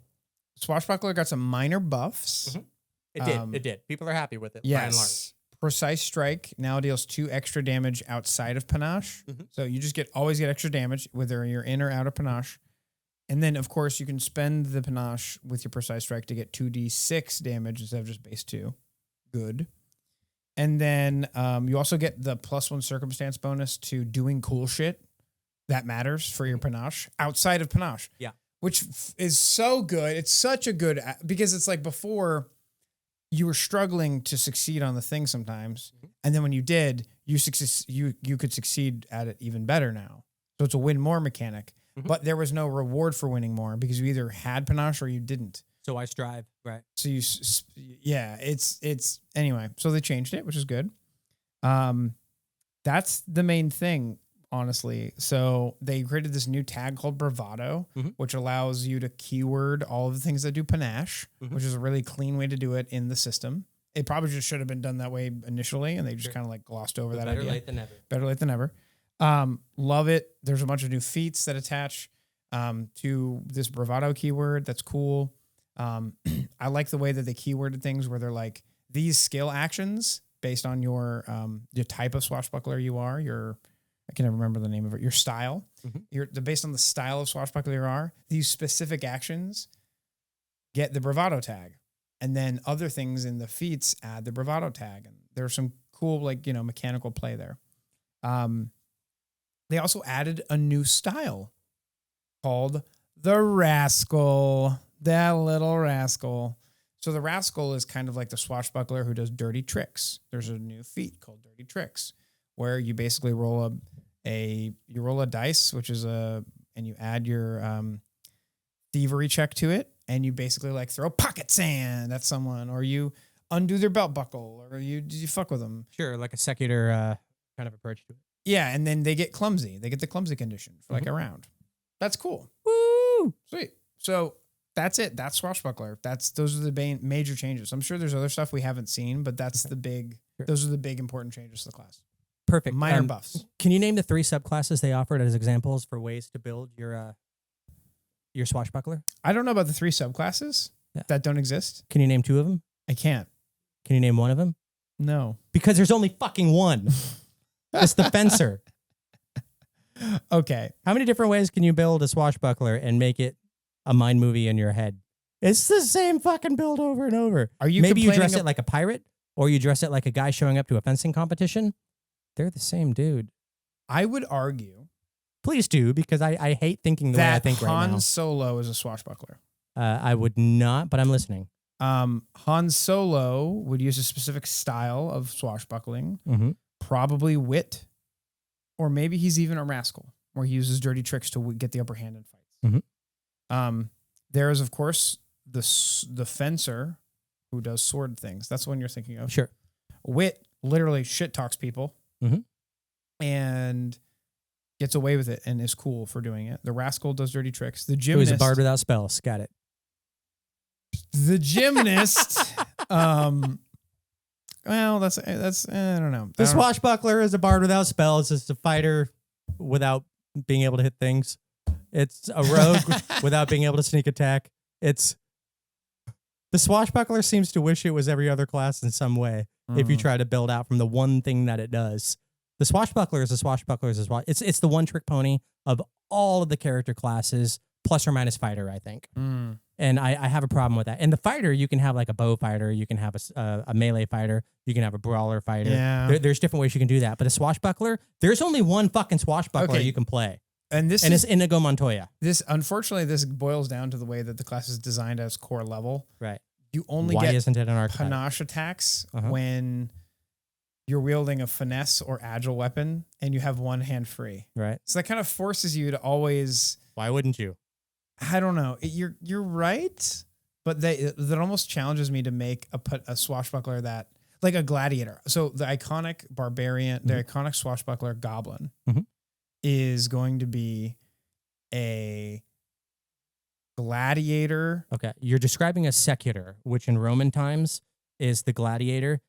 Swashbuckler got some minor buffs. Mm-hmm. It did. People are happy with it. Yes. By and large. Precise Strike now deals 2 extra damage outside of panache. Mm-hmm. So you just always get extra damage, whether you're in or out of panache. And then, of course, you can spend the panache with your Precise Strike to get 2d6 damage instead of just base 2. Good. And then you also get the +1 circumstance bonus to doing cool shit that matters for your panache outside of panache. Yeah. Which is so good. It's such a good... Because it's like before... You were struggling to succeed on the thing sometimes, and then when you did, you could succeed at it even better now. So it's a win more mechanic, but there was no reward for winning more because you either had panache or you didn't. So I strive, right? So it's anyway. So they changed it, which is good. That's the main thing, honestly. So they created this new tag called Bravado, which allows you to keyword all of the things that do panache, which is a really clean way to do it in the system. It probably just should have been done that way initially, and they just kind of like glossed over that idea. Better late than never. Better late than never. Love it. There's a bunch of new feats that attach to this Bravado keyword. That's cool. I like the way that they keyworded things where they're like, these skill actions based on your type of swashbuckler you are, I can never remember the name of it. Your style. Based on the style of swashbuckler you are, these specific actions get the Bravado tag. And then other things in the feats add the Bravado tag. And there's some cool, mechanical play there. They also added a new style called the Rascal. That little rascal. So the Rascal is kind of like the swashbuckler who does dirty tricks. There's a new feat called Dirty Tricks, where you basically roll a dice, which is and you add your thievery check to it, and you basically like throw pocket sand at someone, or you undo their belt buckle, or you fuck with them. Sure, like a secular kind of approach to it. Yeah, and then they get clumsy. They get the clumsy condition for like a round. That's cool. Woo! Sweet. So that's it. That's swashbuckler. Those are the major changes. I'm sure there's other stuff we haven't seen, but that's those are the big important changes to the class. Perfect. Minor buffs. Can you name the 3 subclasses they offered as examples for ways to build your swashbuckler? I don't know about the 3 subclasses that don't exist. Can you name 2 of them? I can't. Can you name 1 of them? No. Because there's only fucking one. It's the fencer. Okay. How many different ways can you build a swashbuckler and make it a mind movie in your head? It's the same fucking build over and over. Maybe you dress it like a pirate, or you dress it like a guy showing up to a fencing competition. They're the same dude. I would argue. Please do, because I hate thinking the way I think right now. Han Solo is a swashbuckler. I would not, but I'm listening. Han Solo would use a specific style of swashbuckling, probably wit, or maybe he's even a rascal, where he uses dirty tricks to get the upper hand in fights. There is, of course, the fencer who does sword things. That's the one you're thinking of. Sure. Wit literally shit talks people and gets away with it and is cool for doing it. The rascal does dirty tricks. The gymnast. Who's a bard without spells. Got it. The gymnast. Well, that's I don't know. The swashbuckler is a bard without spells. It's a fighter without being able to hit things. It's a rogue without being able to sneak attack. The swashbuckler seems to wish it was every other class in some way. If you try to build out from the one thing that it does, the swashbuckler is a swashbuckler as well. It's the one trick pony of all of the character classes, plus or minus fighter, I think. Mm. And I have a problem with that. And the fighter, you can have like a bow fighter, you can have a melee fighter, you can have a brawler fighter. Yeah. There's different ways you can do that. But a swashbuckler, there's only one fucking swashbuckler you can play. And this it's Inigo Montoya. Unfortunately, this boils down to the way that the class is designed as core level. Right. You only Why get isn't it an archetype? panache attacks when you're wielding a finesse or agile weapon and you have one hand free. Right. So that kind of forces you to always. Why wouldn't you? I don't know. You're right, but that almost challenges me to make a swashbuckler that like a gladiator. So the iconic barbarian, the iconic swashbuckler goblin is going to be a gladiator. Okay, you're describing a secutor, which in Roman times is the gladiator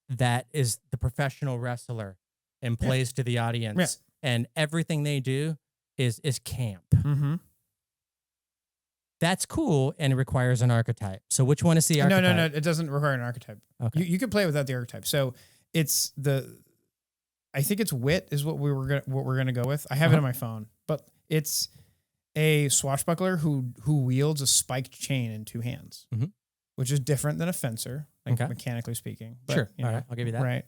that is the professional wrestler and plays to the audience, and everything they do is camp. Mm-hmm. That's cool, and it requires an archetype. So which one is the archetype? No. It doesn't require an archetype. Okay. You can play without the archetype. So it's I think it's wit is what we're gonna go with. I have it on my phone, but it's a swashbuckler who wields a spiked chain in two hands, which is different than a fencer, like mechanically speaking. But, sure. All right, I'll give you that. Right.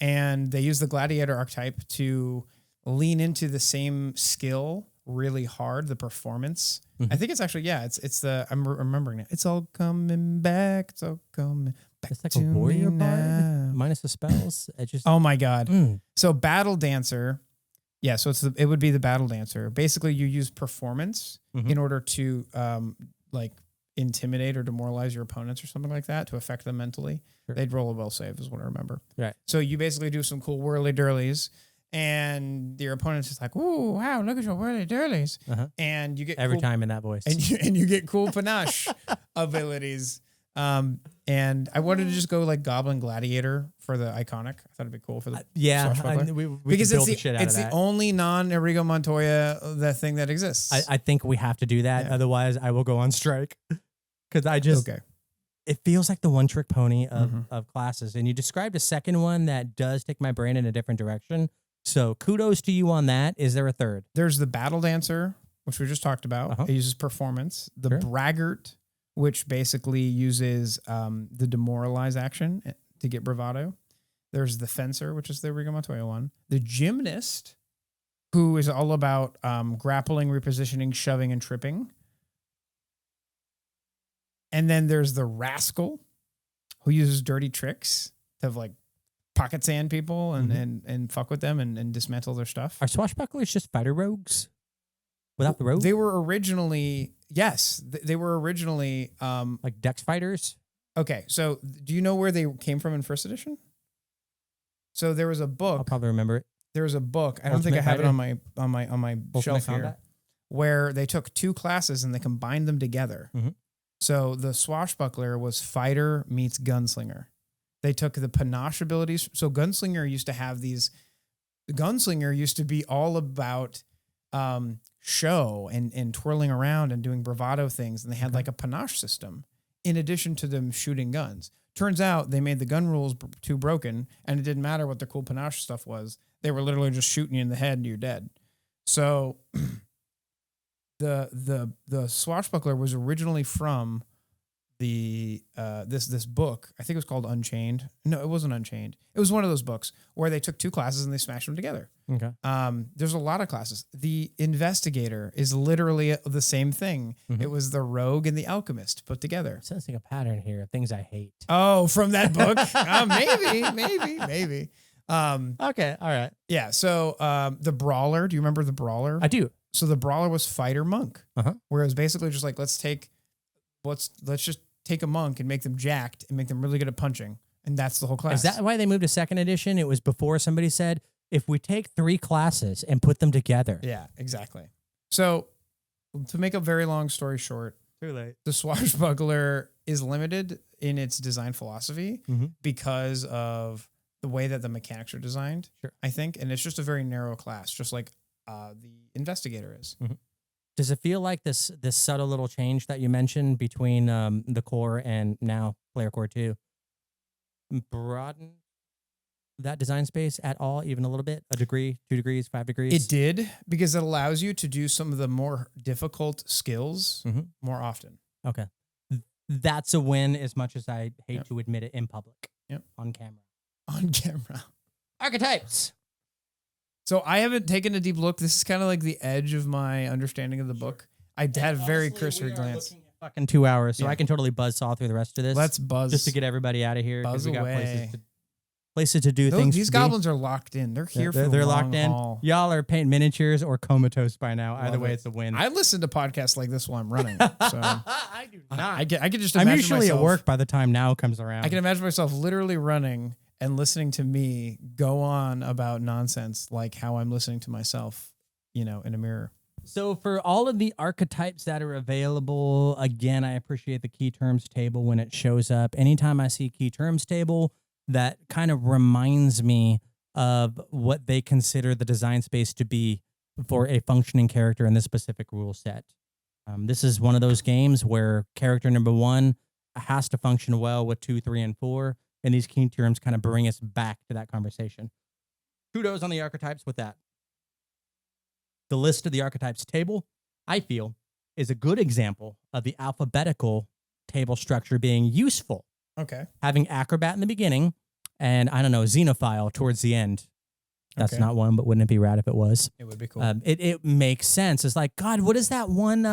And they use the gladiator archetype to lean into the same skill really hard, the performance. I think it's actually, I'm remembering it. It's all coming back. It's all coming back. It's like a warrior bard minus the spells. Oh my God. So battle dancer. Yeah. So it would be the battle dancer. Basically you use performance in order to, like intimidate or demoralize your opponents or something like that to affect them mentally. Sure. They'd roll a will save is what I remember. Right. So you basically do some cool whirly dirlies. And your opponent's just like, "Ooh, wow! Look at your whirly dirlies," and you get every time in that voice, and you get cool panache abilities. And I wanted to just go like Goblin Gladiator for the iconic. I thought it'd be cool for the because it's the only non-Inigo Montoya that thing that exists. I think we have to do that, otherwise I will go on strike because I just it feels like the one trick pony of classes. And you described a second one that does take my brain in a different direction. So kudos to you on that. Is there a third? There's the battle dancer, which we just talked about. It uses performance. The braggart, which basically uses the demoralize action to get bravado. There's the fencer, which is the Inigo Montoya one. The gymnast, who is all about grappling, repositioning, shoving, and tripping. And then there's the rascal, who uses dirty tricks to like pocket sand people and fuck with them and dismantle their stuff. Are swashbucklers just fighter rogues without the rogue? They were originally, they were originally like dex fighters. Okay, so do you know where they came from in first edition? So there was a book. I'll probably remember it. There was a book. I don't think I have it on my shelf here, where they took two classes and they combined them together. So the swashbuckler was fighter meets gunslinger. They took the panache abilities. So gunslinger used to have these. The gunslinger used to be all about show and twirling around and doing bravado things, and they had like a panache system in addition to them shooting guns. Turns out they made the gun rules too broken, and it didn't matter what the cool panache stuff was. They were literally just shooting you in the head and you're dead. So the swashbuckler was originally from the this book. I think it was called Unchained. No, it wasn't Unchained. It was one of those books where they took two classes and they smashed them together. Okay. There's a lot of classes. The investigator is literally the same thing. It was the rogue and the alchemist put together. Sensing a pattern here of things I hate. Oh, from that book? Maybe. Okay, all right. Yeah. So the brawler. Do you remember the brawler? I do. So the brawler was fighter monk. Where it was basically just like let's just take a monk and make them jacked and make them really good at punching, and that's the whole class. Is that why they moved to second edition? It was before somebody said, if we take 3 classes and put them together. Yeah, exactly. So to make a very long story short, too late. The swashbuckler is limited in its design philosophy because of the way that the mechanics are designed, I think. And it's just a very narrow class, just like the investigator is. Does it feel like this subtle little change that you mentioned between the core and now Player Core 2 broaden that design space at all, even a little bit? A degree, 2 degrees, 5 degrees? It did, because it allows you to do some of the more difficult skills Mhm. more often. Okay. That's a win, as much as I hate Yep. to admit it in public. Yep. On camera. On camera. Archetypes. So I haven't taken a deep look. This is kind of like the edge of my understanding of the book. I had a very cursory glance. Fucking 2 hours, so Yeah. I can totally buzzsaw through the rest of this. Let's buzz. just to get everybody out of here. 'Cause buzz we got away. places to do things. These goblins are locked in. They're here for the they're long locked in. haul. Y'all are painting miniatures or comatose by now. Either Love way, it. it's a win. I listen to podcasts like this while I'm running. So I do not. I can just I'm imagine usually myself, at work by the time now comes around. I can imagine myself literally running and listening to me go on about nonsense, like how I'm listening to myself, in a mirror. So for all of the archetypes that are available, again, I appreciate the key terms table when it shows up. Anytime I see key terms table, that kind of reminds me of what they consider the design space to be for a functioning character in this specific rule set. This is one of those games where character number 1 has to function well with 2, 3, and 4, and these key terms kind of bring us back to that conversation. Kudos on the archetypes with that. The list of the archetypes table, I feel, is a good example of the alphabetical table structure being useful. Okay. Having acrobat in the beginning and, I don't know, xenophile towards the end. That's Okay. not one, but wouldn't it be rad if it was? It would be cool. It makes sense. It's like, God, what is that one?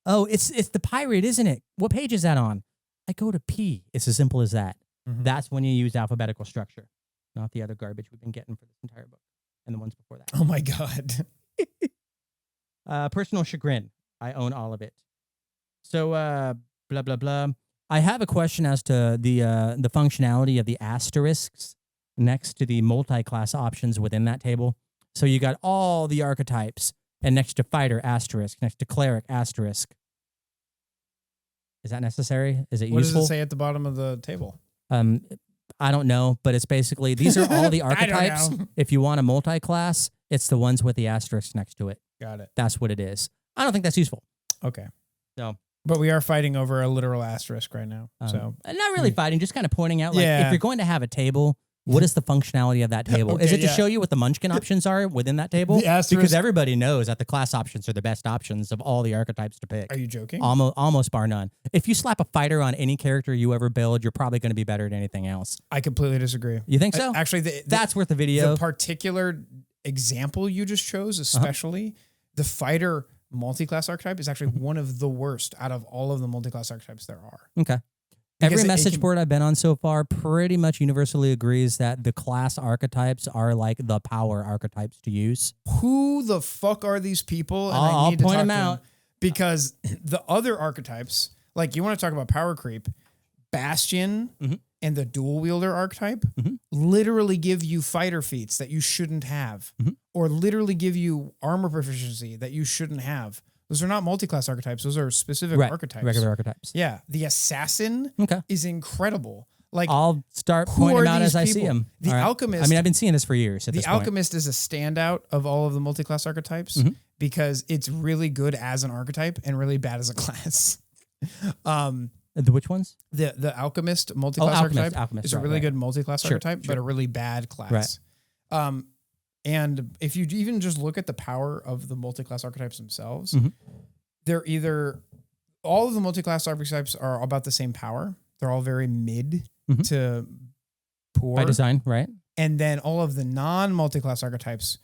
It's the pirate, isn't it? What page is that on? I go to P. It's as simple as that. Mhm. That's when you use alphabetical structure, not the other garbage we've been getting for this entire book and the ones before that. Oh my God. Personal chagrin. I own all of it. So, blah, blah, blah. I have a question as to the functionality of the asterisks next to the multi-class options within that table. So you got all the archetypes, and next to fighter, asterisk, next to cleric, asterisk. Is that necessary? Is it What useful? does it say at the bottom of the table? I don't know, but it's basically, these are all the I don't archetypes. know. If you want a multi-class, it's the ones with the asterisk next to it. Got it. That's what it is. I don't think that's useful. Okay. So, But we are fighting over a literal asterisk right now. So not really fighting, just kind of pointing out, like, Yeah. if you're going to have a table, what is the functionality of that table? Is Okay, it to yeah. show you what the munchkin options are within that table? The asterisk- Because everybody knows that the class options are the best options of all the archetypes to pick. are you joking? Almost bar none. If you slap a fighter on any character you ever build, you're probably going to be better at anything else. I completely disagree. You think so? Actually, That's worth the video. the particular example you just chose, especially the fighter multi-class archetype, is actually one of the worst out of all of the multi-class archetypes there are. Okay. Because Every it message can- board I've been on so far pretty much universally agrees that the class archetypes are like the power archetypes to use. Who the fuck are these people? And I'll I need to point talk them to out. because the other archetypes, like you want to talk about power creep, Bastion Mhm. and the dual wielder archetype Mhm. literally give you fighter feats that you shouldn't have, Mhm. or literally give you armor proficiency that you shouldn't have. Those are not multi-class archetypes. Those are specific archetypes. Regular archetypes. Yeah, the assassin Okay. is incredible. Like I'll start who pointing are them out these as I see people? them. The alchemist. I mean, I've been seeing this for years at The this point. alchemist is a standout of all of the multi-class archetypes Mhm. because it's really good as an archetype and really bad as a class. The which ones? The alchemist multi-class Alchemist, archetype is a right, really right. good multi-class Sure, archetype, but sure. a really bad class. And if you even just look at the power of the multi-class archetypes themselves, Mhm. they're either all of the multi-class archetypes are about the same power. They're all very mid Mhm. to poor. By design, right? And then all of the non-multi-class archetypes,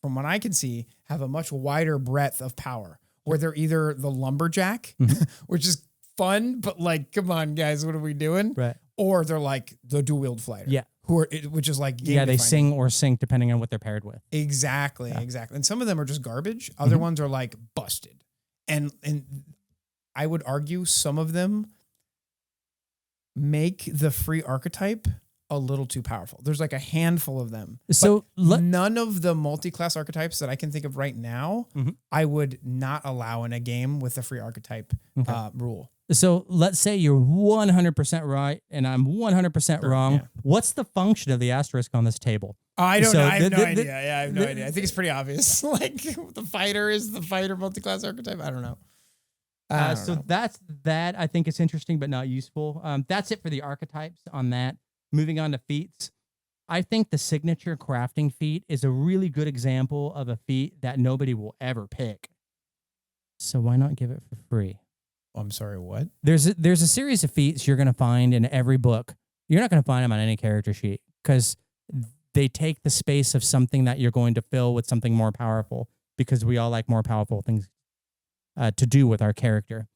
from what I can see, have a much wider breadth of power, where they're either the lumberjack, Mhm. which is fun, but like, come on, guys, what are we doing? Right. Or they're like the dual wield fighter, Yeah. which is like game Yeah, they defining. sing or sync depending on what they're paired with. Exactly, Yeah. exactly. And some of them are just garbage. Other Mhm. ones are like busted, and I would argue some of them make the free archetype a little too powerful. There's like a handful of them. So None of the multi-class archetypes that I can think of right now, Mhm. I would not allow in a game with the free archetype Okay. rule. So let's say you're 100% right and I'm 100% Sure, wrong. yeah. What's the function of the asterisk on this table? I don't So know. I have the- no the- idea. Yeah, I have no the- idea. I think it's pretty obvious. Like the fighter is the fighter multi-class archetype. I don't know. I don't So know. that's that. I think it's interesting but not useful. That's it for the archetypes on that. Moving on to feats. I think the signature crafting feat is a really good example of a feat that nobody will ever pick. So why not give it for free? I'm sorry, what? There's a series of feats you're going to find in every book. You're not going to find them on any character sheet because they take the space of something that you're going to fill with something more powerful because we all like more powerful things to do with our character.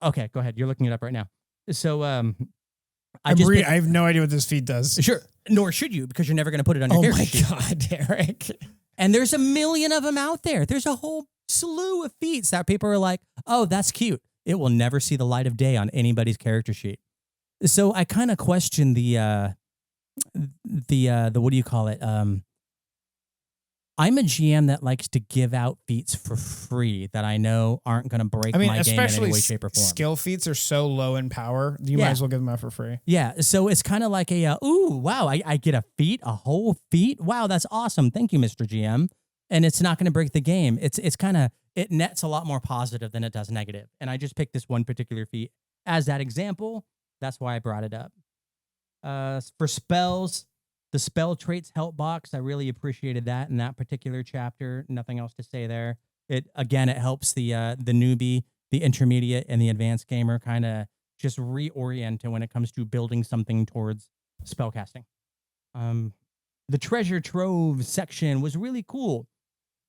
Okay, go ahead. You're looking it up right now. So I have no idea what this feat does. Sure. Nor should you, because you're never going to put it on your character sheet. Oh my God, Eric. And there's a million of them out there. There's a whole slew of feats that people are like, oh, that's cute. It will never see the light of day on anybody's character sheet. So I kind of question the what do you call it? I'm a GM that likes to give out feats for free that I know aren't going to break my game in any way, shape, or form. Skill feats are so low in power, you might as well give them out for free. Yeah, so it's kind of like a, ooh, wow, I get a feat, a whole feat? Wow, that's awesome. Thank you, Mr. GM. And it's not going to break the game. It's kind of, it nets a lot more positive than it does negative. And I just picked this one particular feat as that example. That's why I brought it up. For spells, the spell traits help box, I really appreciated that in that particular chapter. Nothing else to say there. It helps the newbie, the intermediate, and the advanced gamer kind of just reorient when it comes to building something towards spellcasting. The treasure trove section was really cool.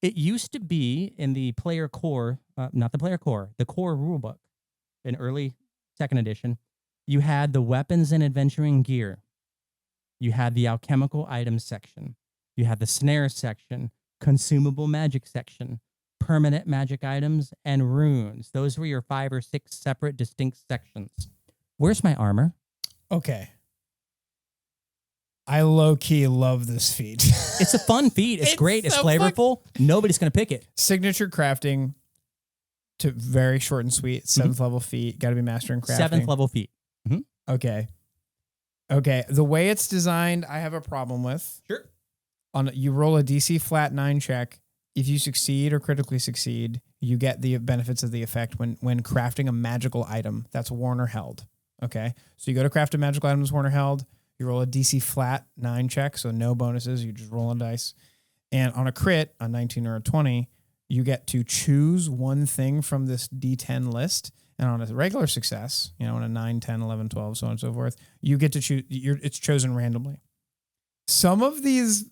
It used to be in the player core, the core rulebook in early second edition. You had the weapons and adventuring gear. You had the alchemical items section. You had the snare section, consumable magic section, permanent magic items, and runes. Those were your 5 or 6 separate distinct sections. Where's my armor? Okay. I low-key love this feat. It's a fun feat. It's great. It's so flavorful. Nobody's going to pick it. Signature crafting to very short and sweet. 7th level feat. Got to be mastering crafting. 7th level feat. Okay. The way it's designed, I have a problem with. Sure. You roll a DC flat 9 check. If you succeed or critically succeed, you get the benefits of the effect when crafting a magical item that's worn or held. Okay. So you go to craft a magical item that's worn or held. You roll a DC flat 9 check, so no bonuses. You just roll on dice. And on a crit, a 19 or a 20, you get to choose one thing from this D10 list. And on a regular success, on a 9, 10, 11, 12, so on and so forth, you get to choose. It's chosen randomly. Some of these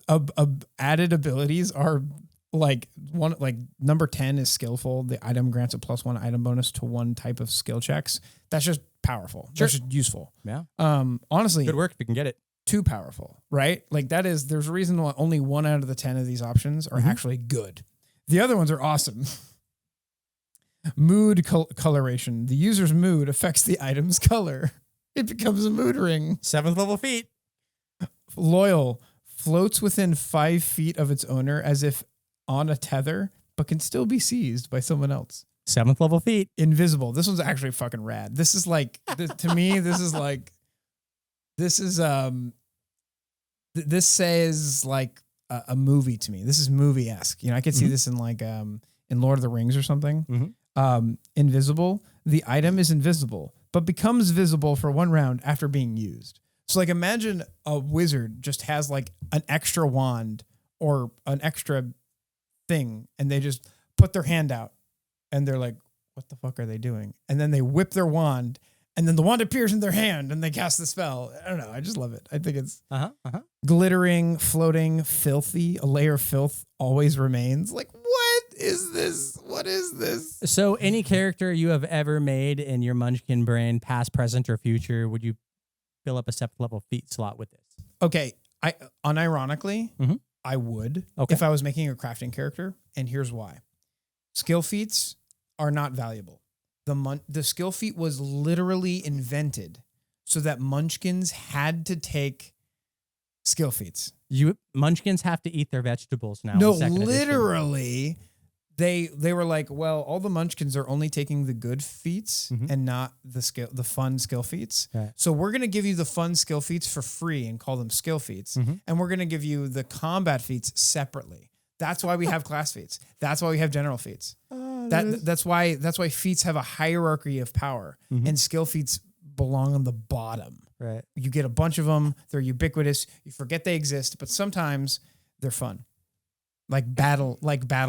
added abilities are like number 10 is skillful. The item grants a +1 item bonus to one type of skill checks. That's just powerful. Sure. That's just useful. Yeah. Honestly, good work if you can get it. Too powerful, right? Like there's a reason why only 1 out of the 10 of these options are actually good. The other ones are awesome. Mood coloration. The user's mood affects the item's color. It becomes a mood ring. 7th level feat. Loyal. Floats within 5 feet of its owner as if on a tether, but can still be seized by someone else. 7th level feat. Invisible. This one's actually fucking rad. This is like, to me, this says like a movie to me. This is movie-esque. I could see this in like, in Lord of the Rings or something. Invisible. The item is invisible, but becomes visible for 1 round after being used. So like imagine a wizard just has like an extra wand or an extra thing and they just put their hand out and they're like, what the fuck are they doing? And then they whip their wand and then the wand appears in their hand and they cast the spell. I don't know. I just love it. I think it's glittering, floating, filthy. A layer of filth always remains. Like, what is this? What is this? So any character you have ever made in your Munchkin brain, past, present, or future, would you fill up a 7th level feat slot with this? Okay. Unironically, I would if I was making a crafting character. And here's why. Skill feats are not valuable. The skill feat was literally invented so that Munchkins had to take skill feats. Munchkins have to eat their vegetables now. No, literally, they were like, well, all the Munchkins are only taking the good feats and not the fun skill feats. Right. So we're gonna give you the fun skill feats for free and call them skill feats, and we're gonna give you the combat feats separately. That's why we have class feats. That's why we have general feats. That's why feats have a hierarchy of power, and skill feats belong on the bottom. Right. You get a bunch of them. They're ubiquitous. You forget they exist, but sometimes they're fun. Like battle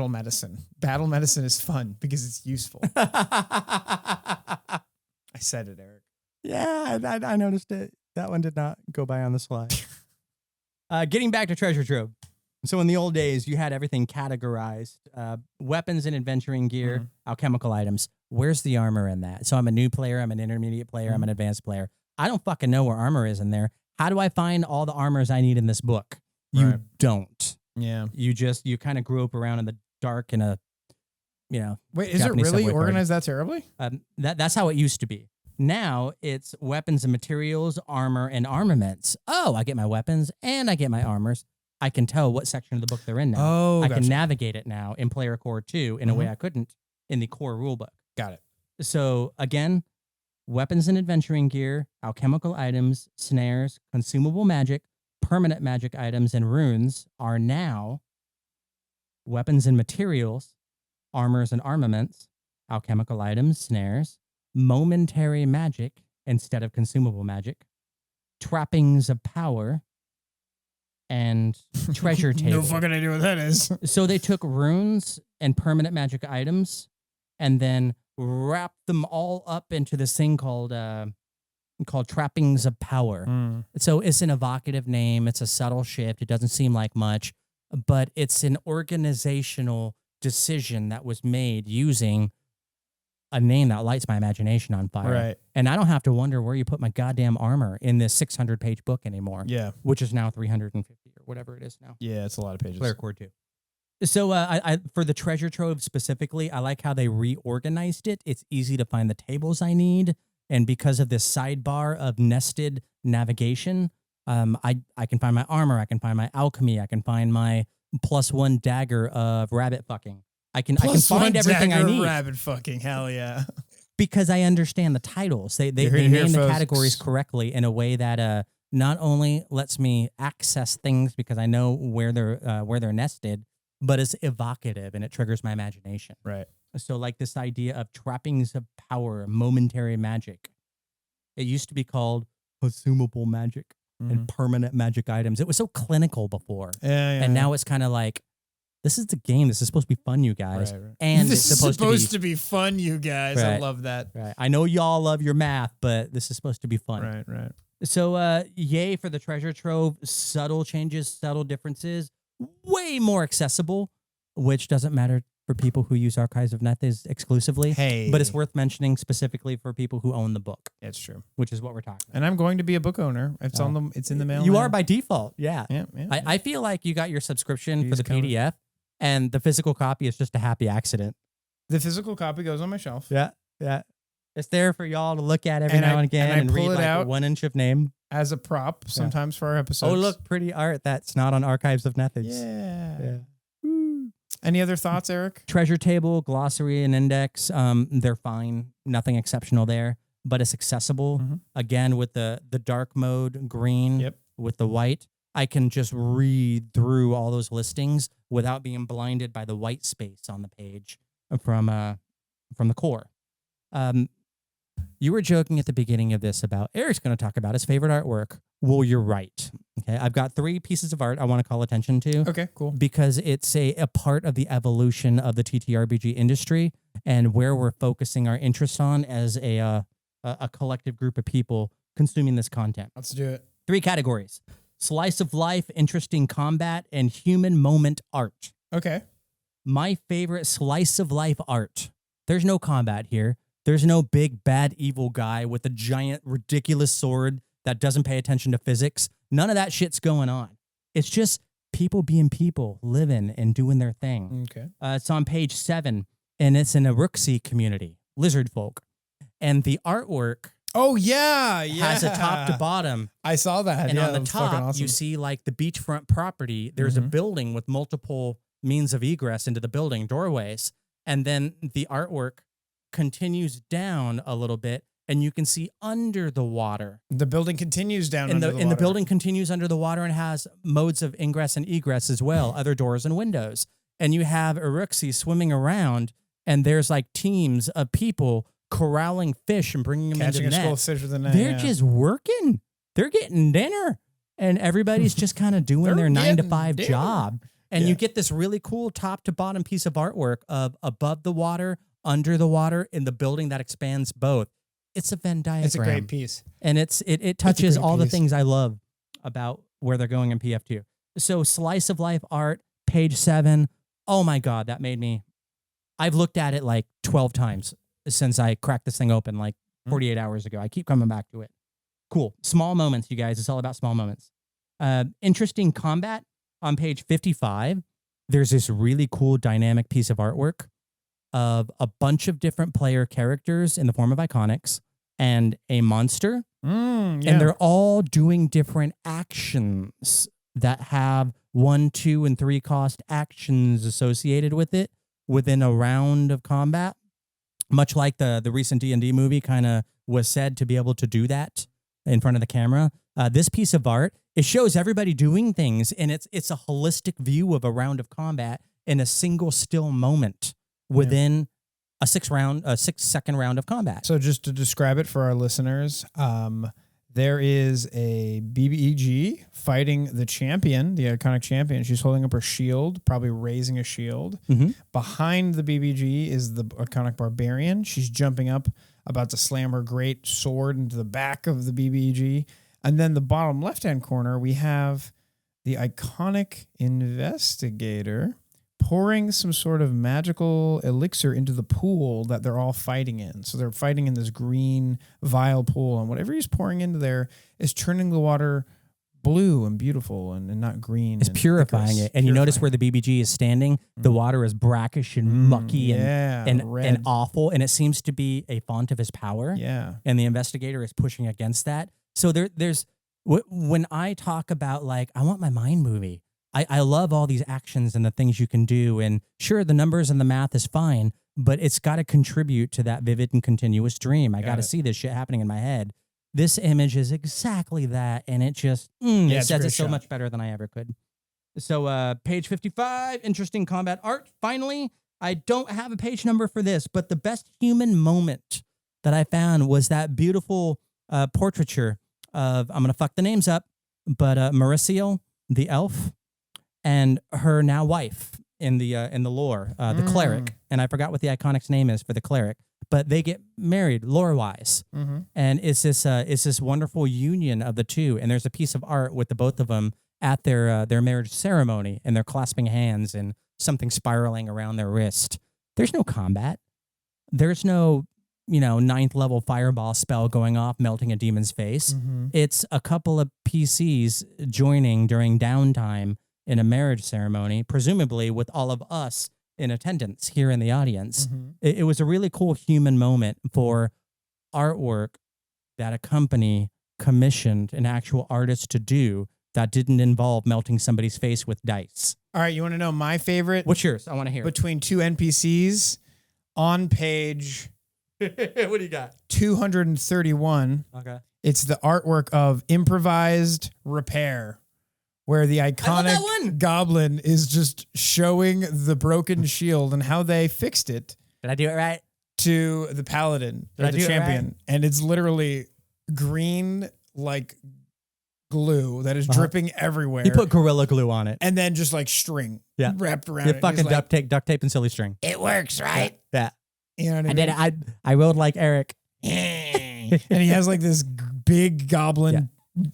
medicine. Battle medicine is fun because it's useful. I said it, Eric. Yeah, I noticed it. That one did not go by on the slide. Getting back to treasure trove. So in the old days, you had everything categorized. Weapons and adventuring gear, alchemical items. Where's the armor in that? So I'm a new player. I'm an intermediate player. I'm an advanced player. I don't fucking know where armor is in there. How do I find all the armors I need in this book? You don't. Yeah. You kind of grew up around in the dark in a, Wait, is Japanese it really subway organized that terribly? That's how it used to be. Now it's weapons and materials, armor and armaments. Oh, I get my weapons and I get my armors. I can tell what section of the book they're in now. Oh, I can navigate it now in Player Core 2 in a way I couldn't in the core rulebook. Got it. So again, weapons and adventuring gear, alchemical items, snares, consumable magic, permanent magic items, and runes are now weapons and materials, armors and armaments, alchemical items, snares, momentary magic instead of consumable magic, trappings of power, and treasure table. No fucking idea what that is. So they took runes and permanent magic items and then wrapped them all up into this thing called trappings of power. So it's an evocative name. It's a subtle shift. It doesn't seem like much, but it's an organizational decision that was made using a name that lights my imagination on fire. Right. And I don't have to wonder where you put my goddamn armor in this 600-page book anymore. Yeah. Which is now 350 or whatever it is now. Yeah, it's a lot of pages. Player Core 2. So I for the treasure trove specifically, I like how they reorganized it. It's easy to find the tables I need. And because of this sidebar of nested navigation, I can find my armor, I can find my alchemy, I can find my +1 dagger of rabbit fucking. I can find everything I need. Rabbit fucking, hell yeah. Because I understand the titles. They name the categories correctly in a way that not only lets me access things because I know where they're nested, but it's evocative and it triggers my imagination. Right. So like this idea of trappings of power, momentary magic. It used to be called consumable magic and permanent magic items. It was so clinical before. And now it's kind of like, this is the game. This is supposed to be fun, you guys. Right. And this it's supposed to be fun, you guys. Right. I love that. Right. I know y'all love your math, but this is supposed to be fun. Right. So yay for the treasure trove. Subtle changes, subtle differences. Way more accessible, which doesn't matter for people who use Archives of Methods exclusively. Hey. But it's worth mentioning specifically for people who own the book. It's true. Which is what we're talking about. And I'm going to be a book owner. It's in the mail. You now. are by default. Yeah. I feel like you got your subscription for the PDF and the physical copy is just a happy accident. The physical copy goes on my shelf. Yeah. It's there for y'all to look at every now and again and read like out 1 inch of name. As a prop sometimes for our episodes. Oh, look, pretty art that's not on Archives of Methods. Yeah. Any other thoughts, Eric? Treasure table, glossary, and index. They're fine. Nothing exceptional there, but it's accessible. Again, with the dark mode, green, with the white, I can just read through all those listings without being blinded by the white space on the page from the core. You were joking at the beginning of this about Eric's going to talk about his favorite artwork. Well, you're right. Okay, I've got 3 pieces of art I want to call attention to. Okay, cool. Because it's a part of the evolution of the TTRPG industry and where we're focusing our interest on as a collective group of people consuming this content. Let's do it. 3 categories: slice of life, interesting combat, and human moment art. Okay. My favorite slice of life art. There's no combat here. There's no big, bad, evil guy with a giant, ridiculous sword that doesn't pay attention to physics. None of that shit's going on. It's just people being people, living and doing their thing. Okay. It's on page 7, and it's in a Rooksea community, lizard folk. And the artwork has a top to bottom. I saw that. And on the top, you see like the beachfront property. There's a building with multiple means of egress into the building, doorways. And then the artwork continues down a little bit, and you can see under the water. The building continues down under the water. The building continues under the water and has modes of ingress and egress as well, other doors and windows. And you have Eruxi swimming around, and there's like teams of people corralling fish and bringing them into the net. Fish with the net. They're just working. they're getting dinner, and everybody's just kind of doing their 9 to 5 job. And you get this really cool top to bottom piece of artwork of above the water, under the water, in the building that expands both. It's a Venn diagram. It's a great piece. And it touches all the things I love about where they're going in PF2. So slice of life art, page 7. Oh my God, that made me. I've looked at it like 12 times since I cracked this thing open like 48 hours ago. I keep coming back to it. Cool. Small moments, you guys. It's all about small moments. Interesting combat. On page 55, there's this really cool dynamic piece of artwork of a bunch of different player characters in the form of iconics and a monster. And they're all doing different actions that have 1, 2, and 3 cost actions associated with it within a round of combat. Much like the recent D&D movie kind of was said to be able to do that in front of the camera. This piece of art, it shows everybody doing things, and it's a holistic view of a round of combat in a single still moment within a 6-second round of combat. So just to describe it for our listeners, there is a BBEG fighting the champion, the iconic champion. She's holding up her shield, probably raising a shield. Behind the BBG is the iconic barbarian. She's jumping up, about to slam her great sword into the back of the BBG. And then the bottom left-hand corner, we have the iconic investigator pouring some sort of magical elixir into the pool that they're all fighting in. So they're fighting in this green vial pool, and whatever he's pouring into there is turning the water blue and beautiful and not green. It's purifying it. And you notice where the BBG is standing, the water is brackish and mucky and awful, and it seems to be a font of his power. Yeah. And the investigator is pushing against that. So there's when I talk about like, I want my mind movie, I love all these actions and the things you can do. And sure, the numbers and the math is fine, but it's got to contribute to that vivid and continuous dream. I got to see this shit happening in my head. This image is exactly that, and it just it says it so much better than I ever could. So page 55, interesting combat art. Finally, I don't have a page number for this, but the best human moment that I found was that beautiful portraiture of, I'm going to fuck the names up, but Mauricio, the elf, and her now wife in the lore, the cleric. And I forgot what the iconic's name is for the cleric. But they get married lore-wise, and it's this wonderful union of the two. And there's a piece of art with the both of them at their marriage ceremony, and they're clasping hands and something spiraling around their wrist. There's no combat. There's no 9th level fireball spell going off, melting a demon's face. It's a couple of PCs joining during downtime in a marriage ceremony, presumably with all of us in attendance here in the audience. It was a really cool human moment for artwork that a company commissioned an actual artist to do that didn't involve melting somebody's face with dice. All right, you want to know my favorite? What's yours? I want to hear. Between two NPCs on page what do you got? 231. Okay. It's the artwork of improvised repair, where the iconic goblin is just showing the broken shield and how they fixed it. Did I do it right? To the paladin, or the champion. Right? And it's literally green like glue that is dripping everywhere. He put Gorilla Glue on it. And then just like string wrapped around it. Fucking duct tape and silly string. It works, right? Yeah. You know what I mean? I rode like Erik. And he has like this big goblin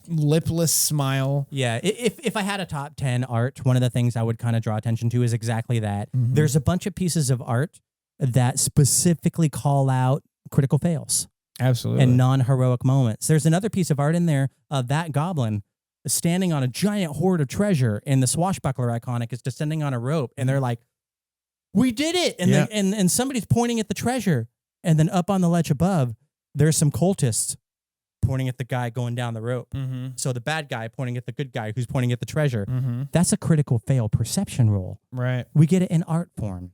lipless smile. Yeah. If I had a top 10 art, one of the things I would kind of draw attention to is exactly that. There's a bunch of pieces of art that specifically call out critical fails. Absolutely. And non-heroic moments. There's another piece of art in there of that goblin standing on a giant hoard of treasure, and the swashbuckler iconic is descending on a rope, and they're like, we did it! And and somebody's pointing at the treasure. And then up on the ledge above, there's some cultists pointing at the guy going down the rope. So the bad guy pointing at the good guy who's pointing at the treasure. That's a critical fail perception roll. Right. We get it in art form.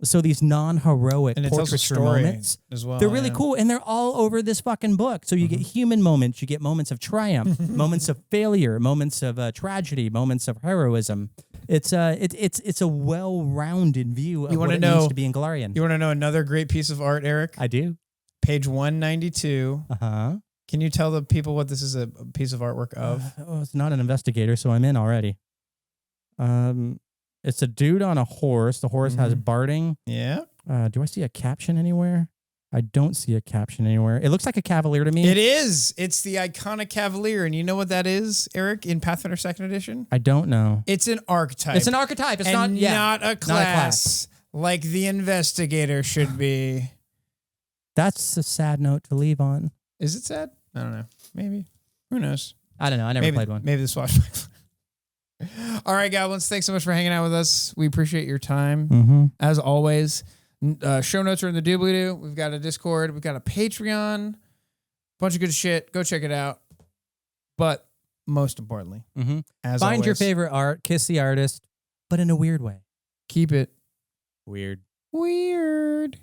So these non-heroic portraiture moments, as well, they're really cool, and they're all over this fucking book. So you get human moments, you get moments of triumph, moments of failure, moments of tragedy, moments of heroism. It's a well-rounded view of what it means to be in Galarian. You want to know another great piece of art, Erik? I do. Page 192. Can you tell the people what this is a piece of artwork of? It's not an investigator, so I'm in already. It's a dude on a horse. The horse has barding. Yeah. Do I see a caption anywhere? I don't see a caption anywhere. It looks like a cavalier to me. It is. It's the iconic cavalier. And you know what that is, Eric, in Pathfinder 2nd Edition? I don't know. It's an archetype. It's an archetype. It's not a class like the investigator should be. That's a sad note to leave on. Is it sad? I don't know. Maybe. Who knows? I don't know. I never played one. Maybe the swashbuckler. All right, Goblins. Thanks so much for hanging out with us. We appreciate your time. As always. Show notes are in the doobly-doo. We've got a Discord. We've got a Patreon. Bunch of good shit. Go check it out. But most importantly, as find always, your favorite art, kiss the artist, but in a weird way. Keep it weird. weird.